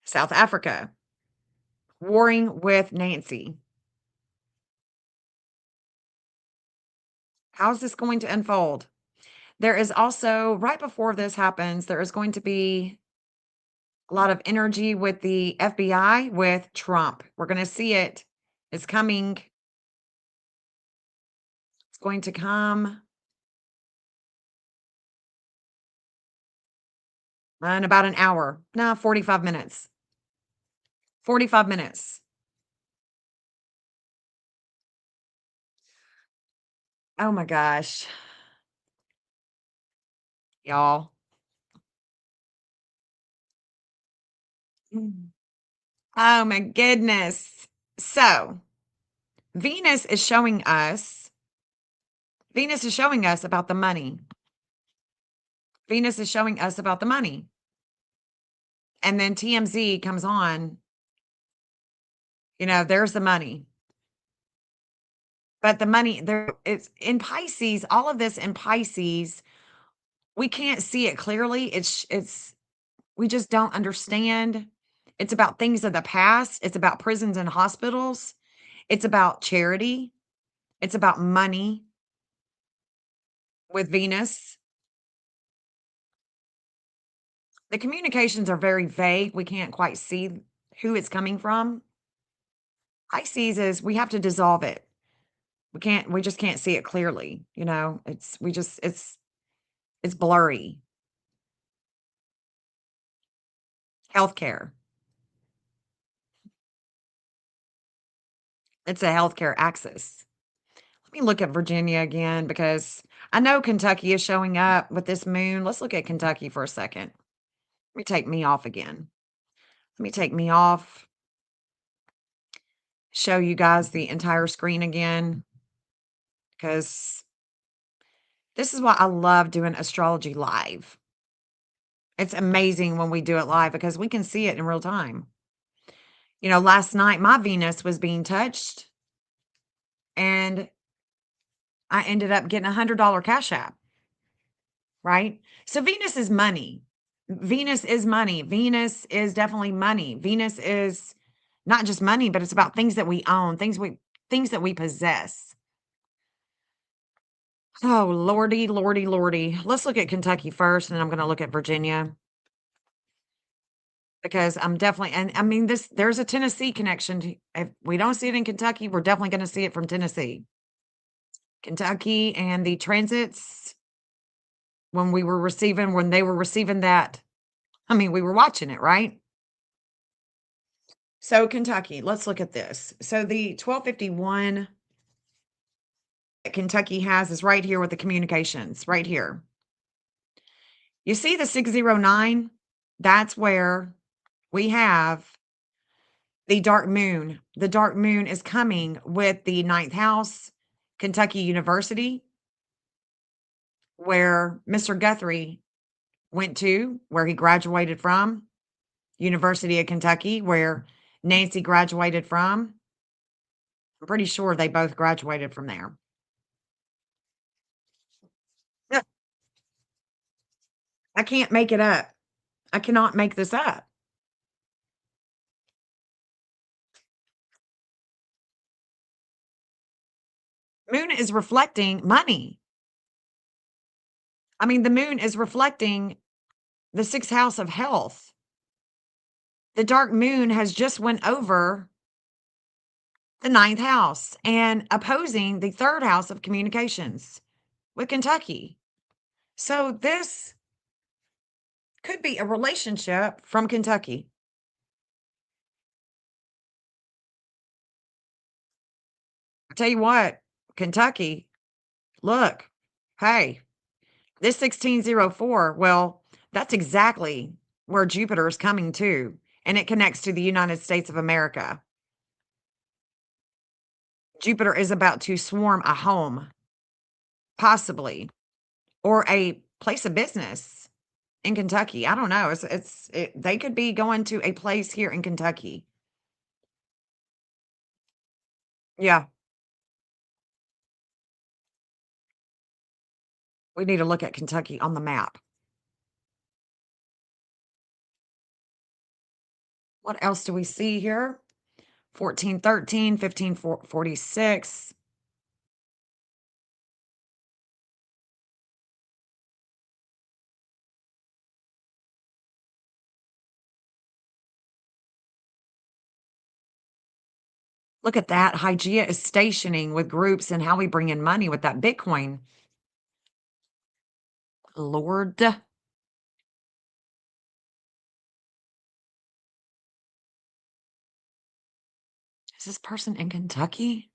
South Africa, warring with Nancy. How's this going to unfold? There is also, right before this happens, there is going to be a lot of energy with the FBI with Trump. We're going to see it. It's coming. It's going to come in about an hour. No, 45 minutes. 45 minutes. Oh my gosh. Y'all. Mm. Oh my goodness. So, Venus is showing us about the money. Venus is showing us about the money. And then TMZ comes on. You know, there's the money. But the money there, it's in Pisces, all of this in Pisces, we can't see it clearly. It's we just don't understand. It's about things of the past. It's about prisons and hospitals. It's about charity. It's about money with Venus. The communications are very vague. We can't quite see who it's coming from. Pisces is we have to dissolve it. We just can't see it clearly. You know, it's blurry. Healthcare. It's a healthcare axis. Let me look at Virginia again because I know Kentucky is showing up with this moon. Let's look at Kentucky for a second. Let me take me off again. Let me take me off. Show you guys the entire screen again because this is why I love doing astrology live. It's amazing when we do it live because we can see it in real time. You know, last night my Venus was being touched and I ended up getting $100 cash app, right? So Venus is money. Venus is money. Venus is definitely money. Venus is not just money, but it's about things that we own, things that we possess. Oh, lordy, lordy, lordy. Let's look at Kentucky first, and then I'm going to look at Virginia because I'm definitely, and I mean, there's a Tennessee connection. If we don't see it in Kentucky, we're definitely going to see it from Tennessee. Kentucky and the transits when they were receiving that. I mean, we were watching it, right? So Kentucky, let's look at this. So the 1251 that Kentucky has is right here with the communications, right here. You see the 609? That's where we have the dark moon. The dark moon is coming with the ninth house, Kentucky University, where Mr. Guthrie went to, where he graduated from, University of Kentucky, where Nancy graduated from. I'm pretty sure they both graduated from there. Yeah. I can't make it up. I cannot make this up. Moon is reflecting money. I mean, the moon is reflecting the 6th house of health. The dark moon has just went over the 9th house and opposing the 3rd house of communications with Kentucky. So this could be a relationship from Kentucky. I tell you what, Kentucky, look, hey, this 1604, well, that's exactly where Jupiter is coming to, and it connects to the United States of America. Jupiter is about to swarm a home, possibly, or a place of business in Kentucky. I don't know. They could be going to a place here in Kentucky. Yeah, we need to look at Kentucky on the map. What else do we see here? 1413, 1546. Look at that. Hygeia is stationing with groups and how we bring in money with that Bitcoin. Lord. Is this person in Kentucky?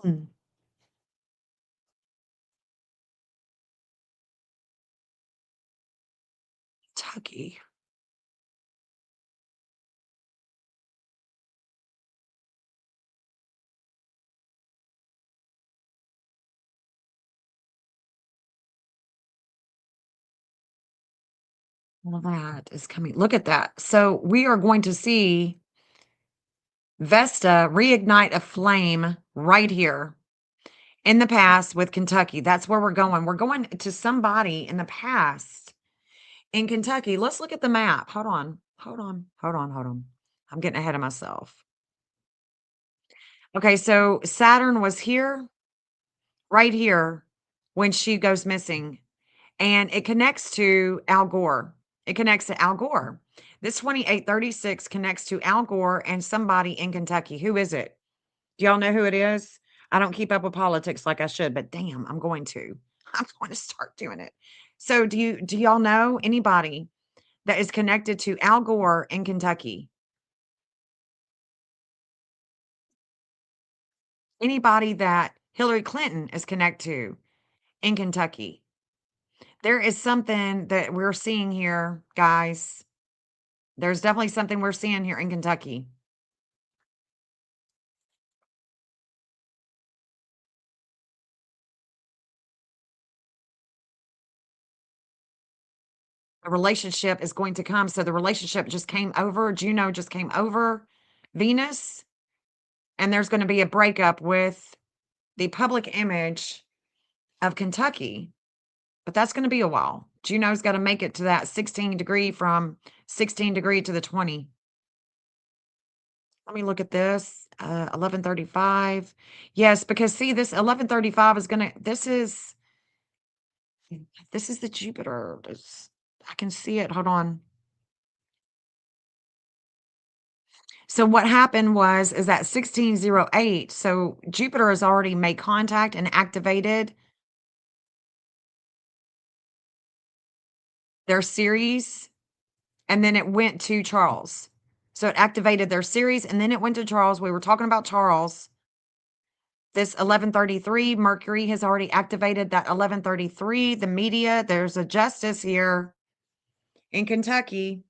Hmm, Kentucky. All that is coming. Look at that. So we are going to see Vesta reignite a flame right here in the past with Kentucky. That's where we're going. We're going to somebody in the past in Kentucky. Let's look at the map. Hold on. Hold on. Hold on. Hold on. I'm getting ahead of myself. Okay, so Saturn was here, right here, when she goes missing, and it connects to Al Gore. It connects to Al Gore. This 2836 connects to Al Gore and somebody in Kentucky. Who is it? Do y'all know who it is? I don't keep up with politics like I should, but damn, I'm going to. I'm going to start doing it. So do y'all know anybody that is connected to Al Gore in Kentucky? Anybody that Hillary Clinton is connected to in Kentucky? There is something that we're seeing here, guys. There's definitely something we're seeing here in Kentucky. A relationship is going to come. So the relationship just came over. Juno just came over Venus, and there's going to be a breakup with the public image of Kentucky. But that's going to be a while. Juno's got to make it to that 16 degree from 16 degree to the 20. Let me look at this. 1135. Yes, because see, this 1135 is going to, this is the Jupiter. I can see it. Hold on. So what happened is that 1608, so Jupiter has already made contact and activated their series, and then it went to Charles. So it activated their series, and then it went to Charles. We were talking about Charles. This 1133, Mercury has already activated that 1133. The media, there's a justice here in Kentucky.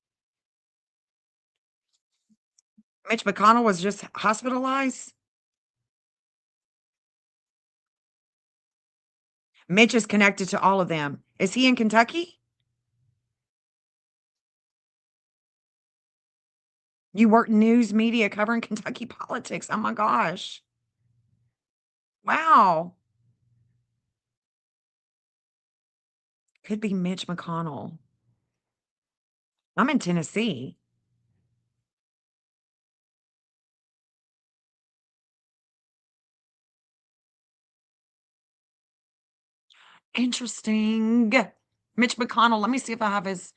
Mitch McConnell was just hospitalized. Mitch is connected to all of them. Is he in Kentucky? You work news media covering Kentucky politics. Oh my gosh. Wow. Could be Mitch McConnell. I'm in Tennessee. Interesting. Mitch McConnell. Let me see if I have his.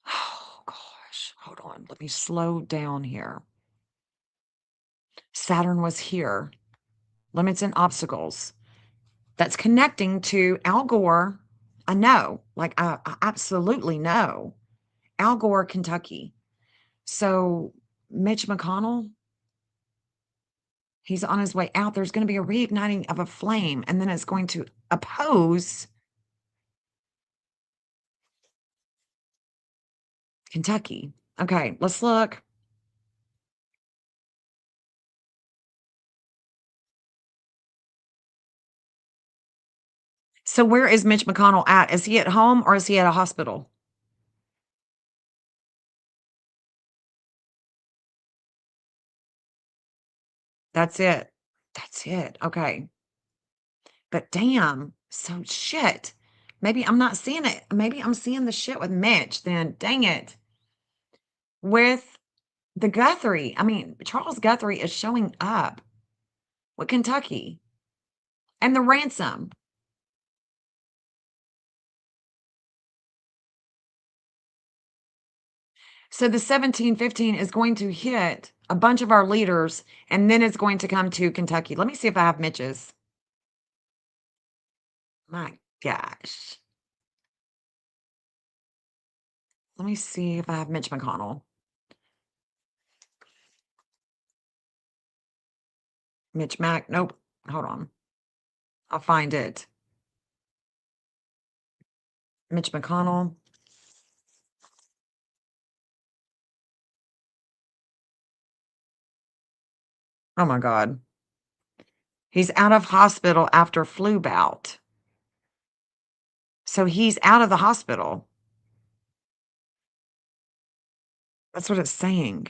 Oh, gosh. Hold on. Let me slow down here. Saturn was here. Limits and obstacles. That's connecting to Al Gore. I know. Like, I absolutely know. Al Gore, Kentucky. So, Mitch McConnell, he's on his way out. There's going to be a reigniting of a flame, and then it's going to oppose Kentucky. Okay, let's look. So where is Mitch McConnell at? Is he at home or is he at a hospital? That's it. That's it. Okay. But damn. So shit. Maybe I'm not seeing it. Maybe I'm seeing the shit with Mitch then. Dang it. With the Guthrie. I mean, Charles Guthrie is showing up with Kentucky and the ransom. So the 1715 is going to hit a bunch of our leaders, and then it's going to come to Kentucky. Let me see if I have Mitch's. My gosh. Let me see if I have Mitch McConnell. Mitch Mac. Nope. Hold on. I'll find it. Mitch McConnell. Oh my God. He's out of hospital after flu bout. So he's out of the hospital. That's what it's saying.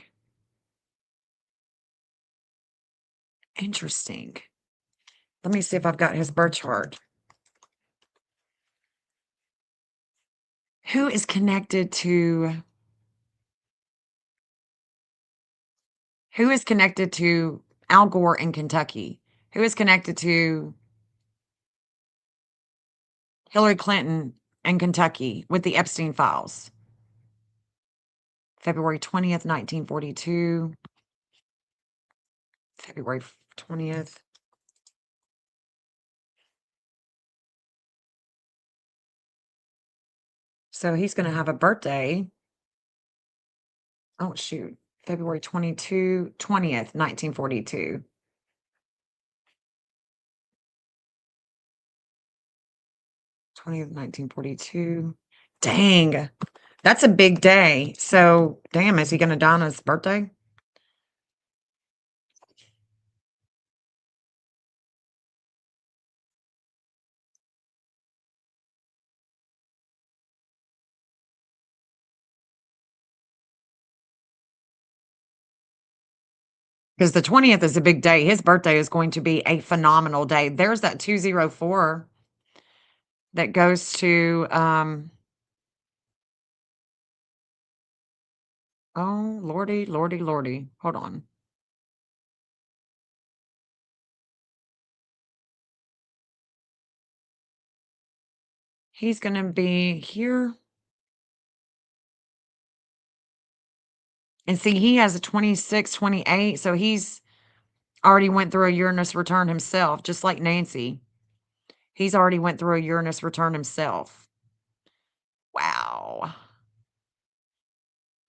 Interesting. Let me see if I've got his birth chart. Who is connected to Al Gore in Kentucky? Who is connected to Hillary Clinton in Kentucky with the Epstein files? February 20th, 1942. February 20th. So he's going to have a birthday. Oh, shoot. February 20th, 1942. '20th, 1942. Dang. That's a big day. So, damn, is he going to die on his birthday? Because the 20th is a big day. His birthday is going to be a phenomenal day. There's that 204 that goes to, oh, Lordy, Lordy, Lordy. Hold on. He's going to be here. And see, he has a 26, 28. So he's already went through a Uranus return himself, just like Nancy. He's already went through a Uranus return himself. Wow.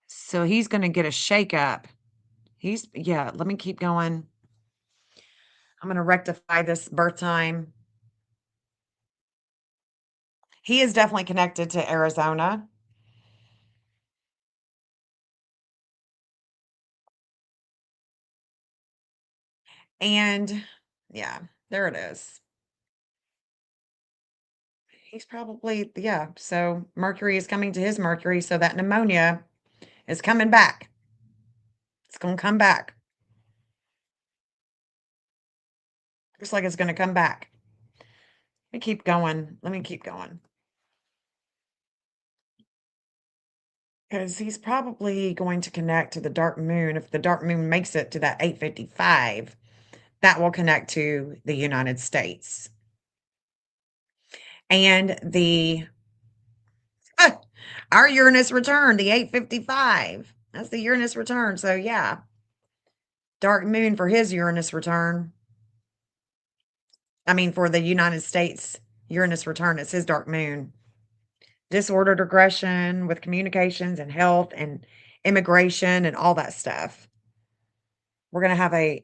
So he's going to get a shakeup. Yeah, let me keep going. I'm going to rectify this birth time. He is definitely connected to Arizona. And yeah, there it is. He's probably, yeah. So Mercury is coming to his Mercury. So that pneumonia is coming back. It's going to come back. Looks like it's going to come back. Let me keep going. Because he's probably going to connect to the dark moon. If the dark moon makes it to that 855, that will connect to the United States. And our Uranus return, the 855. That's the Uranus return. So yeah, dark moon for his Uranus return. I mean, for the United States Uranus return, it's his dark moon. Disordered aggression with communications and health and immigration and all that stuff. We're gonna have a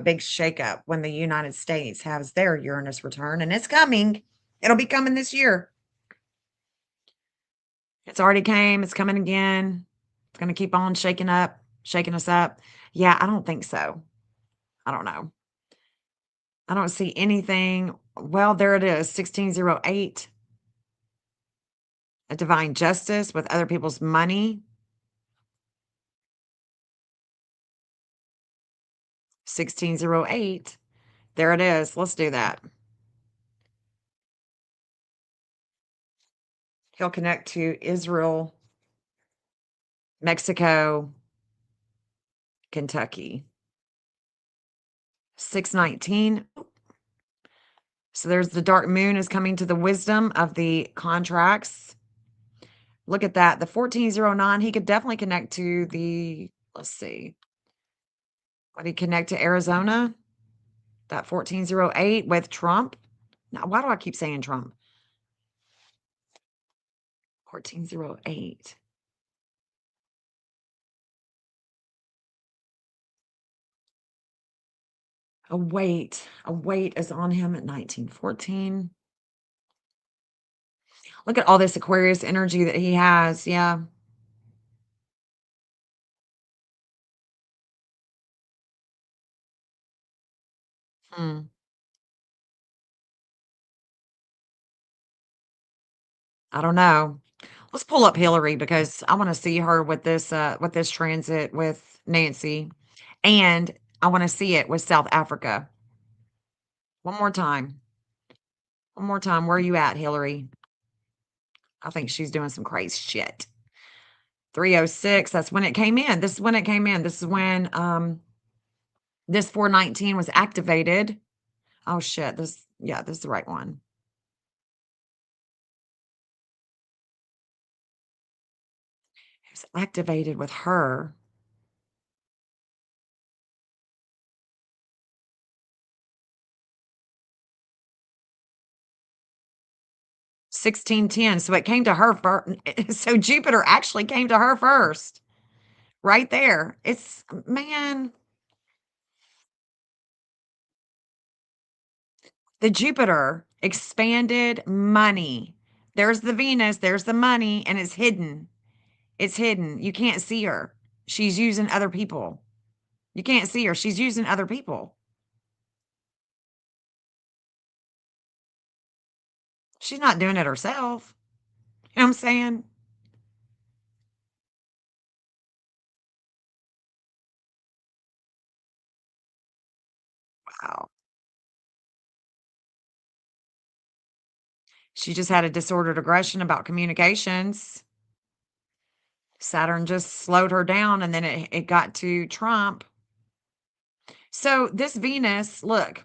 big shakeup when the United States has their Uranus return, and it's coming. It'll be coming this year. It's already came. It's coming again. It's gonna keep on shaking us up. Yeah, I don't think so. I don't know. I don't see anything. Well, there it is, 1608. A divine justice with other people's money. 1608. There it is. Let's do that. He'll connect to Israel, Mexico, Kentucky. 619. So there's the dark moon is coming to the wisdom of the contracts. Look at that. The 1409, he could definitely connect to the, let's see. Would he connect to Arizona? That 1408 with Trump. Now, why do I keep saying Trump? 1408. A weight is on him at 1914. Look at all this Aquarius energy that he has. Yeah. Hmm. I don't know. Let's pull up Hillary because I want to see her with this transit with Nancy, and I want to see it with South Africa. One more time. One more time. Where are you at, Hillary? I think she's doing some crazy shit. 306. That's when it came in. This is when it came in. This is when this 419 was activated. Oh shit. This is the right one. It was activated with her. $16.10. So it came to her first. So Jupiter actually came to her first. Right there. It's, man, the Jupiter expanded money. There's the Venus, there's the money, and it's hidden. It's hidden. You can't see her. She's using other people. You can't see her. She's using other people. She's not doing it herself. You know what I'm saying? Wow. She just had a disordered aggression about communications. Saturn just slowed her down, and then it got to Trump. So this Venus, look,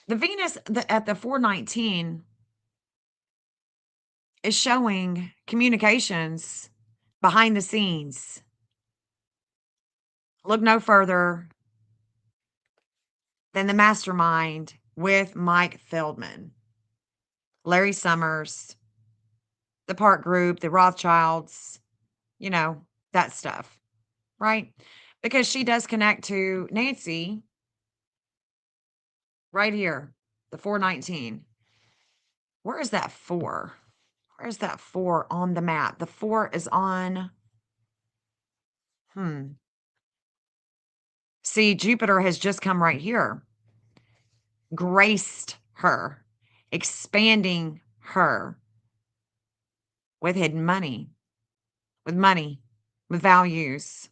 the Venus at the 419 is showing communications behind the scenes. Look no further than the mastermind with Mike Feldman, Larry Summers, the Park Group, the Rothschilds, that stuff, right? Because she does connect to Nancy right here, the 419. Where is that 4? Where is that 4 on the map? The 4 is on, See, Jupiter has just come right here, graced her, expanding her with hidden money, with values.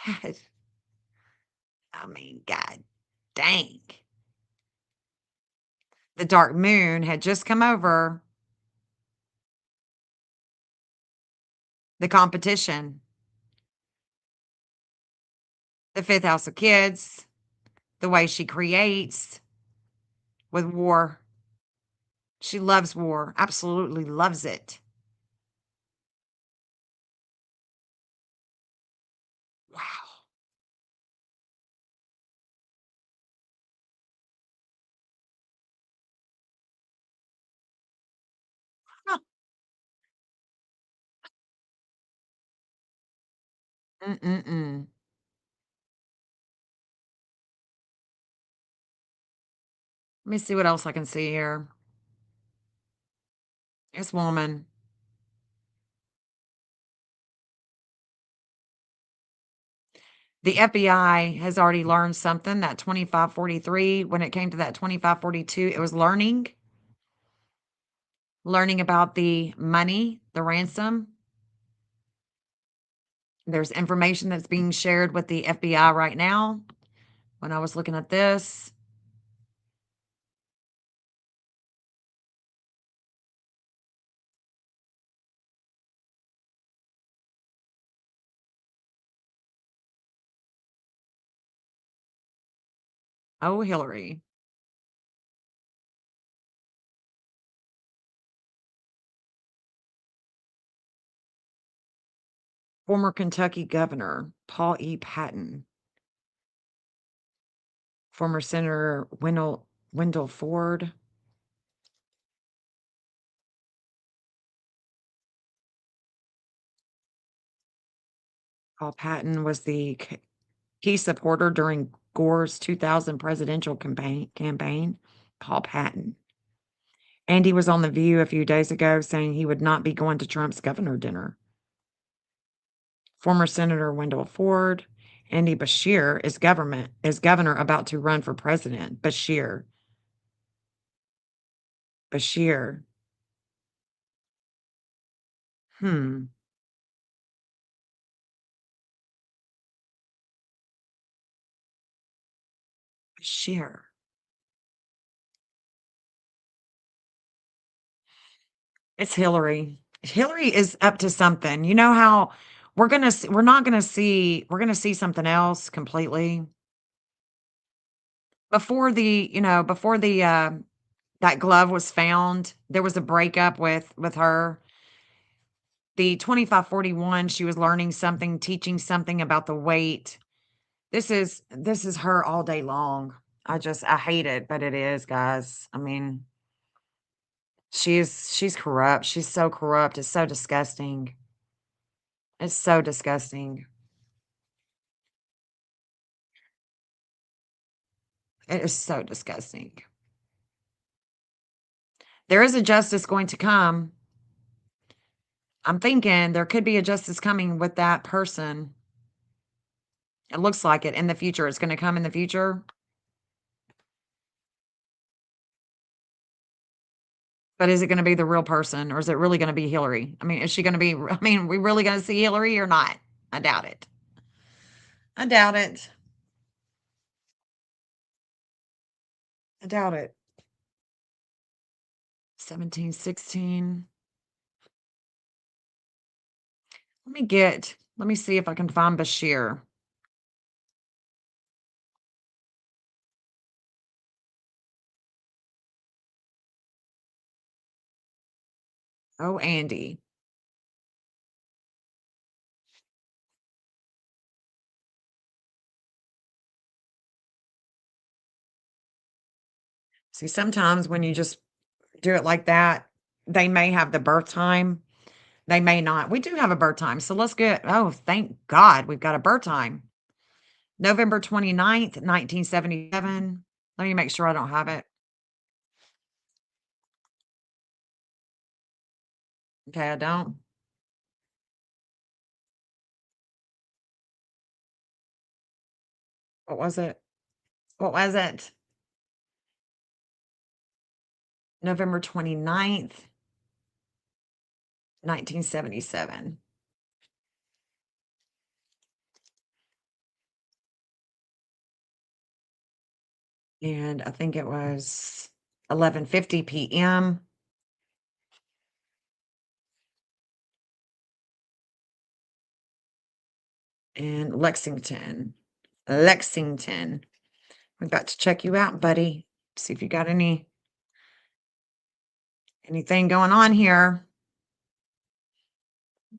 I mean, God dang. The dark moon had just come over the competition, the 5th house of kids, the way she creates, with war. She loves war, absolutely loves it. Wow. Huh. Mm-mm-mm. Let me see what else I can see here. This woman. The FBI has already learned something, that 2543, when it came to that 2542, it was learning about the money, the ransom. There's information that's being shared with the FBI right now. When I was looking at this, oh, Hillary. Former Kentucky Governor Paul E. Patton. Former Senator Wendell Ford. Paul Patton was the key supporter during Gore's 2000 presidential campaign. Paul Patton. Andy was on The View a few days ago saying he would not be going to Trump's governor dinner. Former Senator Wendell Ford. Andy Beshear is governor about to run for president. Beshear. Hmm. Beshear. It's Hillary. Hillary is up to something. You know how we're not gonna see we're gonna see something else completely. Before the that glove was found, there was a breakup with her. The 2541, she was learning something, teaching something about the weight. This is her all day long. I hate it, but it is, guys. I mean, she's corrupt. She's so corrupt. It's so disgusting. It's so disgusting. It is so disgusting. There is a justice going to come. I'm thinking there could be a justice coming with that person. It looks like it in the future. It's going to come in the future. But is it going to be the real person or is it really going to be Hillary? I mean, is she going to be, I mean, we really going to see Hillary or not? I doubt it. I doubt it. I doubt it. 1716. Let me see if I can find Bashir. Oh, Andy. See, sometimes when you just do it like that, they may have the birth time. They may not. We do have a birth time. So let's get, oh, thank God we've got a birth time. November 29th, 1977. Let me make sure I don't have it. Okay, I don't. What was it? What was it? November 29th, 1977. And I think it was 11:50 p.m. in Lexington. We're about to check you out, buddy. See if you got anything going on here.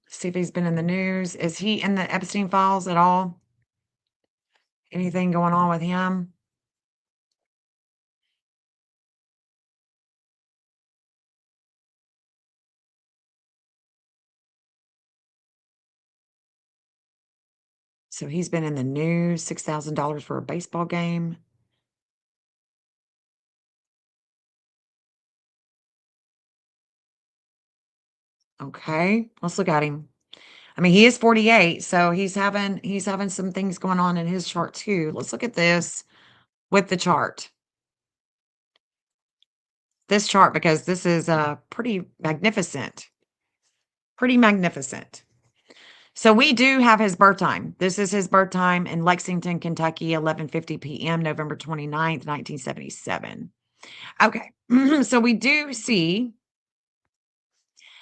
See if he's been in the news. Is he in the Epstein files at all? Anything going on with him? So he's been in the news, $6,000 for a baseball game. Okay, let's look at him. I mean, he is 48, so he's having some things going on in his chart too. Let's look at this with the chart. This chart, because this is pretty magnificent. Pretty magnificent. So we do have his birth time. This is his birth time in Lexington, Kentucky, 11:50 p.m., November 29th, 1977. Okay, so we do see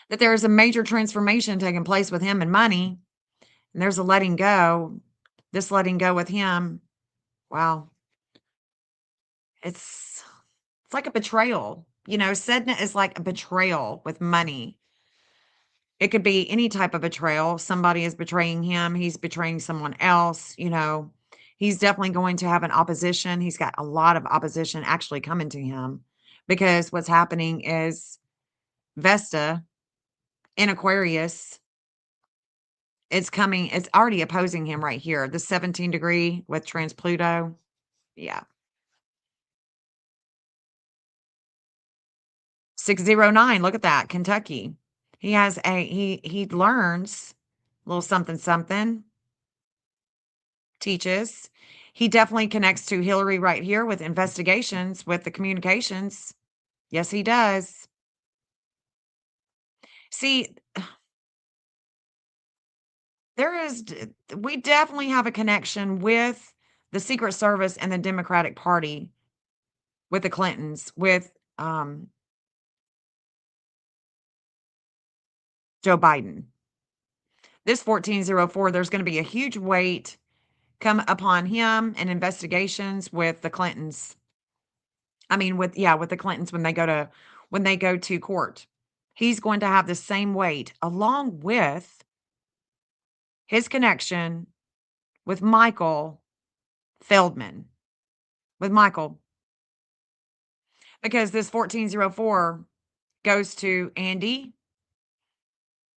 that there is a major transformation taking place with him and money, and there's a letting go. This letting go with him, wow, it's like a betrayal. Sedna is like a betrayal with money. It could be any type of betrayal. Somebody is betraying him. He's betraying someone else. He's definitely going to have an opposition. He's got a lot of opposition actually coming to him because what's happening is Vesta in Aquarius, it's already opposing him right here. The 17 degree with trans Pluto. Yeah. 609. Look at that. Kentucky. He learns a little something, something, teaches. He definitely connects to Hillary right here with investigations, with the communications. Yes, he does. See, we definitely have a connection with the Secret Service and the Democratic Party, with the Clintons, with Joe Biden. This 1404, there's going to be a huge weight come upon him and investigations with the Clintons. I mean, with the Clintons when they go to court. He's going to have the same weight along with his connection with Michael Feldman. With Michael. Because this 1404 goes to Andy,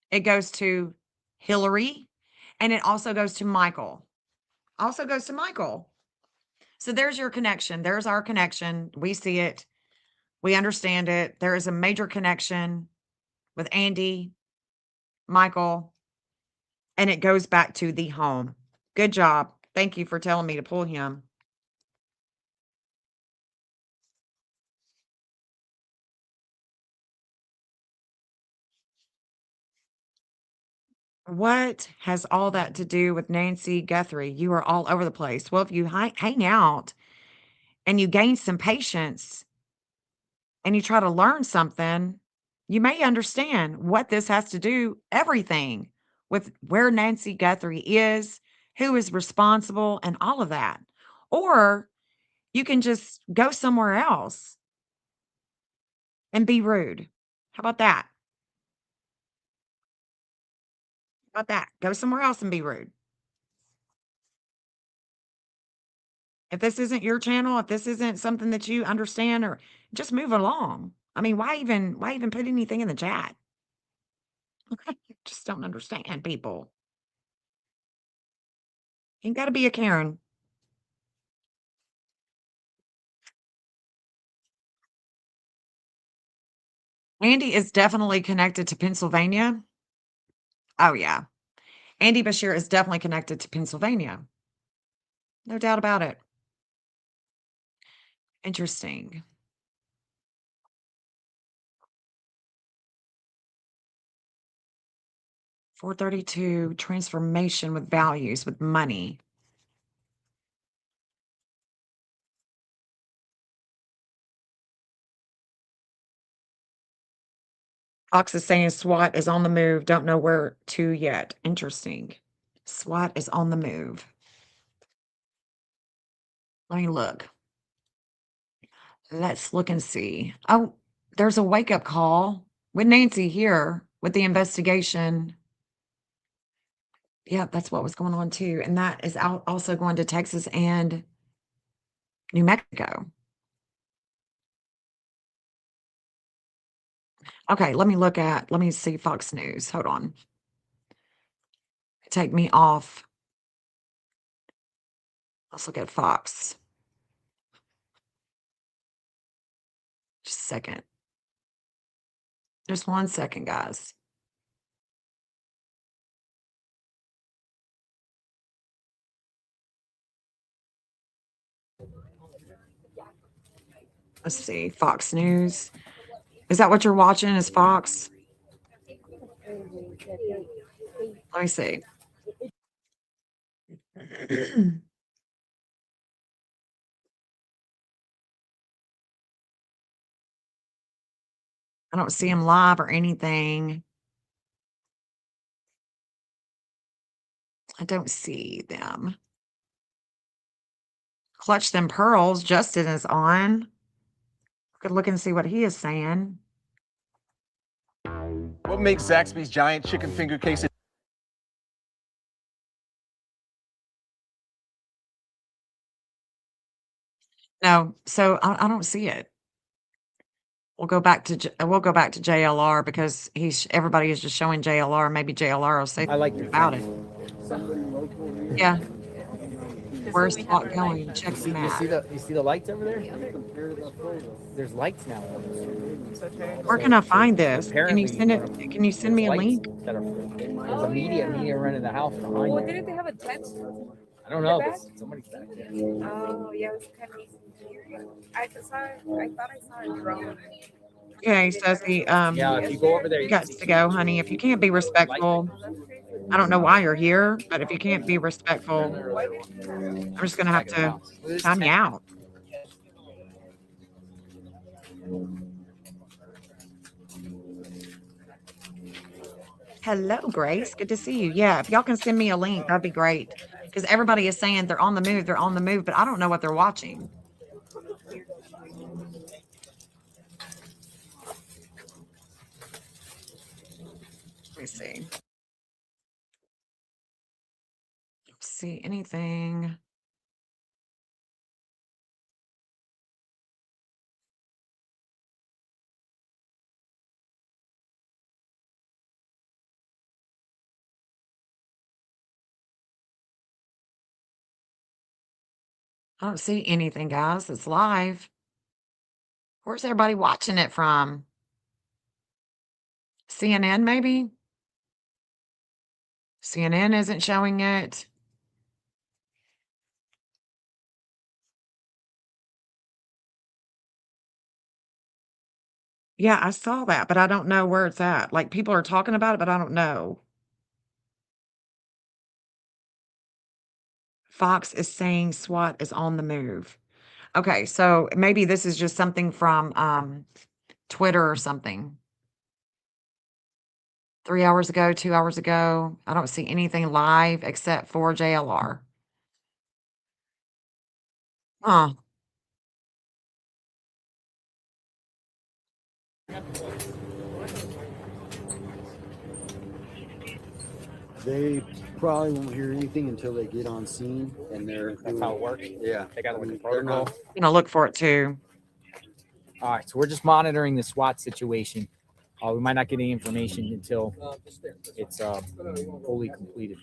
it goes to Hillary, and it also goes to Michael. So there's your connection. There's our connection. We see it. We understand it. There is a major connection with Andy, Michael, and it goes back to the home. Good job. Thank you for telling me to pull him. What has all that to do with Nancy Guthrie? You are all over the place. Well, if you hang out and you gain some patience and you try to learn something, you may understand what this has to do, everything with where Nancy Guthrie is, who is responsible, and all of that. Or you can just go somewhere else and be rude. How about that? How about that? Go somewhere else and be rude. If this isn't your channel, if this isn't something that you understand, or just move along. I mean, why even put anything in the chat? I just don't understand people. Ain't got to be a Karen. Andy is definitely connected to Pennsylvania. Oh, yeah. Andy Beshear is definitely connected to Pennsylvania. No doubt about it. Interesting. $432, transformation with values, with money. Fox is saying SWAT is on the move. Don't know where to yet. Interesting. SWAT is on the move. Let me look. Let's look and see. Oh, there's a wake-up call with Nancy here with the investigation. Yeah, that's what was going on too. And that is also going to Texas and New Mexico. Okay, let me see Fox News. Hold on. Take me off. Let's look at Fox. Just a second. Just 1 second, guys. Let's see. Fox News. Is that what you're watching? Is Fox? Let me see. I don't see him live or anything. I don't see them. Clutch Them Pearls. Justin is on. Could look and see what he is saying. What makes Zaxby's giant chicken finger quesadilla? No, so I don't see it. We'll go back to JLR because everybody is just showing JLR. Maybe JLR will say I like your about it. Yeah. Just Where's so we Spot have it going? right. Check the You map. see the lights over there? There's lights now. Where can I find this? Can Apparently, you send it? Can you send me a lights link? That are, there's a media running the house behind Well, you. didn't they have a tent? I don't know. Back? But somebody's back there. Oh, yeah, it was kind of easy to hear. I thought I saw a drone. Okay, so the Yeah, if you go over there, you got to go, honey. If you can't be respectful, I don't know why you're here, but if you can't be respectful, I'm just gonna have to time you out. Hello, Grace. Good to see you. Yeah, if y'all can send me a link, that'd be great. Because everybody is saying they're on the move, but I don't know what they're watching. Let me see. Don't see anything. I don't see anything, guys. It's live. Where's everybody watching it from? CNN, maybe? CNN isn't showing it. Yeah, I saw that, but I don't know where it's at. Like, people are talking about it, but I don't know. Fox is saying SWAT is on the move. Okay, so maybe this is just something from Twitter or something. 3 hours ago, 2 hours ago. I don't see anything live except for JLR. Huh. They probably won't hear anything until they get on scene, and That's how it works. Yeah, They got like a they're protocol. not. I'm gonna look for it too. All right, so we're just monitoring the SWAT situation. We might not get any information until it's fully completed.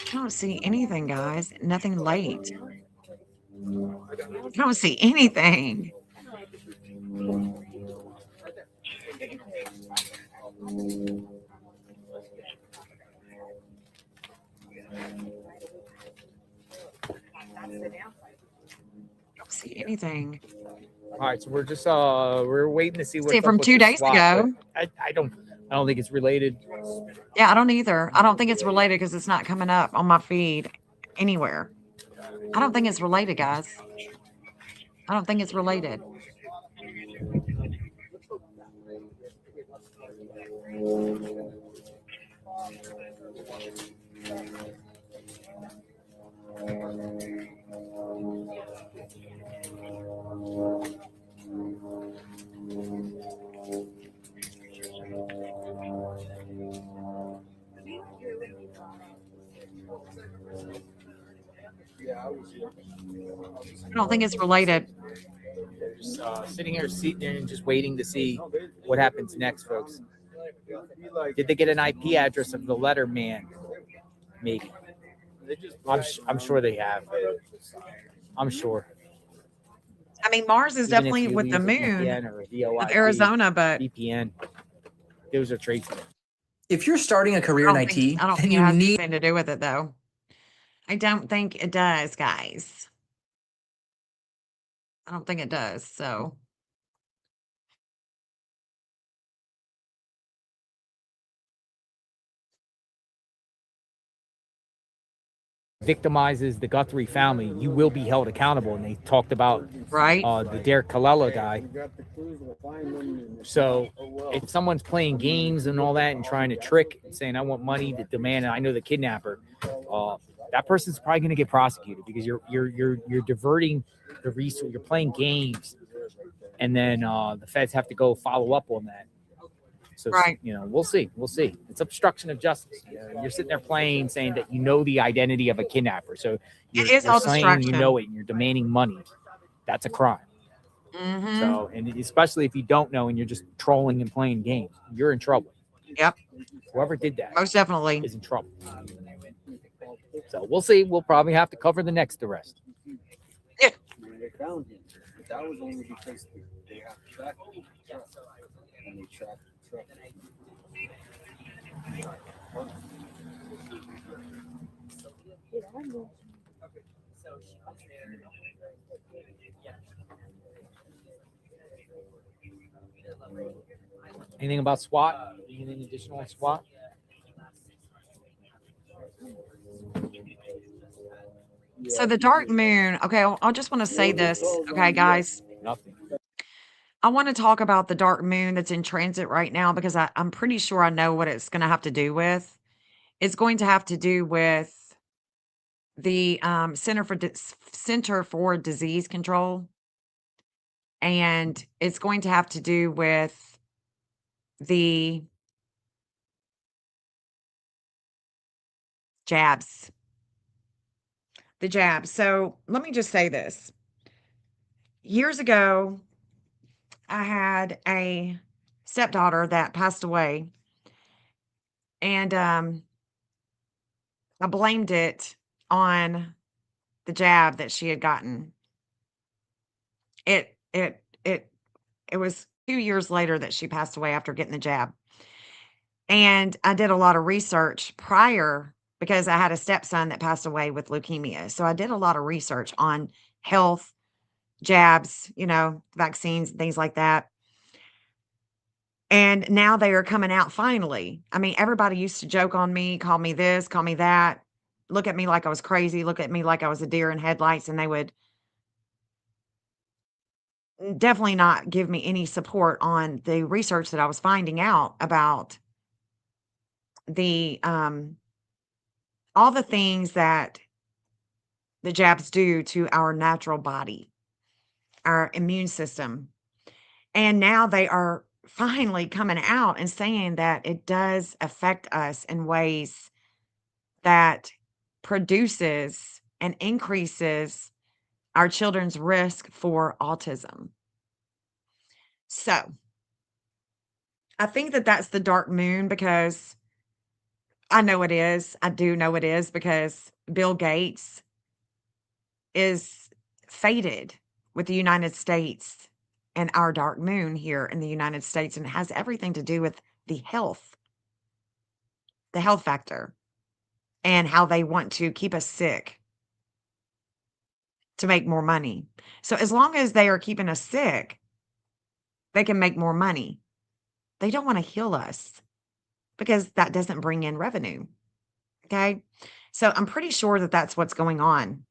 I don't see anything, guys. Nothing late. I don't see anything. Don't see anything. All right, so we're just we're waiting to see what's See, up from with 2 the days SWAT, ago. but I don't think it's related. Yeah, I don't either. I don't think it's related because it's not coming up on my feed anywhere. I don't think it's related, guys. I don't think it's related. I don't think it's related. Just sitting here, and just waiting to see what happens next, folks. Did they get an IP address of the letter man? Maybe. I'm sure they have. I'm sure. I mean, Mars is Even if definitely you with the use a moon VPN or a VoIP, of Arizona, but VPN. Those are traits. If you're starting a career in IT, I don't then think it you has need anything to do with it, though. I don't think it does, guys. I don't think it does. So, victimizes the Guthrie family, you will be held accountable. And they talked about right? The Derek Colella guy. So if someone's playing games and all that and trying to trick and saying, I want money to demand, and I know the kidnapper, that person's probably going to get prosecuted because you're diverting the resource. You're playing games, and then the feds have to go follow up on that. So, Right. We'll see. It's obstruction of justice. You're sitting there playing, saying that you know the identity of a kidnapper. So It is you're all saying distraction. you know it, and you're demanding money. That's a crime. Mm-hmm. So, and especially if you don't know and you're just trolling and playing games, you're in trouble. Yep. Whoever did that Most definitely is in trouble. So we'll see. We'll probably have to cover the next arrest. They found him, but that was only because they have tracked the truck. And they tracked the truck. Anything about SWAT? Anything additional on SWAT? So the dark moon, okay, I just want to say this, okay, guys. Nothing. I want to talk about the dark moon that's in transit right now because I'm pretty sure I know what it's going to have to do with. It's going to have to do with the Center for Disease Control, and it's going to have to do with the jabs. The jabs. So let me just say this. Years ago, I had a stepdaughter that passed away, and I blamed it on the jab that she had gotten. It was 2 years later that she passed away after getting the jab. And I did a lot of research prior because I had a stepson that passed away with leukemia. So I did a lot of research on health, jabs, vaccines, things like that. And now they are coming out finally. I mean, everybody used to joke on me, call me this, call me that, look at me like I was crazy, look at me like I was a deer in headlights, and they would definitely not give me any support on the research that I was finding out about the all the things that the jabs do to our natural body, our immune system. And now they are finally coming out and saying that it does affect us in ways that produces and increases our children's risk for autism. So I think that that's the dark moon because I know it is. I do know it is because Bill Gates is fated with the United States and our dark moon here in the United States, and it has everything to do with the health factor, and how they want to keep us sick to make more money. So as long as they are keeping us sick, they can make more money. They don't want to heal us because that doesn't bring in revenue. Okay. So I'm pretty sure that that's what's going on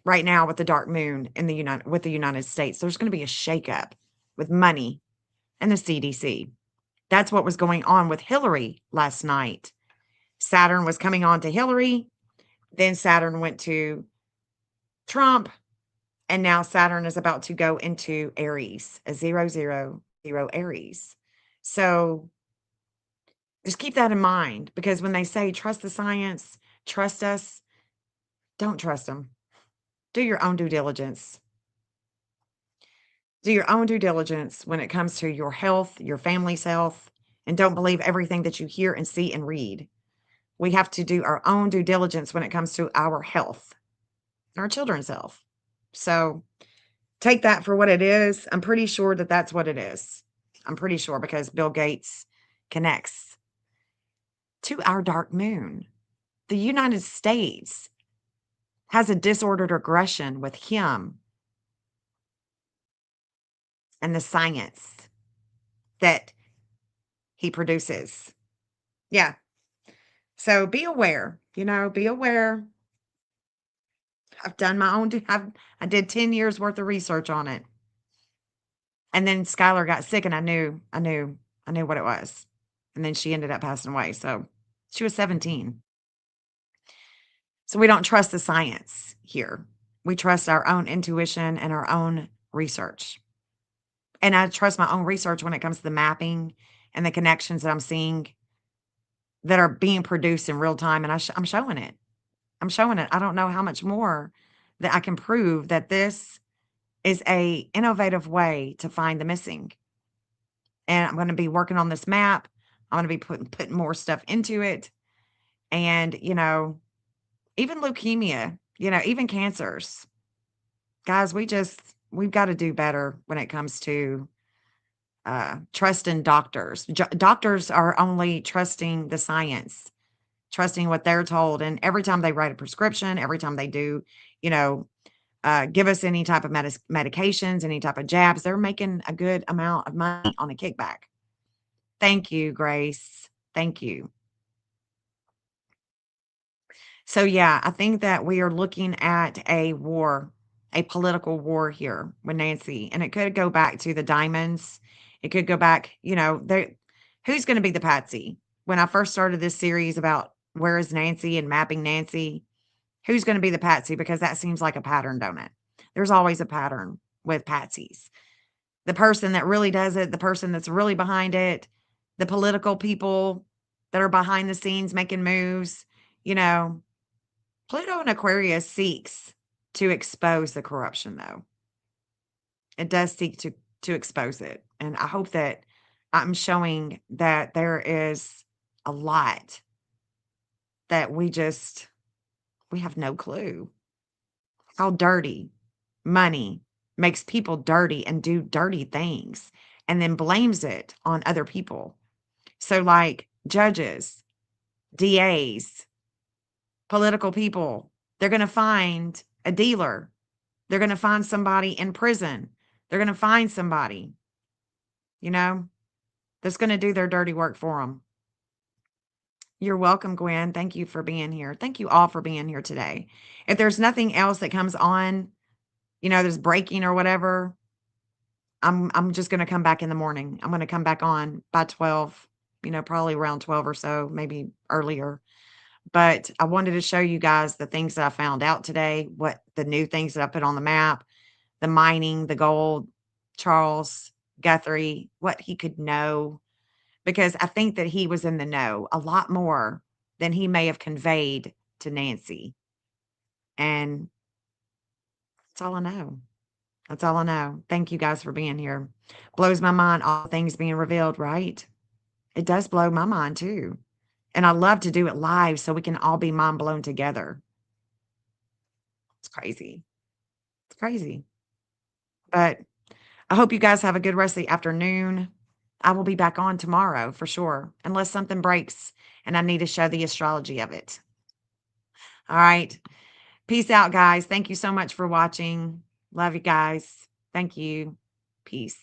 right now with the dark moon in the United States. There's going to be a shakeup with money and the CDC. That's what was going on with Hillary last night. Saturn was coming on to Hillary. Then Saturn went to Trump. And now Saturn is about to go into Aries, a 000 Aries. So just keep that in mind, because when they say trust the science, trust us, don't trust them. Do your own due diligence. Do your own due diligence when it comes to your health, your family's health, and don't believe everything that you hear and see and read. We have to do our own due diligence when it comes to our health, our children's health. So take that for what it is. I'm pretty sure that that's what it is. I'm pretty sure, because Bill Gates connects to our dark moon. The United States has a disordered aggression with him and the science that he produces. Yeah. So be aware, be aware. I've done my own, I did 10 years worth of research on it. And then Skylar got sick and I knew what it was. And then she ended up passing away. So she was 17. So we don't trust the science here. We trust our own intuition and our own research. And I trust my own research when it comes to the mapping and the connections that I'm seeing that are being produced in real time. And I'm showing it. I'm showing it. I don't know how much more that I can prove that this is a innovative way to find the missing. And I'm going to be working on this map. I'm going to be putting more stuff into it. And, even leukemia, even cancers. Guys, we've got to do better when it comes to trusting doctors. Doctors are only trusting the science, trusting what they're told. And every time they write a prescription, every time they do, give us any type of medications, any type of jabs, they're making a good amount of money on a kickback. Thank you, Grace. Thank you. So, yeah, I think that we are looking at a war, a political war here with Nancy. And it could go back to the diamonds. It could go back, who's going to be the patsy? When I first started this series about where is Nancy and mapping Nancy, who's going to be the patsy? Because that seems like a pattern, don't it? There's always a pattern with patsies. The person that really does it, the person that's really behind it, the political people that are behind the scenes making moves, Pluto and Aquarius seeks to expose the corruption, though. It does seek to expose it. And I hope that I'm showing that there is a lot that we have no clue how dirty money makes people dirty and do dirty things and then blames it on other people. So like judges, DAs, political people, they're going to find a dealer. They're going to find somebody in prison. They're going to find somebody, that's going to do their dirty work for them. You're welcome, Gwen. Thank you for being here. Thank you all for being here today. If there's nothing else that comes on, there's breaking or whatever, I'm just going to come back in the morning. I'm going to come back on by 12, probably around 12 or so, maybe earlier. But I wanted to show you guys the things that I found out today, what the new things that I put on the map, the mining, the gold, Charles Guthrie, what he could know, because I think that he was in the know a lot more than he may have conveyed to Nancy. And that's all I know. That's all I know. Thank you guys for being here. Blows my mind, all things being revealed, right? It does blow my mind too. And I love to do it live so we can all be mind blown together. It's crazy. It's crazy. But I hope you guys have a good rest of the afternoon. I will be back on tomorrow for sure, unless something breaks and I need to show the astrology of it. All right. Peace out, guys. Thank you so much for watching. Love you guys. Thank you. Peace.